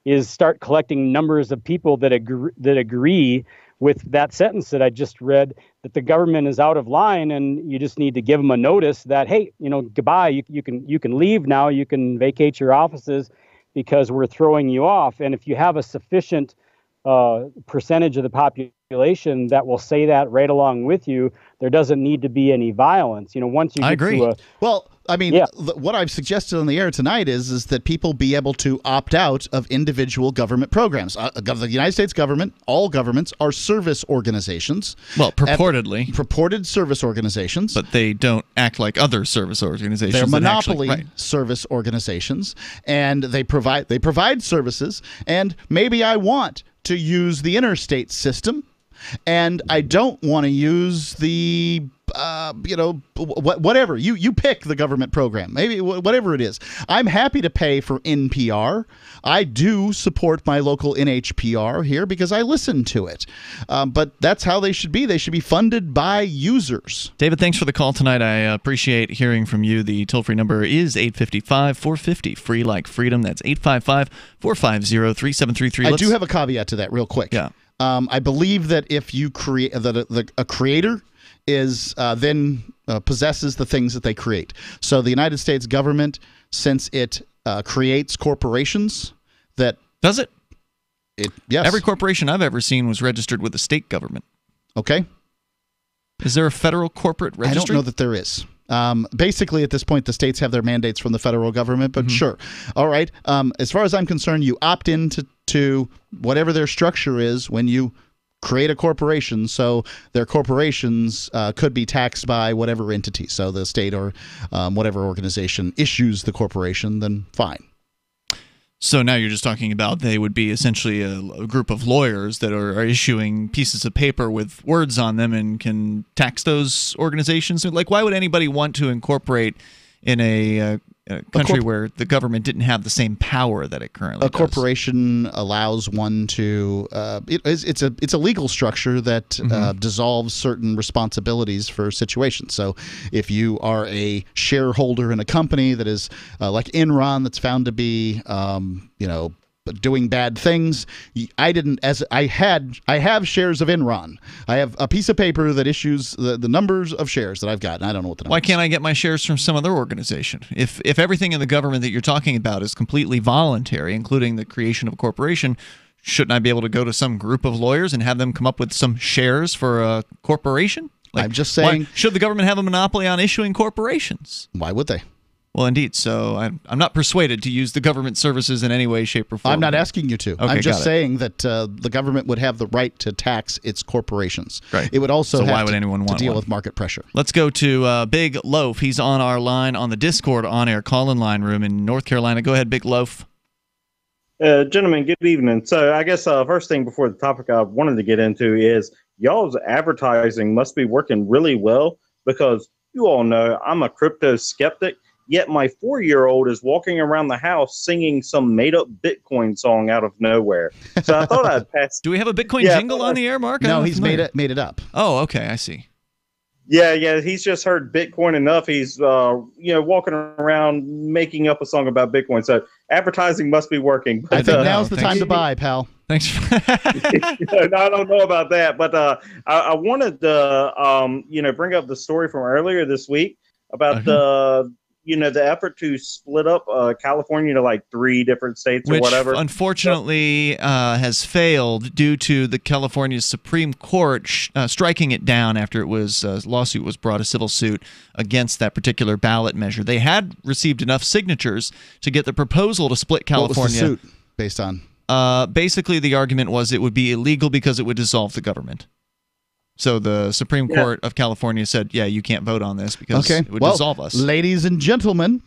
is start collecting numbers of people that agree with that sentence that I just read, that the government is out of line, and you just need to give them a notice that, hey, goodbye, you can leave now, you can vacate your offices because we're throwing you off. And if you have a sufficient percentage of the population that will say that right along with you, there doesn't need to be any violence. Once you get agree. to what I've suggested on the air tonight is that people be able to opt out of individual government programs. The United States government, all governments, are service organizations. Well, purportedly. Purported service organizations. But they don't act like other service organizations. They're monopoly service organizations, and they provide services, and maybe I want to use the interstate system, and I don't want to use the whatever you pick, the government program, maybe whatever it is. I'm happy to pay for NPR. I do support my local NHPR here because I listen to it. But that's how they should be. They should be funded by users. David, thanks for the call tonight. I appreciate hearing from you. The toll-free number is 855-450, free like freedom. That's 855-450-3733. I do have a caveat to that real quick. Yeah. I believe that if you create a creator is then possesses the things that they create. So the United States government, since it creates corporations, that does it? Yes. Every corporation I've ever seen was registered with the state government. Okay. Is there a federal corporate registry? I don't know that there is. Basically, at this point, the states have their mandates from the federal government, but sure. All right. As far as I'm concerned, you opt into whatever their structure is when you create a corporation, so their corporations could be taxed by whatever entity. So the state or whatever organization issues the corporation, then fine. So now you're just talking about they would be essentially a group of lawyers that are issuing pieces of paper with words on them and can tax those organizations. Like, why would anybody want to incorporate in a a country where the government didn't have the same power that it currently does. A corporation allows one to it's a legal structure that dissolves certain responsibilities for situations. So if you are a shareholder in a company that is like Enron, that's found to be doing bad things. I have shares of Enron. I have a piece of paper that issues the numbers of shares that I've got, and I don't know what the numbers. Why can't I get my shares from some other organization? If everything in the government that you're talking about is completely voluntary, including the creation of a corporation, shouldn't I be able to go to some group of lawyers and have them come up with some shares for a corporation? I'm just saying. Should the government have a monopoly on issuing corporations? Why would they? Well, indeed. So I'm not persuaded to use the government services in any way, shape, or form. I'm not asking you to. Okay, I'm just saying that the government would have the right to tax its corporations. Right. It would also why have would anyone want to deal one? with market pressure. Let's go to Big Loaf. He's on our line on the Discord on-air call-in line room in North Carolina. Go ahead, Big Loaf. Gentlemen, good evening. So I guess first thing before the topic I wanted to get into is y'all's advertising must be working really well, because you all know I'm a crypto skeptic. Yet my 4-year-old is walking around the house singing some made-up Bitcoin song out of nowhere. So I thought I'd pass. Do we have a Bitcoin jingle on the air, Mark? No, he's made it up. Oh, okay, I see. Yeah, he's just heard Bitcoin enough. He's walking around making up a song about Bitcoin. So advertising must be working. But, I think now's the time to buy, pal. Thanks. I don't know about that, but I wanted to bring up the story from earlier this week about the effort to split up California to like 3 different states or whatever. Which unfortunately has failed due to the California Supreme Court striking it down after a lawsuit was brought, a civil suit against that particular ballot measure. They had received enough signatures to get the proposal to split California. What was the suit based on? Basically, the argument was it would be illegal because it would dissolve the government. So the Supreme Court of California said, yeah, you can't vote on this because it would dissolve us. Ladies and gentlemen,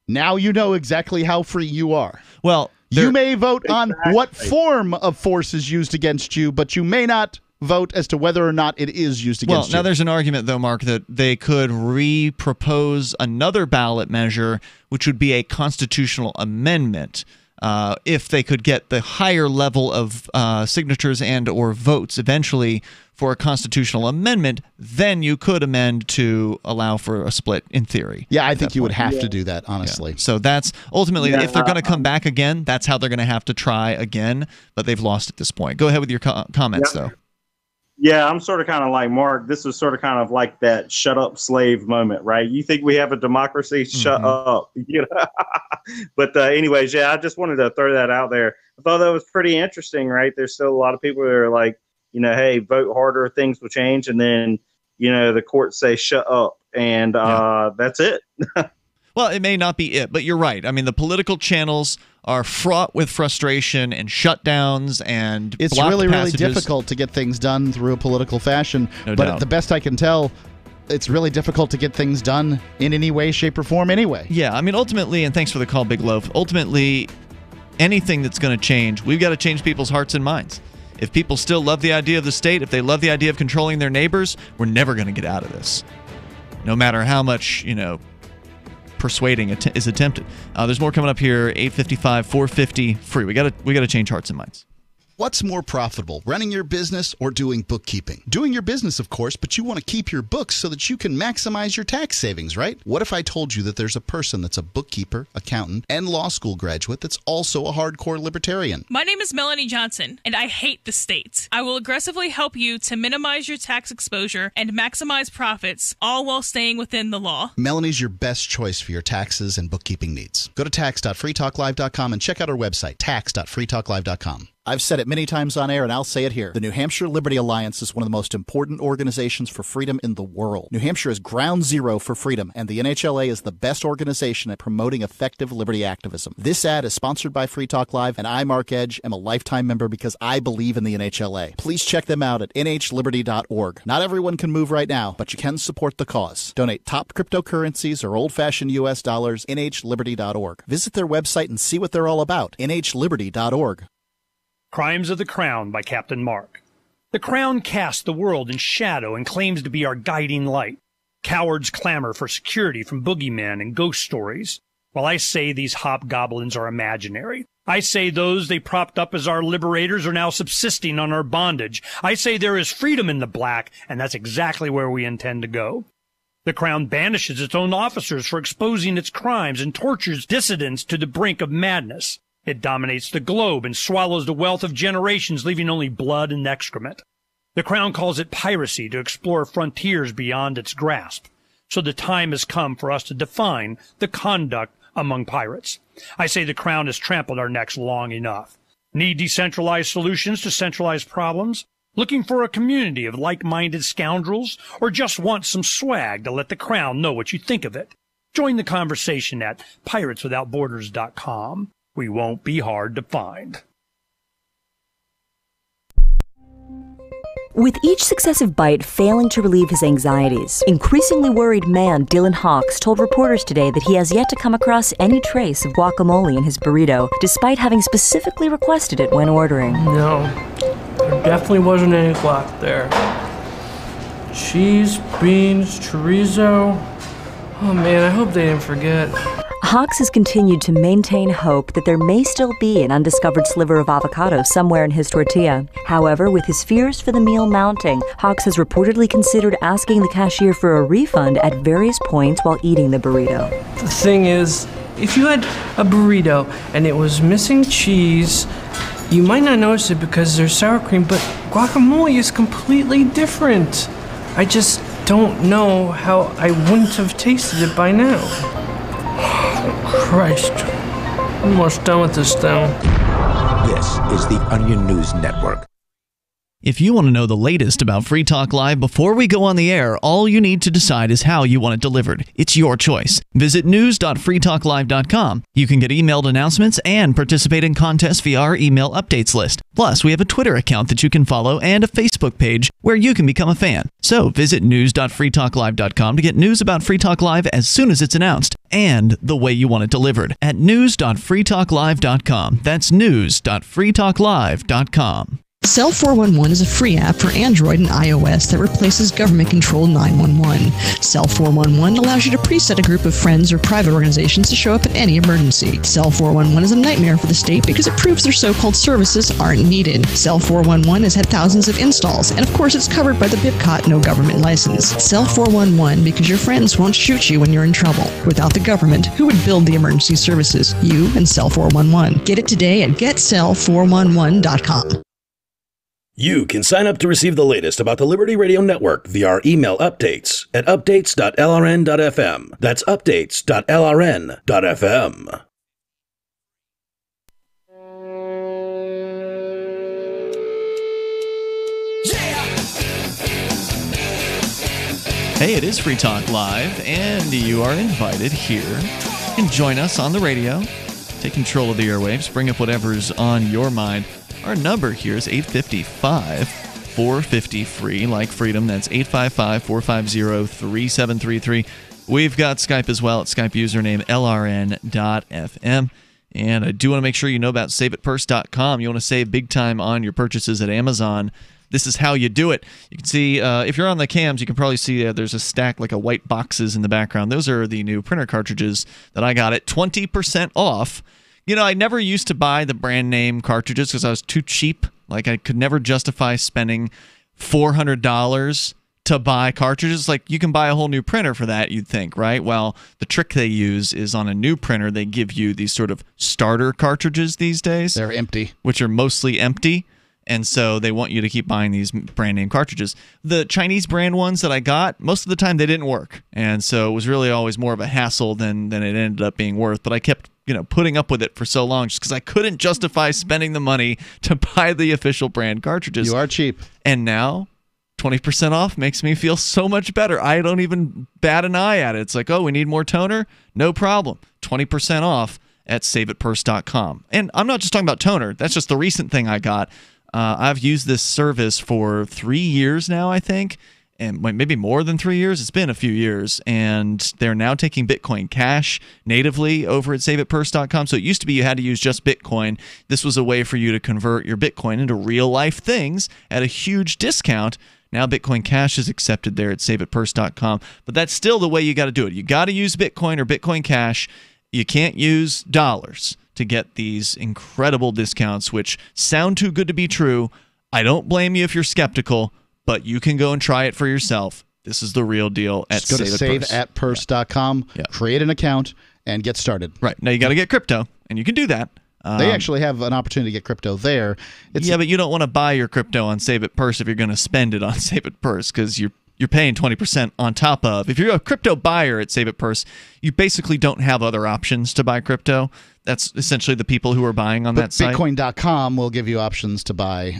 now you know exactly how free you are. Well, you may vote on what form of force is used against you, but you may not vote as to whether or not it is used against you. Well, now there's an argument, though, Mark, that they could re-propose another ballot measure, which would be a constitutional amendment. If they could get the higher level of signatures and or votes eventually for a constitutional amendment, then you could amend to allow for a split in theory. Yeah, I think you would have to do that, honestly. Yeah. So that's ultimately, if they're going to come back again, that's how they're going to have to try again, but they've lost at this point. Go ahead with your comments, though. Yeah, I'm sort of kind of like Mark. This is sort of kind of like that shut up slave moment, right? You think we have a democracy? Shut up. But anyways, I just wanted to throw that out there. I thought that was pretty interesting, right? There's still a lot of people that are like, hey, vote harder, things will change. And then, the courts say shut up. And that's it. Well, it may not be it, but you're right. I mean, the political channels are fraught with frustration and shutdowns and it's really difficult to get things done through a political fashion. No but doubt. The best I can tell, it's really difficult to get things done in any way, shape, or form anyway. Yeah, I mean, ultimately, and thanks for the call, Big Loaf, ultimately, anything that's going to change, we've got to change people's hearts and minds. If people still love the idea of the state, if they love the idea of controlling their neighbors, we're never going to get out of this. No matter how much, persuading is attempted. There's more coming up here. 855 450 free. We got to change hearts and minds. What's more profitable, running your business or doing bookkeeping? Doing your business, of course, but you want to keep your books so that you can maximize your tax savings, right? What if I told you that there's a person that's a bookkeeper, accountant, and law school graduate that's also a hardcore libertarian? My name is Melanie Johnson, and I hate the state. I will aggressively help you to minimize your tax exposure and maximize profits, all while staying within the law. Melanie's your best choice for your taxes and bookkeeping needs. Go to tax.freetalklive.com and check out our website, tax.freetalklive.com. I've said it many times on air, and I'll say it here. The New Hampshire Liberty Alliance is one of the most important organizations for freedom in the world. New Hampshire is ground zero for freedom, and the NHLA is the best organization at promoting effective liberty activism. This ad is sponsored by Free Talk Live, and I, Mark Edge, am a lifetime member because I believe in the NHLA. Please check them out at nhliberty.org. Not everyone can move right now, but you can support the cause. Donate top cryptocurrencies or old-fashioned U.S. dollars, nhliberty.org. Visit their website and see what they're all about, nhliberty.org. Crimes of the Crown by Captain Mark. The Crown casts the world in shadow and claims to be our guiding light. Cowards clamor for security from boogeymen and ghost stories. Well, I say these hobgoblins are imaginary. I say those they propped up as our liberators are now subsisting on our bondage. I say there is freedom in the black, and that's exactly where we intend to go. The Crown banishes its own officers for exposing its crimes and tortures dissidents to the brink of madness. It dominates the globe and swallows the wealth of generations, leaving only blood and excrement. The Crown calls it piracy to explore frontiers beyond its grasp. So the time has come for us to define the conduct among pirates. I say the Crown has trampled our necks long enough. Need decentralized solutions to centralized problems? Looking for a community of like-minded scoundrels? Or just want some swag to let the Crown know what you think of it? Join the conversation at pirateswithoutborders.com. We won't be hard to find. With each successive bite failing to relieve his anxieties, increasingly worried man Dylan Hawkes told reporters today that he has yet to come across any trace of guacamole in his burrito, despite having specifically requested it when ordering. No, there definitely wasn't any guac there. Cheese, beans, chorizo. Oh man, I hope they didn't forget. Hawkes has continued to maintain hope that there may still be an undiscovered sliver of avocado somewhere in his tortilla. However, with his fears for the meal mounting, Hawkes has reportedly considered asking the cashier for a refund at various points while eating the burrito. The thing is, if you had a burrito and it was missing cheese, you might not notice it because there's sour cream, but guacamole is completely different. I just don't know how I wouldn't have tasted it by now. Christ, I'm almost done with this thing. This is the Onion News Network. If you want to know the latest about Free Talk Live before we go on the air, all you need to decide is how you want it delivered. It's your choice. Visit news.freetalklive.com. You can get emailed announcements and participate in contests via our email updates list. Plus, we have a Twitter account that you can follow and a Facebook page where you can become a fan. So visit news.freetalklive.com to get news about Free Talk Live as soon as it's announced and the way you want it delivered at news.freetalklive.com. That's news.freetalklive.com. Cell 411 is a free app for Android and iOS that replaces government-controlled 911. Cell 411 allows you to preset a group of friends or private organizations to show up at any emergency. Cell 411 is a nightmare for the state because it proves their so-called services aren't needed. Cell 411 has had thousands of installs, and of course it's covered by the BIPCOT no government license. Cell 411 because your friends won't shoot you when you're in trouble. Without the government, who would build the emergency services? You and Cell 411. Get it today at getcell411.com. You can sign up to receive the latest about the Liberty Radio Network via our email updates at updates.lrn.fm. That's updates.lrn.fm. Hey, it is Free Talk Live, and you are invited here. You can join us on the radio, take control of the airwaves, bring up whatever's on your mind. Our number here is 855-450-FREE, like freedom. That's 855-450-3733. We've got Skype as well at Skype username LRN.FM. And I do want to make sure you know about SaveItPurse.com. You want to save big time on your purchases at Amazon. This is how you do it. You can see, if you're on the cams, you can probably see there's a stack like a white boxes in the background. Those are the new printer cartridges that I got at 20% off. You know, I never used to buy the brand name cartridges because I was too cheap. Like, I could never justify spending $400 to buy cartridges. Like, you can buy a whole new printer for that, you'd think, right? Well, the trick they use is on a new printer, they give you these sort of starter cartridges these days. They're empty. Which are mostly empty. And so they want you to keep buying these brand name cartridges. The Chinese brand ones that I got, most of the time they didn't work. And so it was really always more of a hassle than it ended up being worth. But I kept putting up with it for so long just because I couldn't justify spending the money to buy the official brand cartridges. You are cheap. And now 20% off makes me feel so much better. I don't even bat an eye at it. It's like, oh, we need more toner? No problem. 20% off at SaveItPurse.com. And I'm not just talking about toner. That's just the recent thing I got. I've used this service for 3 years now, I think, and maybe more than 3 years. It's been a few years, and they're now taking Bitcoin Cash natively over at SaveItPurse.com. So it used to be you had to use just Bitcoin. This was a way for you to convert your Bitcoin into real-life things at a huge discount. Now Bitcoin Cash is accepted there at SaveItPurse.com, but that's still the way you got to do it. You got to use Bitcoin or Bitcoin Cash. you can't use dollars to get these incredible discounts, which sound too good to be true. I don't blame you if you're skeptical, but you can go and try it for yourself. This is the real deal at Just go to saveatpurse.com, create an account, and get started. Right. Now you got to get crypto, and you can do that. They actually have an opportunity to get crypto there. But you don't want to buy your crypto on Save It Purse if you're going to spend it on Save It Purse, because you're paying 20% on top of. If you're a crypto buyer at Save It Purse, you basically don't have other options to buy crypto. That's essentially the people who are buying on that site. Bitcoin.com will give you options to buy.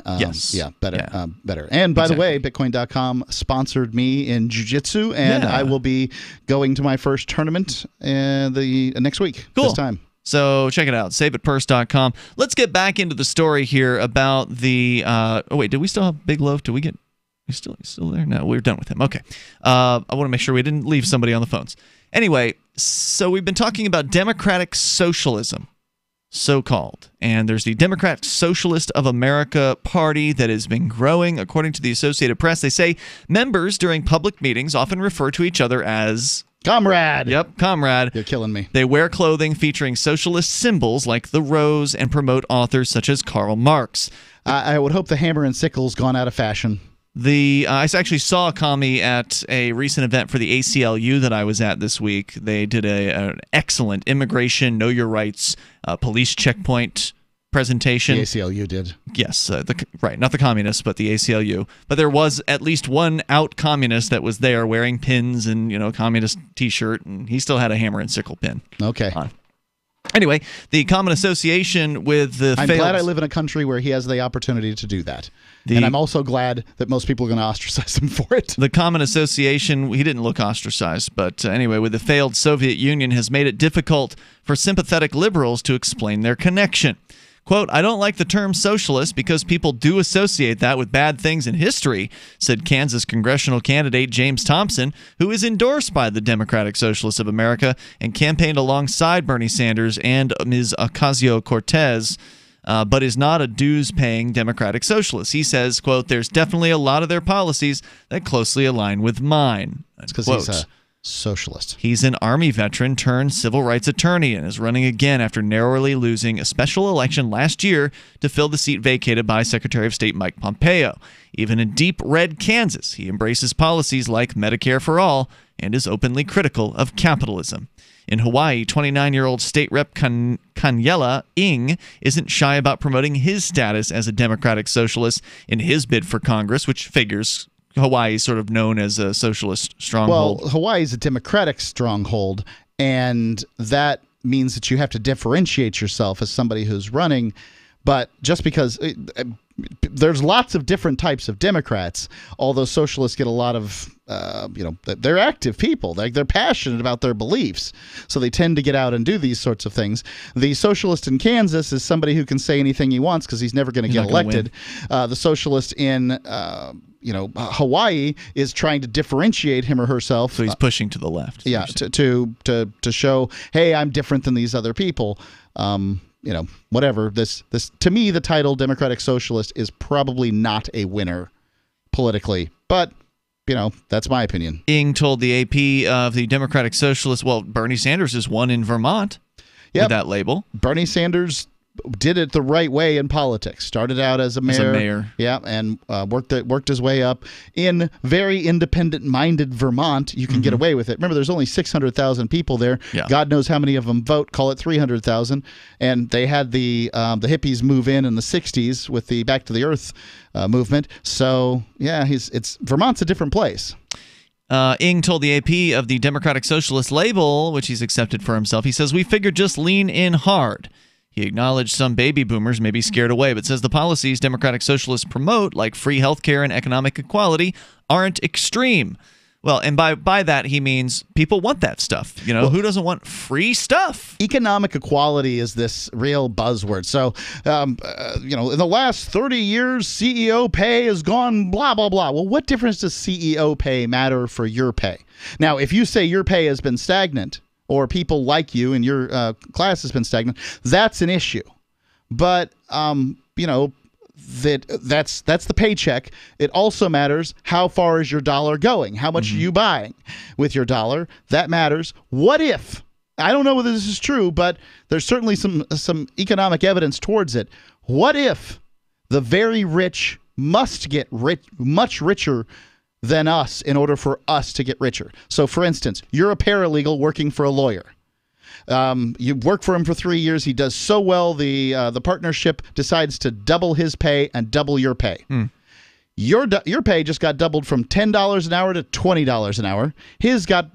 Better. And by the way, Bitcoin.com sponsored me in jiu-jitsu, and I will be going to my first tournament next week. Cool. This time. So check it out, saveitpurse.com. Let's get back into the story here about the did we still have Big Loaf? Did we get he's still there? No, we're done with him. Okay. I want to make sure we didn't leave somebody on the phones. Anyway, so we've been talking about democratic socialism, so-called. And there's the Democratic Socialist of America Party that has been growing. According to the Associated Press, they say members during public meetings often refer to each other as comrade. Yep, comrade. You're killing me. They wear clothing featuring socialist symbols like the rose and promote authors such as Karl Marx. I would hope the hammer and sickle's gone out of fashion. I actually saw a commie at a recent event for the ACLU that I was at this week. They did an excellent immigration, know your rights, police checkpoint presentation. The ACLU did. Yes, right, not the communists, but the ACLU. But there was at least one out communist that was there wearing pins and communist T-shirt, and he still had a hammer and sickle pin. Okay. Anyway, the Common Association with the I'm glad I live in a country where he has the opportunity to do that. And I'm also glad that most people are going to ostracize him for it. The Common Association, he didn't look ostracized, but anyway, with the failed Soviet Union has made it difficult for sympathetic liberals to explain their connection. Quote, I don't like the term socialist because people do associate that with bad things in history, said Kansas congressional candidate James Thompson, who is endorsed by the Democratic Socialists of America and campaigned alongside Bernie Sanders and Ms. Ocasio-Cortez, but is not a dues-paying Democratic Socialist. He says, quote, there's definitely a lot of their policies that closely align with mine. It's because he's a socialist. He's an Army veteran turned civil rights attorney and is running again after narrowly losing a special election last year to fill the seat vacated by Secretary of State Mike Pompeo. Even in deep red Kansas, he embraces policies like Medicare for all and is openly critical of capitalism. In Hawaii, 29-year-old State Rep Kanyela Ing isn't shy about promoting his status as a democratic socialist in his bid for Congress, which figures Hawaii is sort of known as a socialist stronghold. Well, Hawaii is a democratic stronghold, and that means that you have to differentiate yourself as somebody who's running. But just because there's lots of different types of Democrats, although socialists get a lot of, they're active people. They're passionate about their beliefs. So they tend to get out and do these sorts of things. The socialist in Kansas is somebody who can say anything he wants because he's never going to get elected. The socialist in Hawaii is trying to differentiate him or herself. So he's pushing to the left. Yeah, to show, hey, I'm different than these other people. Whatever. This to me, the title Democratic Socialist is probably not a winner politically, but that's my opinion. Ing told the AP of the Democratic Socialist, well, Bernie Sanders is one in Vermont with that label. Bernie Sanders did it the right way in politics. Started out as a mayor. Yeah, and worked his way up. In very independent-minded Vermont, you can get away with it. Remember, there's only 600,000 people there. Yeah. God knows how many of them vote. Call it 300,000. And they had the hippies move in the 60s with the Back to the Earth movement. So, yeah, Vermont's a different place. Ing told the AP of the Democratic Socialist label, which he's accepted for himself, he says, we figured just lean in hard. He acknowledged some baby boomers may be scared away, but says the policies Democratic Socialists promote, like free health care and economic equality, aren't extreme. Well, and by that he means people want that stuff. Who doesn't want free stuff? Economic equality is this real buzzword. So, in the last 30 years, CEO pay has gone blah, blah, blah. Well, what difference does CEO pay matter for your pay? Now, if you say your pay has been stagnant, or people like you and your class has been stagnant, that's an issue. But, that's the paycheck. It also matters how far is your dollar going? How much are you buying with your dollar? That matters. What if, I don't know whether this is true, but there's certainly some economic evidence towards it. What if the very rich must get much richer than us in order for us to get richer? So, for instance, you're a paralegal working for a lawyer. You work for him for 3 years. He does so well, the partnership decides to double his pay and double your pay. Your pay just got doubled from $10 an hour to $20 an hour. His got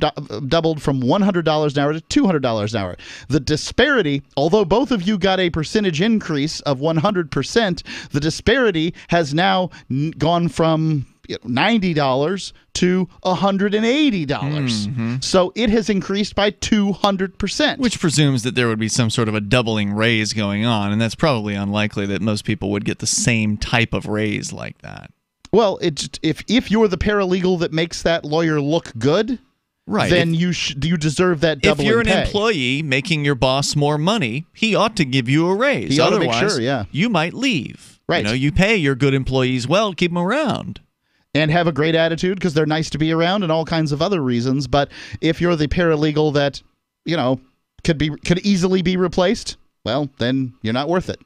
doubled from $100 an hour to $200 an hour. The disparity, although both of you got a percentage increase of 100%, the disparity has now gone from $90 to $180. So it has increased by 200%. Which presumes that there would be some sort of a doubling raise going on, and that's probably unlikely that most people would get the same type of raise like that. Well, if you're the paralegal that makes that lawyer look good, right, then you deserve that doubling If you're an pay. employee making your boss more money, he ought to give you a raise. He ought to Otherwise, make sure, yeah. you might leave. Right. You pay your good employees well, keep them around. And have a great attitude because they're nice to be around and all kinds of other reasons. But if you're the paralegal that, could easily be replaced, well, then you're not worth it.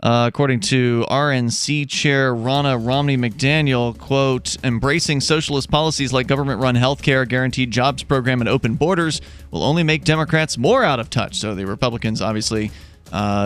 According to RNC Chair Ronna Romney McDaniel, quote, embracing socialist policies like government-run healthcare, guaranteed jobs program, and open borders will only make Democrats more out of touch. So the Republicans obviously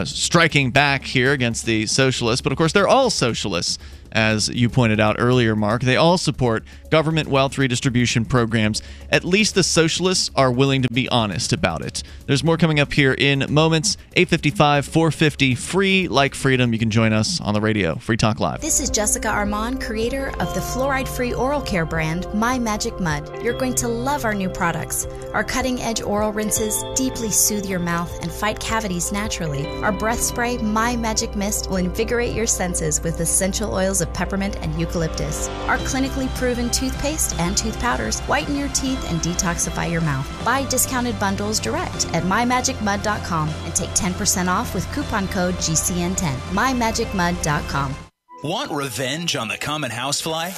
striking back here against the socialists. But of course, they're all socialists. As you pointed out earlier, Mark, they all support government wealth redistribution programs. At least the socialists are willing to be honest about it. There's more coming up here in moments. 855, 450, free like freedom. You can join us on the radio. Free Talk Live. This is Jessica Armand, creator of the fluoride-free oral care brand, My Magic Mud. You're going to love our new products. Our cutting-edge oral rinses deeply soothe your mouth and fight cavities naturally. Our breath spray, My Magic Mist, will invigorate your senses with essential oils of peppermint and eucalyptus. Our clinically proven toothpaste and tooth powders whiten your teeth and detoxify your mouth. Buy discounted bundles direct at mymagicmud.com and take 10% off with coupon code GCN10. mymagicmud.com. Want revenge on the common housefly?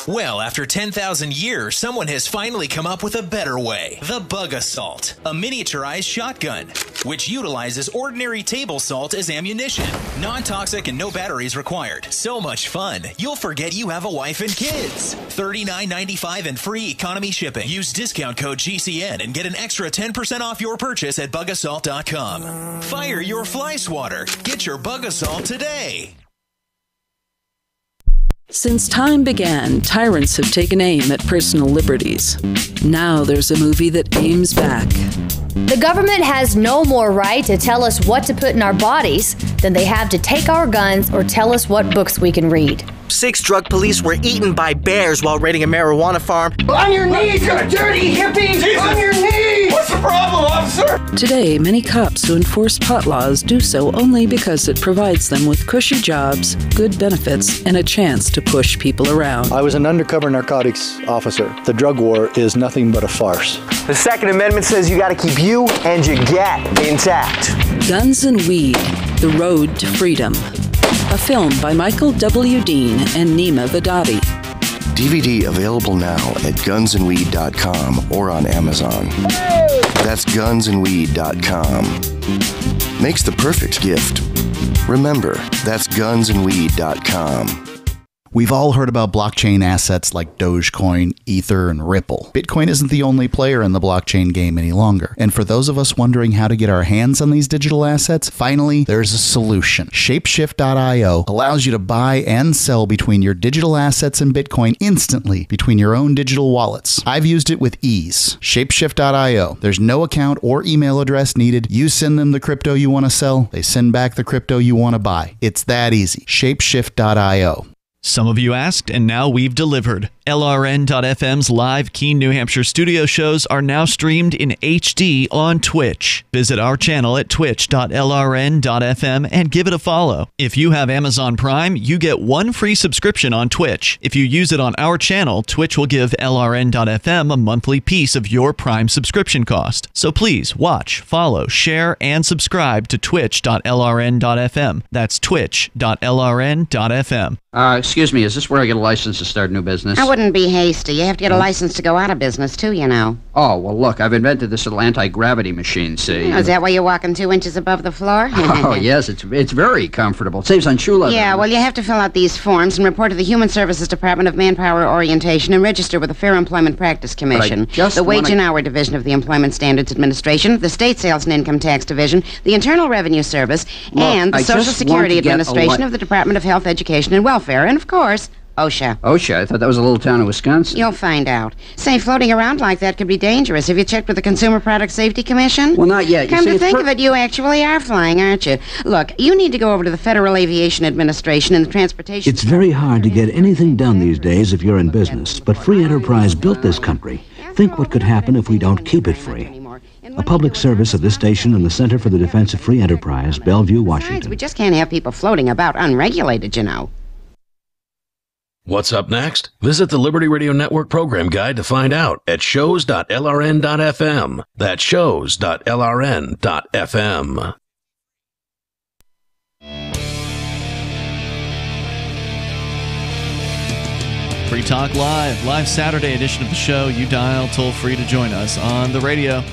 Well, after 10,000 years, someone has finally come up with a better way. The Bug Assault, a miniaturized shotgun, which utilizes ordinary table salt as ammunition. Non-toxic and no batteries required. So much fun, you'll forget you have a wife and kids. $39.95 and free economy shipping. Use discount code GCN and get an extra 10% off your purchase at bugassault.com. Fire your fly swatter. Get your Bug Assault today. Since time began, tyrants have taken aim at personal liberties. Now there's a movie that aims back. The government has no more right to tell us what to put in our bodies than they have to take our guns or tell us what books we can read. 6 drug police were eaten by bears while raiding a marijuana farm. On your knees, you dirty hippie! Jesus. On your knees! What's the problem, officer? Today, many cops who enforce pot laws do so only because it provides them with cushy jobs, good benefits, and a chance to push people around. I was an undercover narcotics officer. The drug war is nothing but a farce. The Second Amendment says you gotta keep you and your gat intact. Guns and Weed, The Road to Freedom. A film by Michael W. Dean and Nima Vadati. DVD available now at gunsandweed.com or on Amazon. That's gunsandweed.com. Makes the perfect gift. Remember, that's gunsandweed.com. We've all heard about blockchain assets like Dogecoin, Ether, and Ripple. Bitcoin isn't the only player in the blockchain game any longer. And for those of us wondering how to get our hands on these digital assets, finally, there's a solution. Shapeshift.io allows you to buy and sell between your digital assets and Bitcoin instantly between your own digital wallets. I've used it with ease. Shapeshift.io. There's no account or email address needed. You send them the crypto you want to sell. They send back the crypto you want to buy. It's that easy. Shapeshift.io. Some of you asked, and now we've delivered. LRN.FM's live Keene, New Hampshire studio shows are now streamed in HD on Twitch. Visit our channel at twitch.lrn.fm and give it a follow. If you have Amazon Prime, you get 1 free subscription on Twitch. If you use it on our channel, Twitch will give LRN.FM a monthly piece of your Prime subscription cost. So please watch, follow, share, and subscribe to twitch.lrn.fm. That's twitch.lrn.fm. Excuse me, is this where I get a license to start a new business? I wouldn't be hasty. You have to get a license to go out of business, too, you know. Oh, well, look, I've invented this little anti-gravity machine, see? Oh, is that why you're walking 2 inches above the floor? Oh, yes, it's very comfortable. It saves on shoe leather. Yeah, well, you have to fill out these forms and report to the Human Services Department of Manpower Orientation and register with the Fair Employment Practice Commission, the Wage and Hour Division of the Employment Standards Administration, the State Sales and Income Tax Division, the Internal Revenue Service, and the Social Security Administration of the Department of Health, Education, and Welfare, and, of course, OSHA. OSHA? I thought that was a little town in Wisconsin. You'll find out. Say, floating around like that could be dangerous. Have you checked with the Consumer Product Safety Commission? Well, not yet. Come to think of it, you actually are flying, aren't you? Look, you need to go over to the Federal Aviation Administration and the Transportation... It's very hard to get anything done these days if you're in business, but free enterprise built this country. Think what could happen if we don't keep it free. A public service of this station and the Center for the Defense of Free Enterprise, Bellevue, Washington. Besides, we just can't have people floating about unregulated, you know. What's up next? Visit the Liberty Radio Network program guide to find out at shows.lrn.fm. That's shows.lrn.fm. Free Talk Live Saturday edition of the show. You dial toll free to join us on the radio.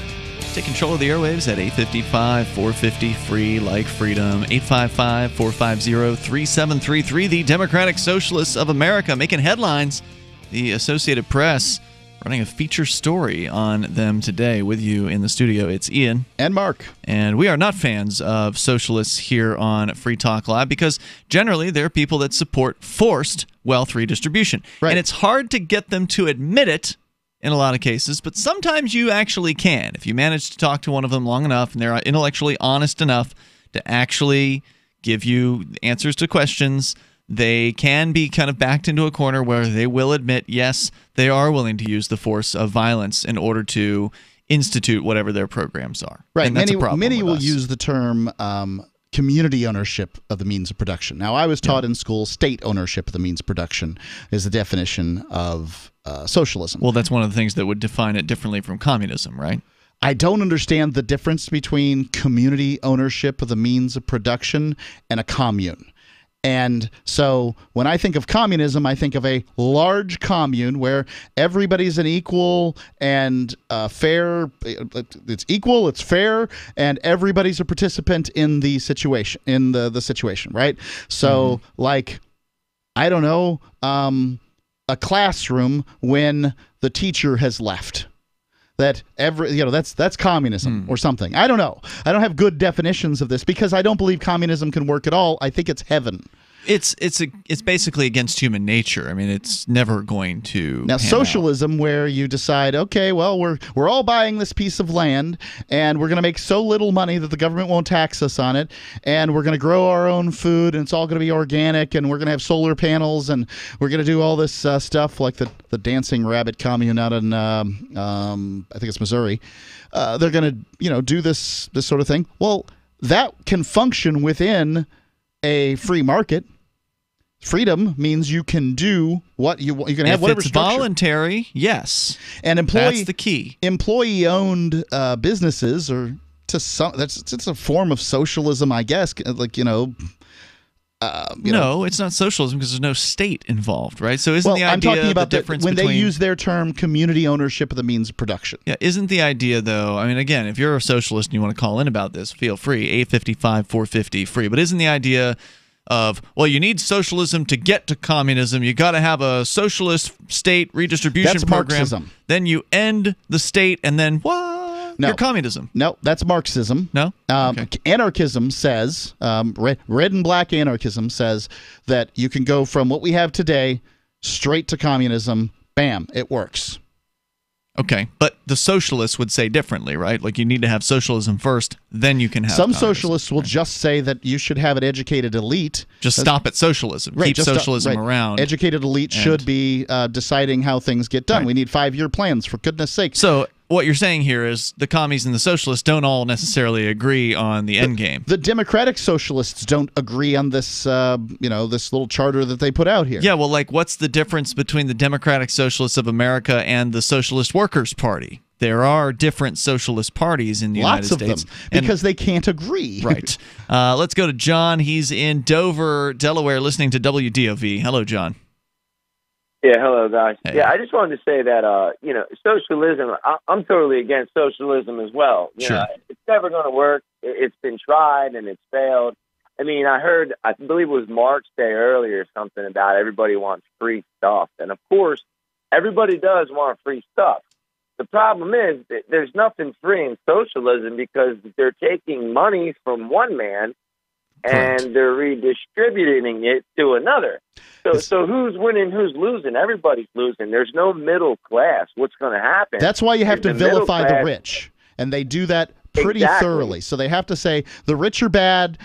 Take control of the airwaves at 855-450-FREE, like freedom, 855-450-3733. The Democratic Socialists of America making headlines. The Associated Press running a feature story on them today. With you in the studio, it's Ian. And Mark. And we are not fans of socialists here on Free Talk Live because generally they're people that support forced wealth redistribution. Right. And it's hard to get them to admit it in a lot of cases, but sometimes you actually can. If you manage to talk to one of them long enough and they're intellectually honest enough to actually give you answers to questions, they can be kind of backed into a corner where they will admit, yes, they are willing to use the force of violence in order to institute whatever their programs are. Right. And that's a problem many with will us. use the term community ownership of the means of production. Now, I was taught in school state ownership of the means of production is the definition of socialism. Well, that's one of the things that would define it differently from communism, right? I don't understand the difference between community ownership of the means of production and a commune. And so when I think of communism, I think of a large commune where everybody's an equal and fair. It's equal, it's fair, and everybody's a participant in the situation. The situation, right? So, like, I don't know, a classroom when the teacher has left. That that's communism or something. I don't know. I don't have good definitions of this because I don't believe communism can work at all. I think it's heaven. It's basically against human nature. I mean, it's never going to. Now, socialism, where you decide, okay, well, we're all buying this piece of land, and we're going to make so little money that the government won't tax us on it, and we're going to grow our own food, and it's all going to be organic, and we're going to have solar panels, and we're going to do all this stuff like the Dancing Rabbit commune out in I think it's Missouri. They're going to do this sort of thing. Well, that can function within a free market. Freedom means you can do what you want. You can have whatever structure. If it's voluntary, yes. And that's the key. Employee-owned businesses are it's a form of socialism, I guess. Like no, it's not socialism because there's no state involved, right? So isn't the idea I'm talking about the difference when between, they use their term community ownership of the means of production? Yeah, isn't the idea though? I mean, again, if you're a socialist and you want to call in about this, feel free. 855-450-FREE. But isn't the idea of, well, you need socialism to get to communism. You got to have a socialist state redistribution program. Marxism. Then you end the state, and then what? No. You're communism. No, that's Marxism. No? Okay. Anarchism says, red and black anarchism says that you can go from what we have today straight to communism. Bam, it works. Okay, but the socialists would say differently, right? Like you need to have socialism first, then you can have Some communism. Socialists will just say that you should have an educated elite. Just stop at socialism. Right, Keep socialism around. Educated elite should be deciding how things get done. Right. We need 5-year plans, for goodness sake. So what you're saying here is the commies and the socialists don't all necessarily agree on the end game. The Democratic Socialists don't agree on this, this little charter that they put out here. Yeah, well, like, what's the difference between the Democratic Socialists of America and the Socialist Workers' Party? There are different socialist parties in the United States. Lots of them, because they can't agree. Right. Let's go to John. He's in Dover, Delaware, listening to WDOV. Hello, John. Yeah, hello, guys. Hey. Yeah, I just wanted to say that, socialism, I'm totally against socialism as well. Sure. It's never going to work. It's been tried and it's failed. I mean, I believe it was Marx Day earlier or something about everybody wants free stuff. And, of course, everybody does want free stuff. The problem is that there's nothing free in socialism because they're taking money from one man and they're redistributing it to another. So who's winning, who's losing? Everybody's losing. There's no middle class. What's going to happen? That's why you have to vilify the rich, and they do that pretty thoroughly. So they have to say the rich are bad,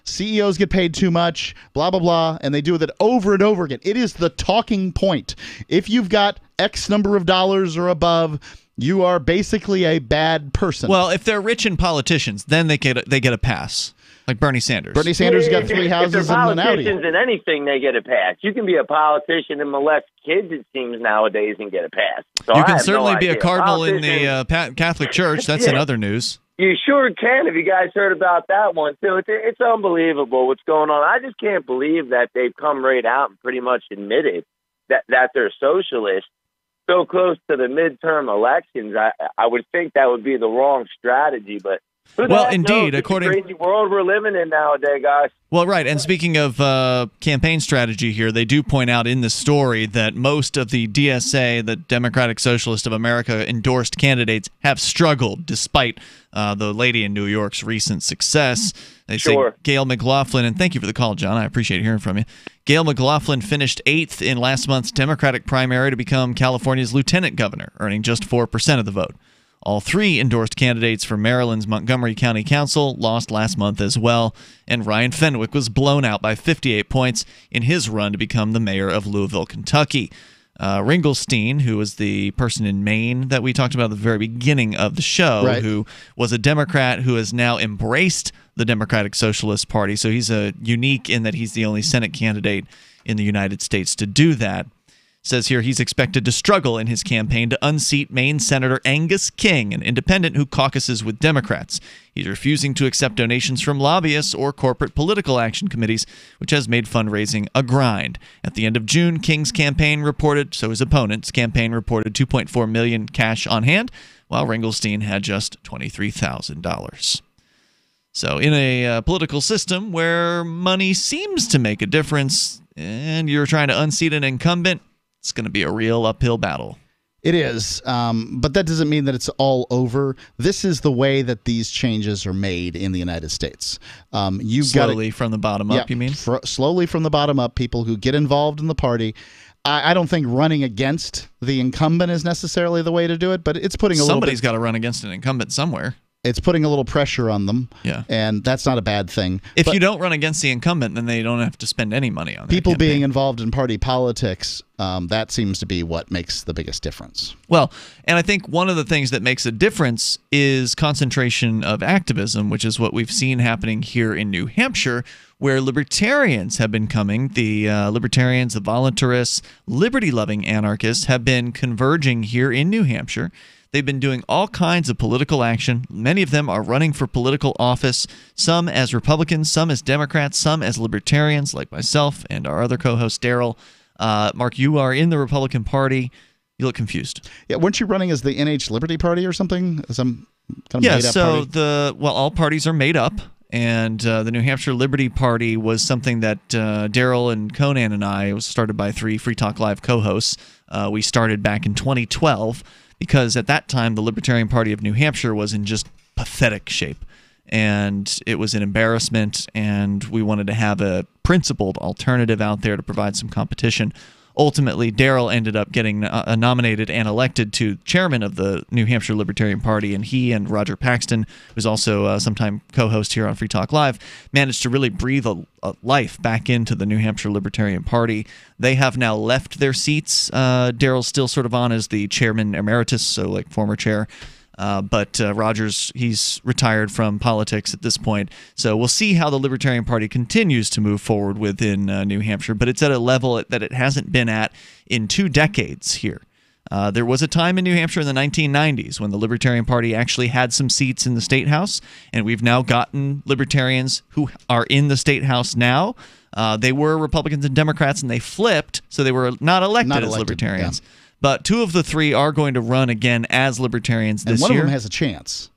CEOs get paid too much, blah, blah, blah, and they do that over and over again. It is the talking point. If you've got X number of dollars or above, you are basically a bad person. Well, if they're rich and politicians, then they get a pass. Like Bernie Sanders. Bernie Sanders got 3 houses and an Audi. If they're politicians in anything, they get a pass. You can be a politician and molest kids, it seems, nowadays and get a pass. So you can certainly be a cardinal in the Catholic Church. That's in other news. You sure can. If you guys heard about that one, too. It's unbelievable what's going on. I just can't believe that they've come right out and pretty much admitted that they're socialists so close to the midterm elections. I would think that would be the wrong strategy, but well, indeed, according to the crazy world we're living in nowadays, guys. Well, right, and speaking of campaign strategy here, they do point out in the story that most of the DSA, the Democratic Socialist of America, endorsed candidates have struggled despite the lady in New York's recent success. They say Gail McLaughlin, and thank you for the call, John. I appreciate hearing from you. Gail McLaughlin finished 8th in last month's Democratic primary to become California's lieutenant governor, earning just 4% of the vote. All 3 endorsed candidates for Maryland's Montgomery County Council lost last month as well, and Ryan Fenwick was blown out by 58 points in his run to become the mayor of Louisville, Kentucky. Ringelstein, who was the person in Maine that we talked about at the very beginning of the show, who was a Democrat who has now embraced the Democratic Socialist Party, so he's unique in that he's the only Senate candidate in the United States to do that. Says here he's expected to struggle in his campaign to unseat Maine Senator Angus King, an independent who caucuses with Democrats. He's refusing to accept donations from lobbyists or corporate political action committees, which has made fundraising a grind. At the end of June, King's campaign reported, so his opponent's campaign reported $2.4 million cash on hand, while Ringelstein had just $23,000. So in a political system where money seems to make a difference and you're trying to unseat an incumbent, it's going to be a real uphill battle. It is, but that doesn't mean that it's all over. This is the way that these changes are made in the United States. Slowly from the bottom up, you mean? Slowly from the bottom up, people who get involved in the party. I don't think running against the incumbent is necessarily the way to do it, but it's putting Somebody's got to run against an incumbent somewhere. It's putting a little pressure on them, and that's not a bad thing. If you don't run against the incumbent, then they don't have to spend any money on people being involved in party politics. That seems to be what makes the biggest difference. Well, and I think one of the things that makes a difference is concentration of activism, which is what we've seen happening here in New Hampshire, where libertarians have been coming. The libertarians, the voluntarists, liberty-loving anarchists have been converging here in New Hampshire. They've been doing all kinds of political action. Many of them are running for political office, some as Republicans, some as Democrats, some as libertarians like myself and our other co-host, Daryl. Mark, you are in the Republican Party. You look confused. Yeah, weren't you running as the NH Liberty Party or something? Some kind of made-up party? All parties are made up. And the New Hampshire Liberty Party was something that Daryl and Conan and I, it was started by 3 Free Talk Live co-hosts. We started back in 2012 because at that time the Libertarian Party of New Hampshire was in just pathetic shape. And it was an embarrassment, and we wanted to have a principled alternative out there to provide some competition. ultimately Darrell ended up getting nominated and elected to chairman of the New Hampshire Libertarian Party, and he and Roger Paxton, who's also sometime co-host here on Free Talk Live, managed to really breathe a life back into the New Hampshire Libertarian Party. They have now left their seats. Darrell's still sort of on as the chairman emeritus, so like former chair. But Rogers, he's retired from politics at this point. So we'll see how the Libertarian Party continues to move forward within New Hampshire, but it's at a level that it hasn't been at in 2 decades here. There was a time in New Hampshire in the 1990s when the Libertarian Party actually had some seats in the State House, and we've now gotten Libertarians who are in the State House now. They were Republicans and Democrats, and they flipped, so they were not elected as Libertarians. Yeah. But 2 of the 3 are going to run again as Libertarians this year. And one of them has a chance.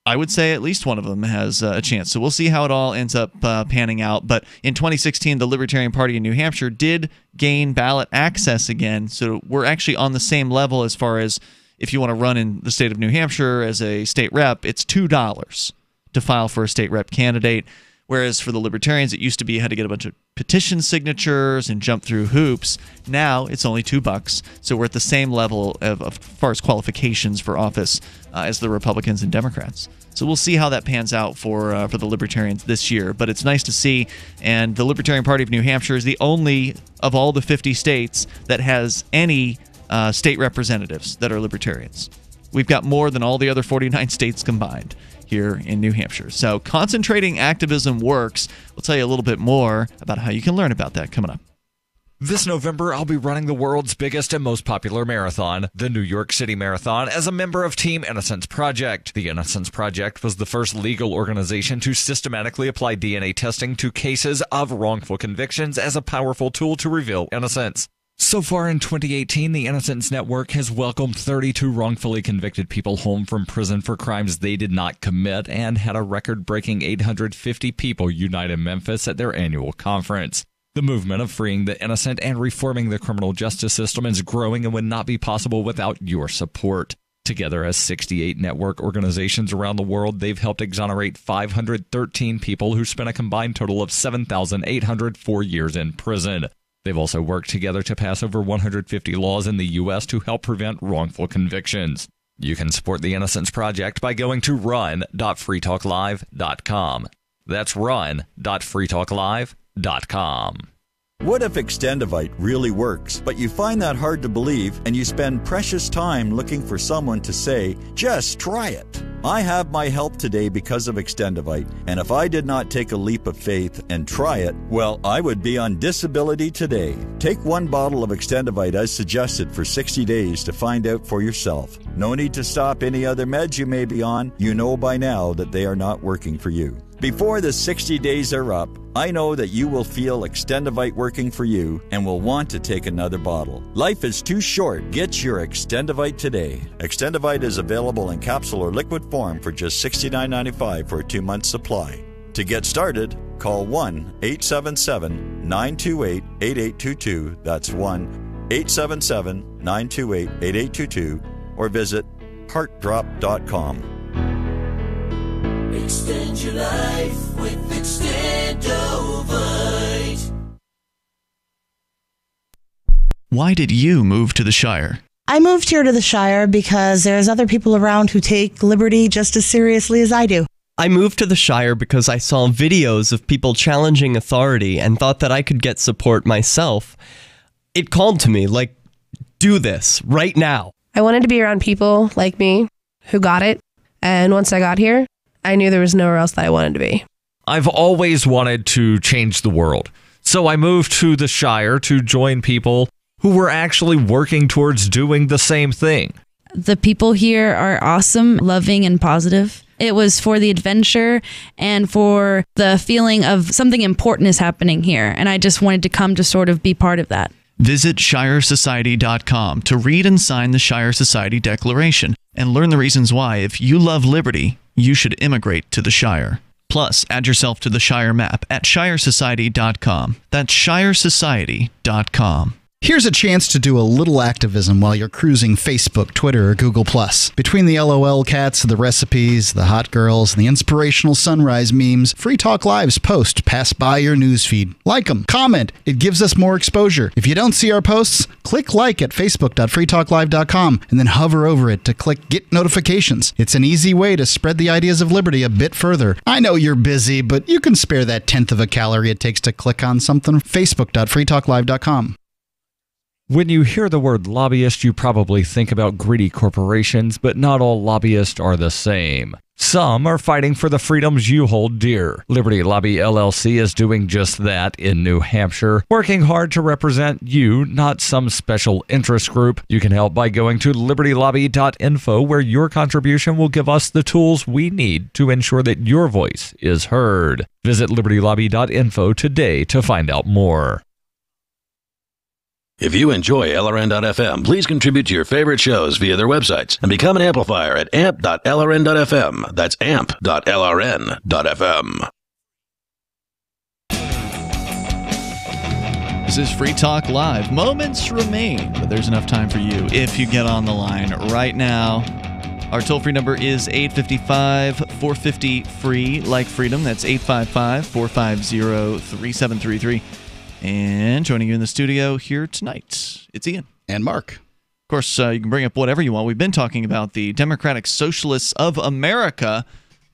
I would say at least one of them has a chance. So we'll see how it all ends up panning out. But in 2016, the Libertarian Party in New Hampshire did gain ballot access again. So we're actually on the same level as far as if you want to run in the state of New Hampshire as a state rep, it's $2 to file for a state rep candidate. Whereas for the Libertarians, it used to be you had to get a bunch of petition signatures and jump through hoops. Now it's only $2. So we're at the same level of as far as qualifications for office as the Republicans and Democrats. So we'll see how that pans out for the Libertarians this year. But it's nice to see. And the Libertarian Party of New Hampshire is the only of all the 50 states that has any state representatives that are Libertarians. We've got more than all the other 49 states combined here in New Hampshire. So concentrating activism works. We'll tell you a little bit more about how you can learn about that coming up. This November, I'll be running the world's biggest and most popular marathon, the New York City Marathon, as a member of Team Innocence Project. The Innocence Project was the first legal organization to systematically apply DNA testing to cases of wrongful convictions as a powerful tool to reveal innocence. So far in 2018, the Innocence Network has welcomed 32 wrongfully convicted people home from prison for crimes they did not commit and had a record-breaking 850 people unite in Memphis at their annual conference. The movement of freeing the innocent and reforming the criminal justice system is growing and would not be possible without your support. Together as 68 network organizations around the world, they've helped exonerate 513 people who spent a combined total of 7,804 years in prison. They've also worked together to pass over 150 laws in the U.S. to help prevent wrongful convictions. You can support the Innocence Project by going to run.freetalklive.com. That's run.freetalklive.com. What if Extendivite really works, but you find that hard to believe and you spend precious time looking for someone to say, just try it? I have my help today because of Extendivite, and if I did not take a leap of faith and try it, well, I would be on disability today. Take 1 bottle of Extendivite as suggested for 60 days to find out for yourself. No need to stop any other meds you may be on. You know by now that they are not working for you. Before the 60 days are up, I know that you will feel Extendivite working for you and will want to take another bottle. Life is too short. Get your Extendivite today. Extendivite is available in capsule or liquid form for just $69.95 for a 2-month supply. To get started, call 1-877-928-8822. That's 1-877-928-8822 or visit heartdrop.com. Extend your life with Extendovite. Why did you move to the Shire? I moved here to the Shire because there's other people around who take liberty just as seriously as I do. I moved to the Shire because I saw videos of people challenging authority and thought that I could get support myself. It called to me, like, do this right now. I wanted to be around people like me who got it, and once I got here, I knew there was nowhere else that I wanted to be. I've always wanted to change the world, so I moved to the Shire to join people who were actually working towards doing the same thing. The people here are awesome, loving, and positive. It was for the adventure and for the feeling of something important is happening here, and I just wanted to come to sort of be part of that. Visit ShireSociety.com to read and sign the Shire Society Declaration and learn the reasons why, if you love liberty, you should immigrate to the Shire. Plus, add yourself to the Shire map at ShireSociety.com. That's ShireSociety.com. Here's a chance to do a little activism while you're cruising Facebook, Twitter, or Google+. Between the LOL cats, the recipes, the hot girls, and the inspirational sunrise memes, Free Talk Live's posts pass by your newsfeed. Like them, comment, it gives us more exposure. If you don't see our posts, click like at facebook.freetalklive.com and then hover over it to click Get Notifications. It's an easy way to spread the ideas of liberty a bit further. I know you're busy, but you can spare that tenth of a calorie it takes to click on something. facebook.freetalklive.com. When you hear the word lobbyist, you probably think about greedy corporations, but not all lobbyists are the same. Some are fighting for the freedoms you hold dear. Liberty Lobby LLC is doing just that in New Hampshire, working hard to represent you, not some special interest group. You can help by going to libertylobby.info, where your contribution will give us the tools we need to ensure that your voice is heard. Visit libertylobby.info today to find out more. If you enjoy LRN.FM, please contribute to your favorite shows via their websites and become an amplifier at amp.lrn.fm. That's amp.lrn.fm. This is Free Talk Live. Moments remain, but there's enough time for you if you get on the line right now. Our toll-free number is 855-450-FREE, like freedom. That's 855-450-3733. And joining you in the studio here tonight, it's Ian. And Mark. Of course, you can bring up whatever you want. We've been talking about the Democratic Socialists of America,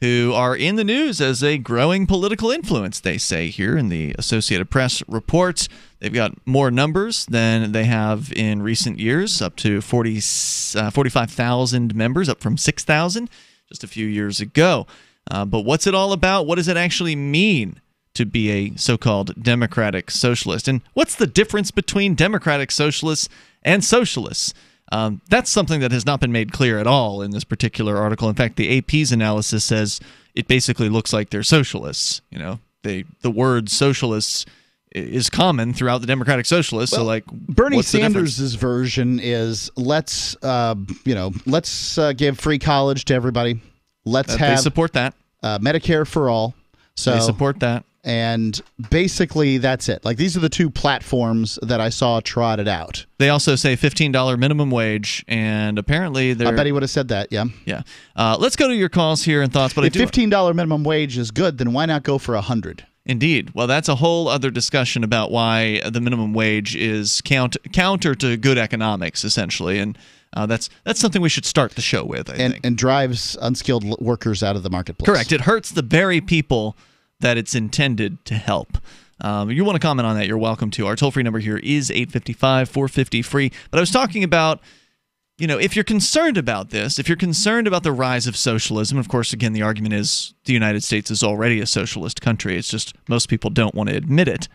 who are in the news as a growing political influence, they say here in the Associated Press reports. They've got more numbers than they have in recent years, up to 45,000 members, up from 6,000 just a few years ago. But what's it all about? What does it actually mean to be a so-called democratic socialist? And what's the difference between democratic socialists and socialists? That's something that has not been made clear at all in this particular article. In fact, the AP's analysis says it basically looks like they're socialists. You know, the word socialists is common throughout the democratic socialists. Well, so, like, Bernie Sanders' version is let's give free college to everybody. Let's have they support that Medicare for all. So they support that. And basically, that's it. Like, these are the two platforms that I saw trotted out. They also say $15 minimum wage, and apparently they're... I bet he would have said that, yeah. Yeah. Let's go to your calls here and thoughts. But if $15 minimum wage is good, then why not go for $100? Indeed. Well, that's a whole other discussion about why the minimum wage is counter to good economics, essentially, and that's something we should start the show with, I think. And drives unskilled workers out of the marketplace. Correct. It hurts the very people that it's intended to help. You want to comment on that, you're welcome to. Our toll-free number here is 855-450-FREE. But I was talking about, you know, if you're concerned about this, if you're concerned about the rise of socialism, of course, again, the argument is the United States is already a socialist country. It's just most people don't want to admit it,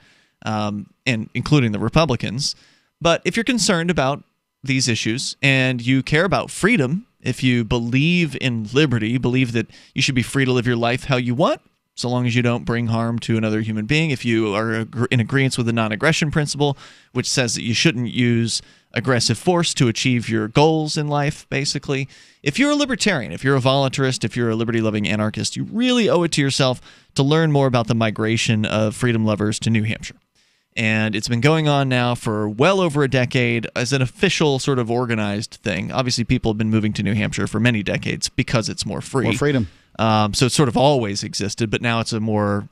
and including the Republicans. But if you're concerned about these issues and you care about freedom, if you believe in liberty, believe that you should be free to live your life how you want, so long as you don't bring harm to another human being, if you are in agreement with the non-aggression principle, which says that you shouldn't use aggressive force to achieve your goals in life, basically. If you're a libertarian, if you're a voluntarist, if you're a liberty-loving anarchist, you really owe it to yourself to learn more about the migration of freedom lovers to New Hampshire. And it's been going on now for well over a decade as an official sort of organized thing. Obviously, people have been moving to New Hampshire for many decades because it's more free. More freedom. So it's sort of always existed, but now it's a more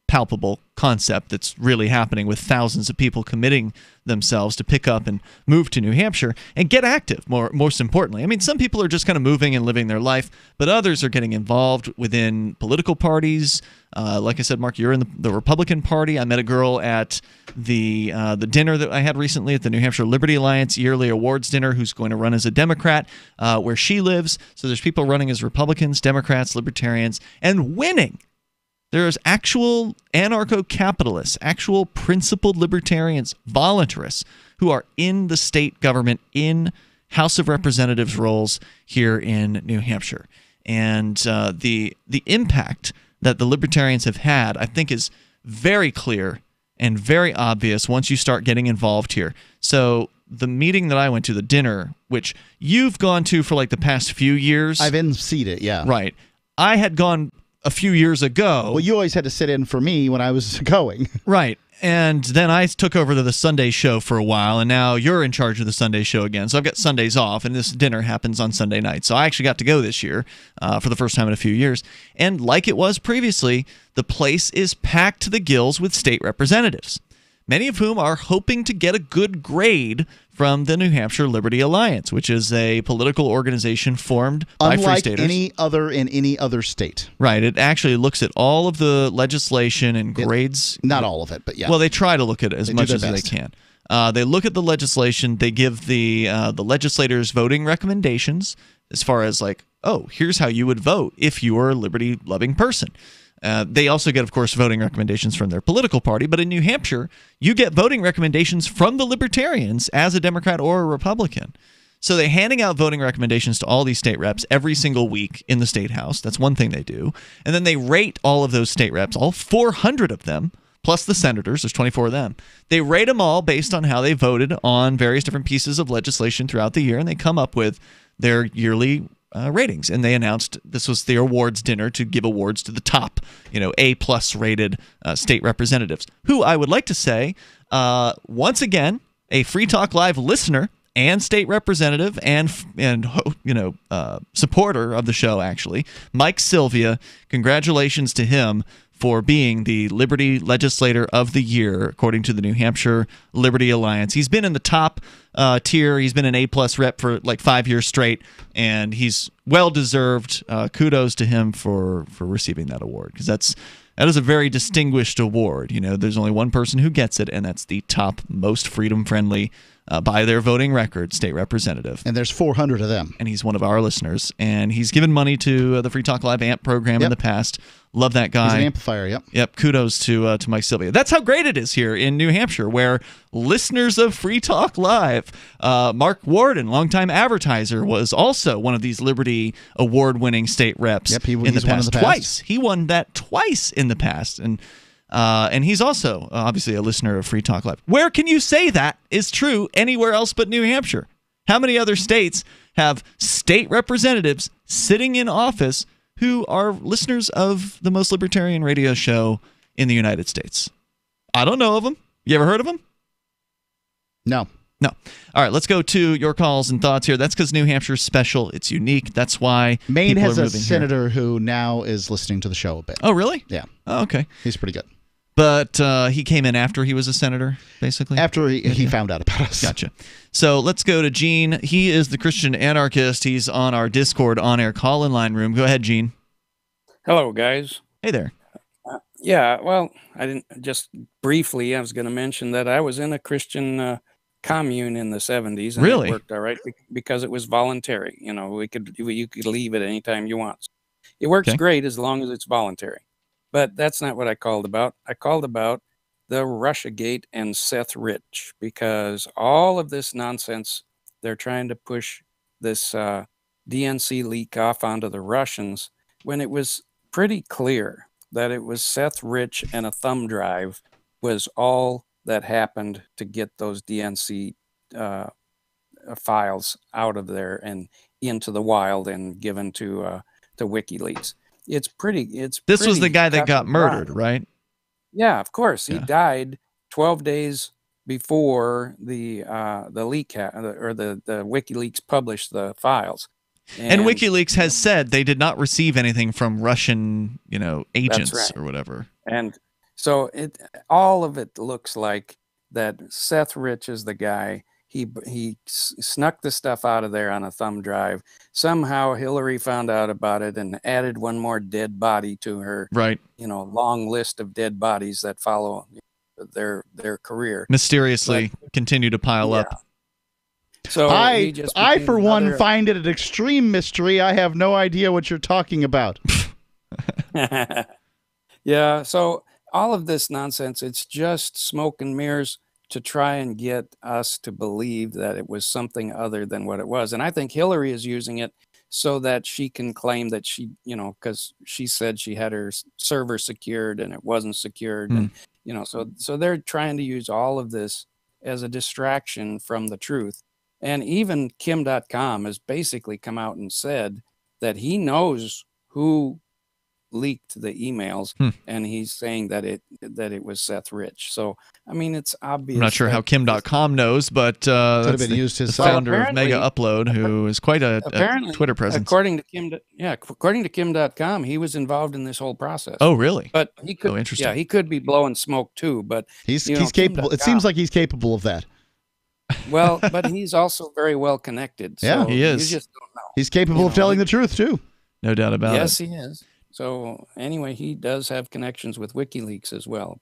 palpable concept that's really happening with thousands of people committing themselves to pick up and move to New Hampshire and get active, most importantly. I mean, some people are just kind of moving and living their life, but others are getting involved within political parties. Like I said, Mark, you're in the Republican Party. I met a girl at the dinner that I had recently at the New Hampshire Liberty Alliance yearly awards dinner who's going to run as a Democrat where she lives. So there's people running as Republicans, Democrats, Libertarians, and winning. There's actual anarcho-capitalists, actual principled libertarians, voluntarists, who are in the state government, in House of Representatives roles here in New Hampshire. And the impact that the libertarians have had, I think, is very clear and very obvious once you start getting involved here. So the meeting that I went to, the dinner, which you've gone to for like the past few years. I've emceed it, yeah. Right. I had gone a few years ago. Well, you always had to sit in for me when I was going. Right. And then I took over to the Sunday show for a while, and now you're in charge of the Sunday show again. So I've got Sundays off, and this dinner happens on Sunday night. So I actually got to go this year for the first time in a few years. And like it was previously, the place is packed to the gills with state representatives, many of whom are hoping to get a good grade from the New Hampshire Liberty Alliance, which is a political organization formed by free staters. Unlike any other in any other state. Right. It actually looks at all of the legislation and grades. Not all of it, but yeah. Well, they try to look at it as much as they can. They look at the legislation. They give the legislators voting recommendations as far as like, oh, here's how you would vote if you were a liberty-loving person. They also get, of course, voting recommendations from their political party. But in New Hampshire, you get voting recommendations from the Libertarians as a Democrat or a Republican. So they're handing out voting recommendations to all these state reps every single week in the state house. That's one thing they do. And then they rate all of those state reps, all 400 of them, plus the senators. There's 24 of them. They rate them all based on how they voted on various different pieces of legislation throughout the year, and they come up with their yearly ratings. And they announced this was their awards dinner to give awards to the top, A+ rated state representatives, who I would like to say, once again, a Free Talk Live listener and state representative and supporter of the show, actually, Mike Sylvia. Congratulations to him for being the Liberty Legislator of the Year, according to the New Hampshire Liberty Alliance. He's been in the top tier. He's been an A+ rep for like 5 years straight, and he's well-deserved. Kudos to him for receiving that award, because that is a very distinguished award. There's only one person who gets it, and that's the top, most freedom-friendly, by their voting record, state representative. And there's 400 of them. And he's one of our listeners. And he's given money to the Free Talk Live AMP program in the past. Love that guy. He's an amplifier, yep. Yep, kudos to Mike Sylvia. That's how great it is here in New Hampshire, where listeners of Free Talk Live, Mark Warden, longtime advertiser, was also one of these Liberty award-winning state reps in the past. Twice. He won that twice in the past. And he's also obviously a listener of Free Talk Live. Where can you say that is true anywhere else but New Hampshire? How many other states have state representatives sitting in office who are listeners of the most libertarian radio show in the United States? I don't know of them. You ever heard of them? No. All right, let's go to your calls and thoughts here. That's because New Hampshire's special. It's unique. That's why Maine people has are a moving senator here. who now is listening to the show a bit. Oh, really? Yeah. Oh, okay. He's pretty good. But he came in after he was a senator, basically? After he found out about us. Gotcha. So let's go to Gene. He is the Christian anarchist. He's on our Discord on-air call-in line room. Go ahead, Gene. Hello, guys. Hey there. Yeah, well, I was going to mention that I was in a Christian commune in the 70s. And really? It worked all right because it was voluntary. You could leave at any time you want. It works great as long as it's voluntary. But that's not what I called about. I called about the Russiagate and Seth Rich, because all of this nonsense, they're trying to push this DNC leak off onto the Russians, when it was pretty clear that it was Seth Rich and a thumb drive was all that happened to get those DNC files out of there and into the wild and given to WikiLeaks. This was the guy that got murdered, right? Yeah, of course. He died 12 days before the leak or the WikiLeaks published the files. And WikiLeaks has said they did not receive anything from Russian, agents or whatever. And so all of it looks like that Seth Rich is the guy. He snuck the stuff out of there on a thumb drive. Somehow Hillary found out about it and added one more dead body to her, long list of dead bodies that follow their career. Mysteriously continue to pile up. So I for one find it an extreme mystery. I have no idea what you're talking about. Yeah, so all of this nonsense, it's just smoke and mirrors to try and get us to believe that it was something other than what it was. And I think Hillary is using it so that she can claim that she, because she said she had her server secured and it wasn't secured. And, so they're trying to use all of this as a distraction from the truth. And even Kim.com has basically come out and said that he knows who leaked the emails, and he's saying that it was Seth Rich. So I mean, it's obvious. I'm not sure how Kim.com knows, but could have been used the founder of Mega Upload, who is quite a Twitter presence. According to Kim.com, he was involved in this whole process. Oh, really? But he could, interesting. Yeah, he could be blowing smoke too. But he's capable. It seems like he's capable of that. Well, but he's also very well connected. So yeah, he is. You just don't know. He's capable of telling the truth too. No doubt about it. Yes, he is. So anyway, he does have connections with WikiLeaks as well.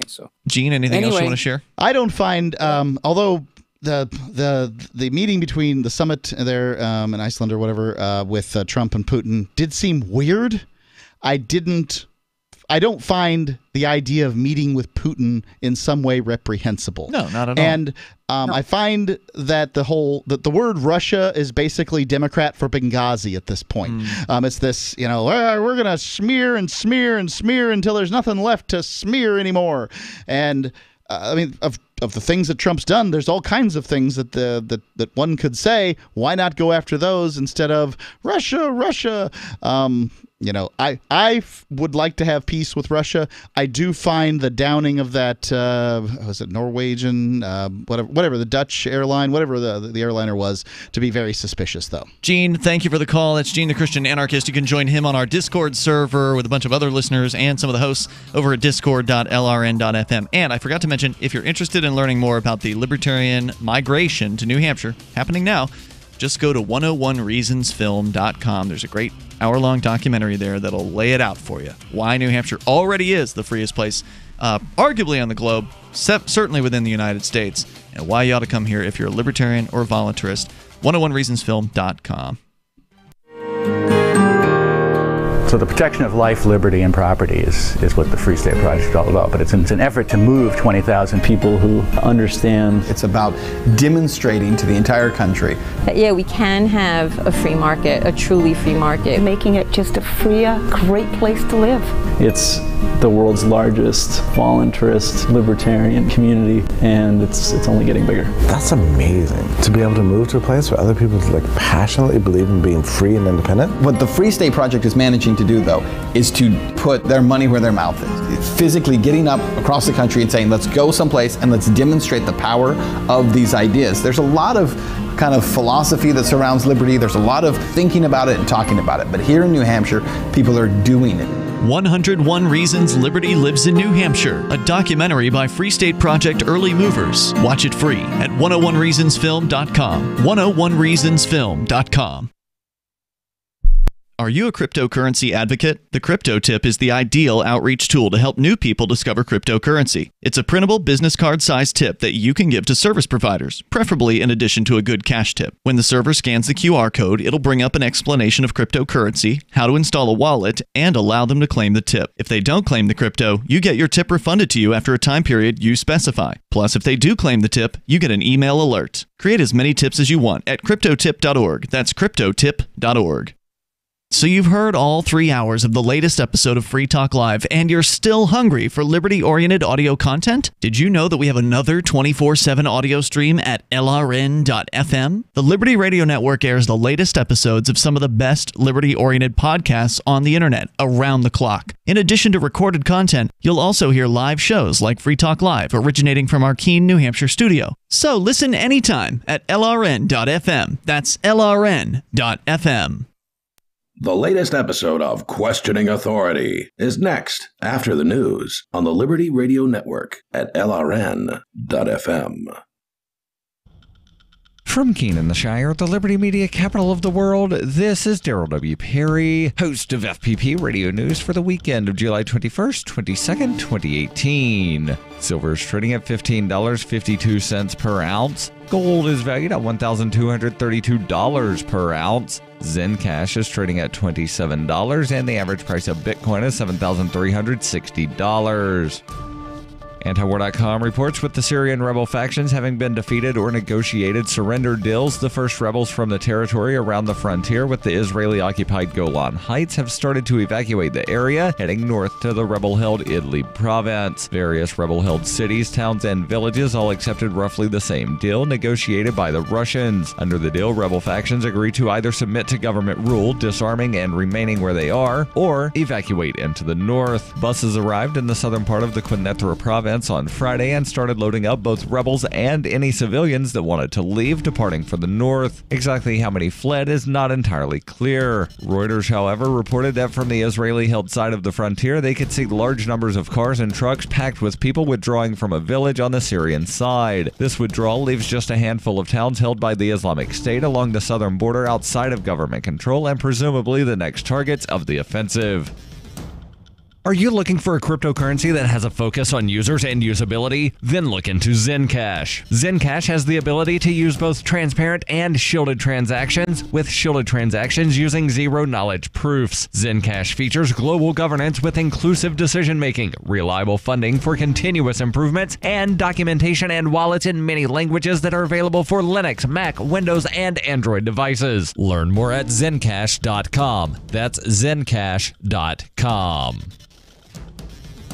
So, Gene, anything else you want to share? I don't find, although the meeting between the summit there in Iceland or whatever with Trump and Putin did seem weird. I don't find the idea of meeting with Putin in some way reprehensible. No, not at all. And I find that the word Russia is basically Democrat for Benghazi at this point. It's this, we're going to smear and smear and smear until there's nothing left to smear anymore. And I mean, of the things that Trump's done, there's all kinds of things that one could say. Why not go after those instead of Russia? I would like to have peace with Russia. I do find the downing of that, was it Norwegian, whatever the Dutch airline, whatever the airliner was, to be very suspicious, though. Gene, thank you for the call. That's Gene, the Christian Anarchist. You can join him on our Discord server with a bunch of other listeners and some of the hosts over at discord.lrn.fm. And I forgot to mention, if you're interested in learning more about the Libertarian migration to New Hampshire, happening now, just go to 101reasonsfilm.com. There's a great hour-long documentary there that'll lay it out for you. Why New Hampshire already is the freest place, arguably on the globe, certainly within the United States, and why you ought to come here if you're a libertarian or a voluntarist. 101reasonsfilm.com. So the protection of life, liberty, and property is what the Free State Project is all about. But it's an effort to move 20,000 people who understand. It's about demonstrating to the entire country that, yeah, we can have a free market, a truly free market. Making it just a freer, great place to live. It's the world's largest voluntarist libertarian community, and it's only getting bigger. That's amazing, to be able to move to a place where other people passionately believe in being free and independent. What the Free State Project is managing to do, though, is to put their money where their mouth is. Physically getting up across the country and saying, let's go someplace and let's demonstrate the power of these ideas. There's a lot of kind of philosophy that surrounds liberty. There's a lot of thinking about it and talking about it. But here in New Hampshire, people are doing it. 101 Reasons Liberty Lives in New Hampshire, a documentary by Free State Project Early Movers. Watch it free at 101reasonsfilm.com. 101reasonsfilm.com. Are you a cryptocurrency advocate? The Crypto Tip is the ideal outreach tool to help new people discover cryptocurrency. It's a printable business card-sized tip that you can give to service providers, preferably in addition to a good cash tip. When the server scans the QR code, it'll bring up an explanation of cryptocurrency, how to install a wallet, and allow them to claim the tip. If they don't claim the crypto, you get your tip refunded to you after a time period you specify. Plus, if they do claim the tip, you get an email alert. Create as many tips as you want at cryptotip.org. That's cryptotip.org. So you've heard all 3 hours of the latest episode of Free Talk Live, and you're still hungry for liberty-oriented audio content? Did you know that we have another 24/7 audio stream at LRN.FM? The Liberty Radio Network airs the latest episodes of some of the best liberty-oriented podcasts on the internet around the clock. In addition to recorded content, you'll also hear live shows like Free Talk Live, originating from our Keene, New Hampshire studio. So listen anytime at LRN.FM. That's LRN.FM. The latest episode of Questioning Authority is next after the news on the Liberty Radio Network at LRN.FM. From Keene in the Shire, the Liberty Media capital of the world, this is Daryl W. Perry, host of FPP Radio News for the weekend of July 21st, 22nd, 2018. Silver is trading at $15.52 per ounce. Gold is valued at $1,232 per ounce. Zen Cash is trading at $27, and the average price of Bitcoin is $7,360. Antiwar.com reports with the Syrian rebel factions having been defeated or negotiated surrender deals, the first rebels from the territory around the frontier with the Israeli-occupied Golan Heights have started to evacuate the area, heading north to the rebel-held Idlib province. Various rebel-held cities, towns, and villages all accepted roughly the same deal negotiated by the Russians. Under the deal, rebel factions agree to either submit to government rule, disarming and remaining where they are, or evacuate into the north. Buses arrived in the southern part of the Quneitra province on Friday and started loading up both rebels and any civilians that wanted to leave, departing for the north. Exactly how many fled is not entirely clear. Reuters, however, reported that from the Israeli-held side of the frontier, they could see large numbers of cars and trucks packed with people withdrawing from a village on the Syrian side. This withdrawal leaves just a handful of towns held by the Islamic State along the southern border outside of government control and presumably the next targets of the offensive. Are you looking for a cryptocurrency that has a focus on users and usability? Then look into Zencash. Zencash has the ability to use both transparent and shielded transactions, with shielded transactions using zero-knowledge proofs. Zencash features global governance with inclusive decision-making, reliable funding for continuous improvements, and documentation and wallets in many languages that are available for Linux, Mac, Windows, and Android devices. Learn more at Zencash.com. That's Zencash.com.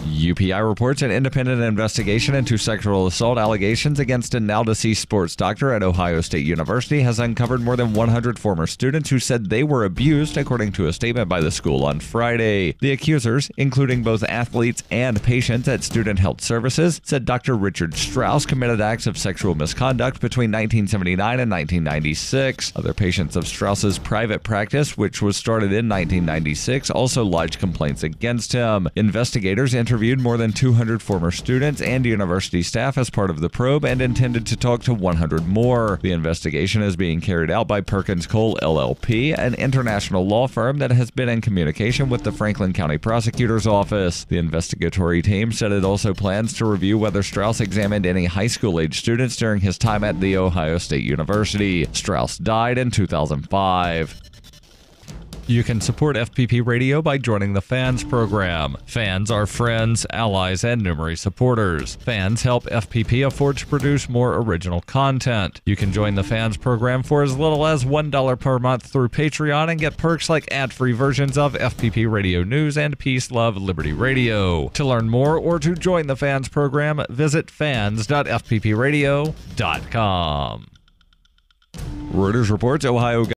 UPI reports an independent investigation into sexual assault allegations against a now-deceased sports doctor at Ohio State University has uncovered more than 100 former students who said they were abused, according to a statement by the school on Friday. The accusers, including both athletes and patients at Student Health Services, said Dr. Richard Strauss committed acts of sexual misconduct between 1979 and 1996. Other patients of Strauss's private practice, which was started in 1996, also lodged complaints against him. Investigators interviewed more than 200 former students and university staff as part of the probe and intended to talk to 100 more. The investigation is being carried out by Perkins Cole LLP, an international law firm that has been in communication with the Franklin County Prosecutor's Office. The investigatory team said it also plans to review whether Strauss examined any high school-age students during his time at The Ohio State University. Strauss died in 2005. You can support FPP Radio by joining the Fans program. Fans are friends, allies, and numerous supporters. Fans help FPP afford to produce more original content. You can join the Fans program for as little as $1 per month through Patreon and get perks like ad-free versions of FPP Radio News and Peace, Love, Liberty Radio. To learn more or to join the Fans program, visit fans.fppradio.com. Reuters reports Ohio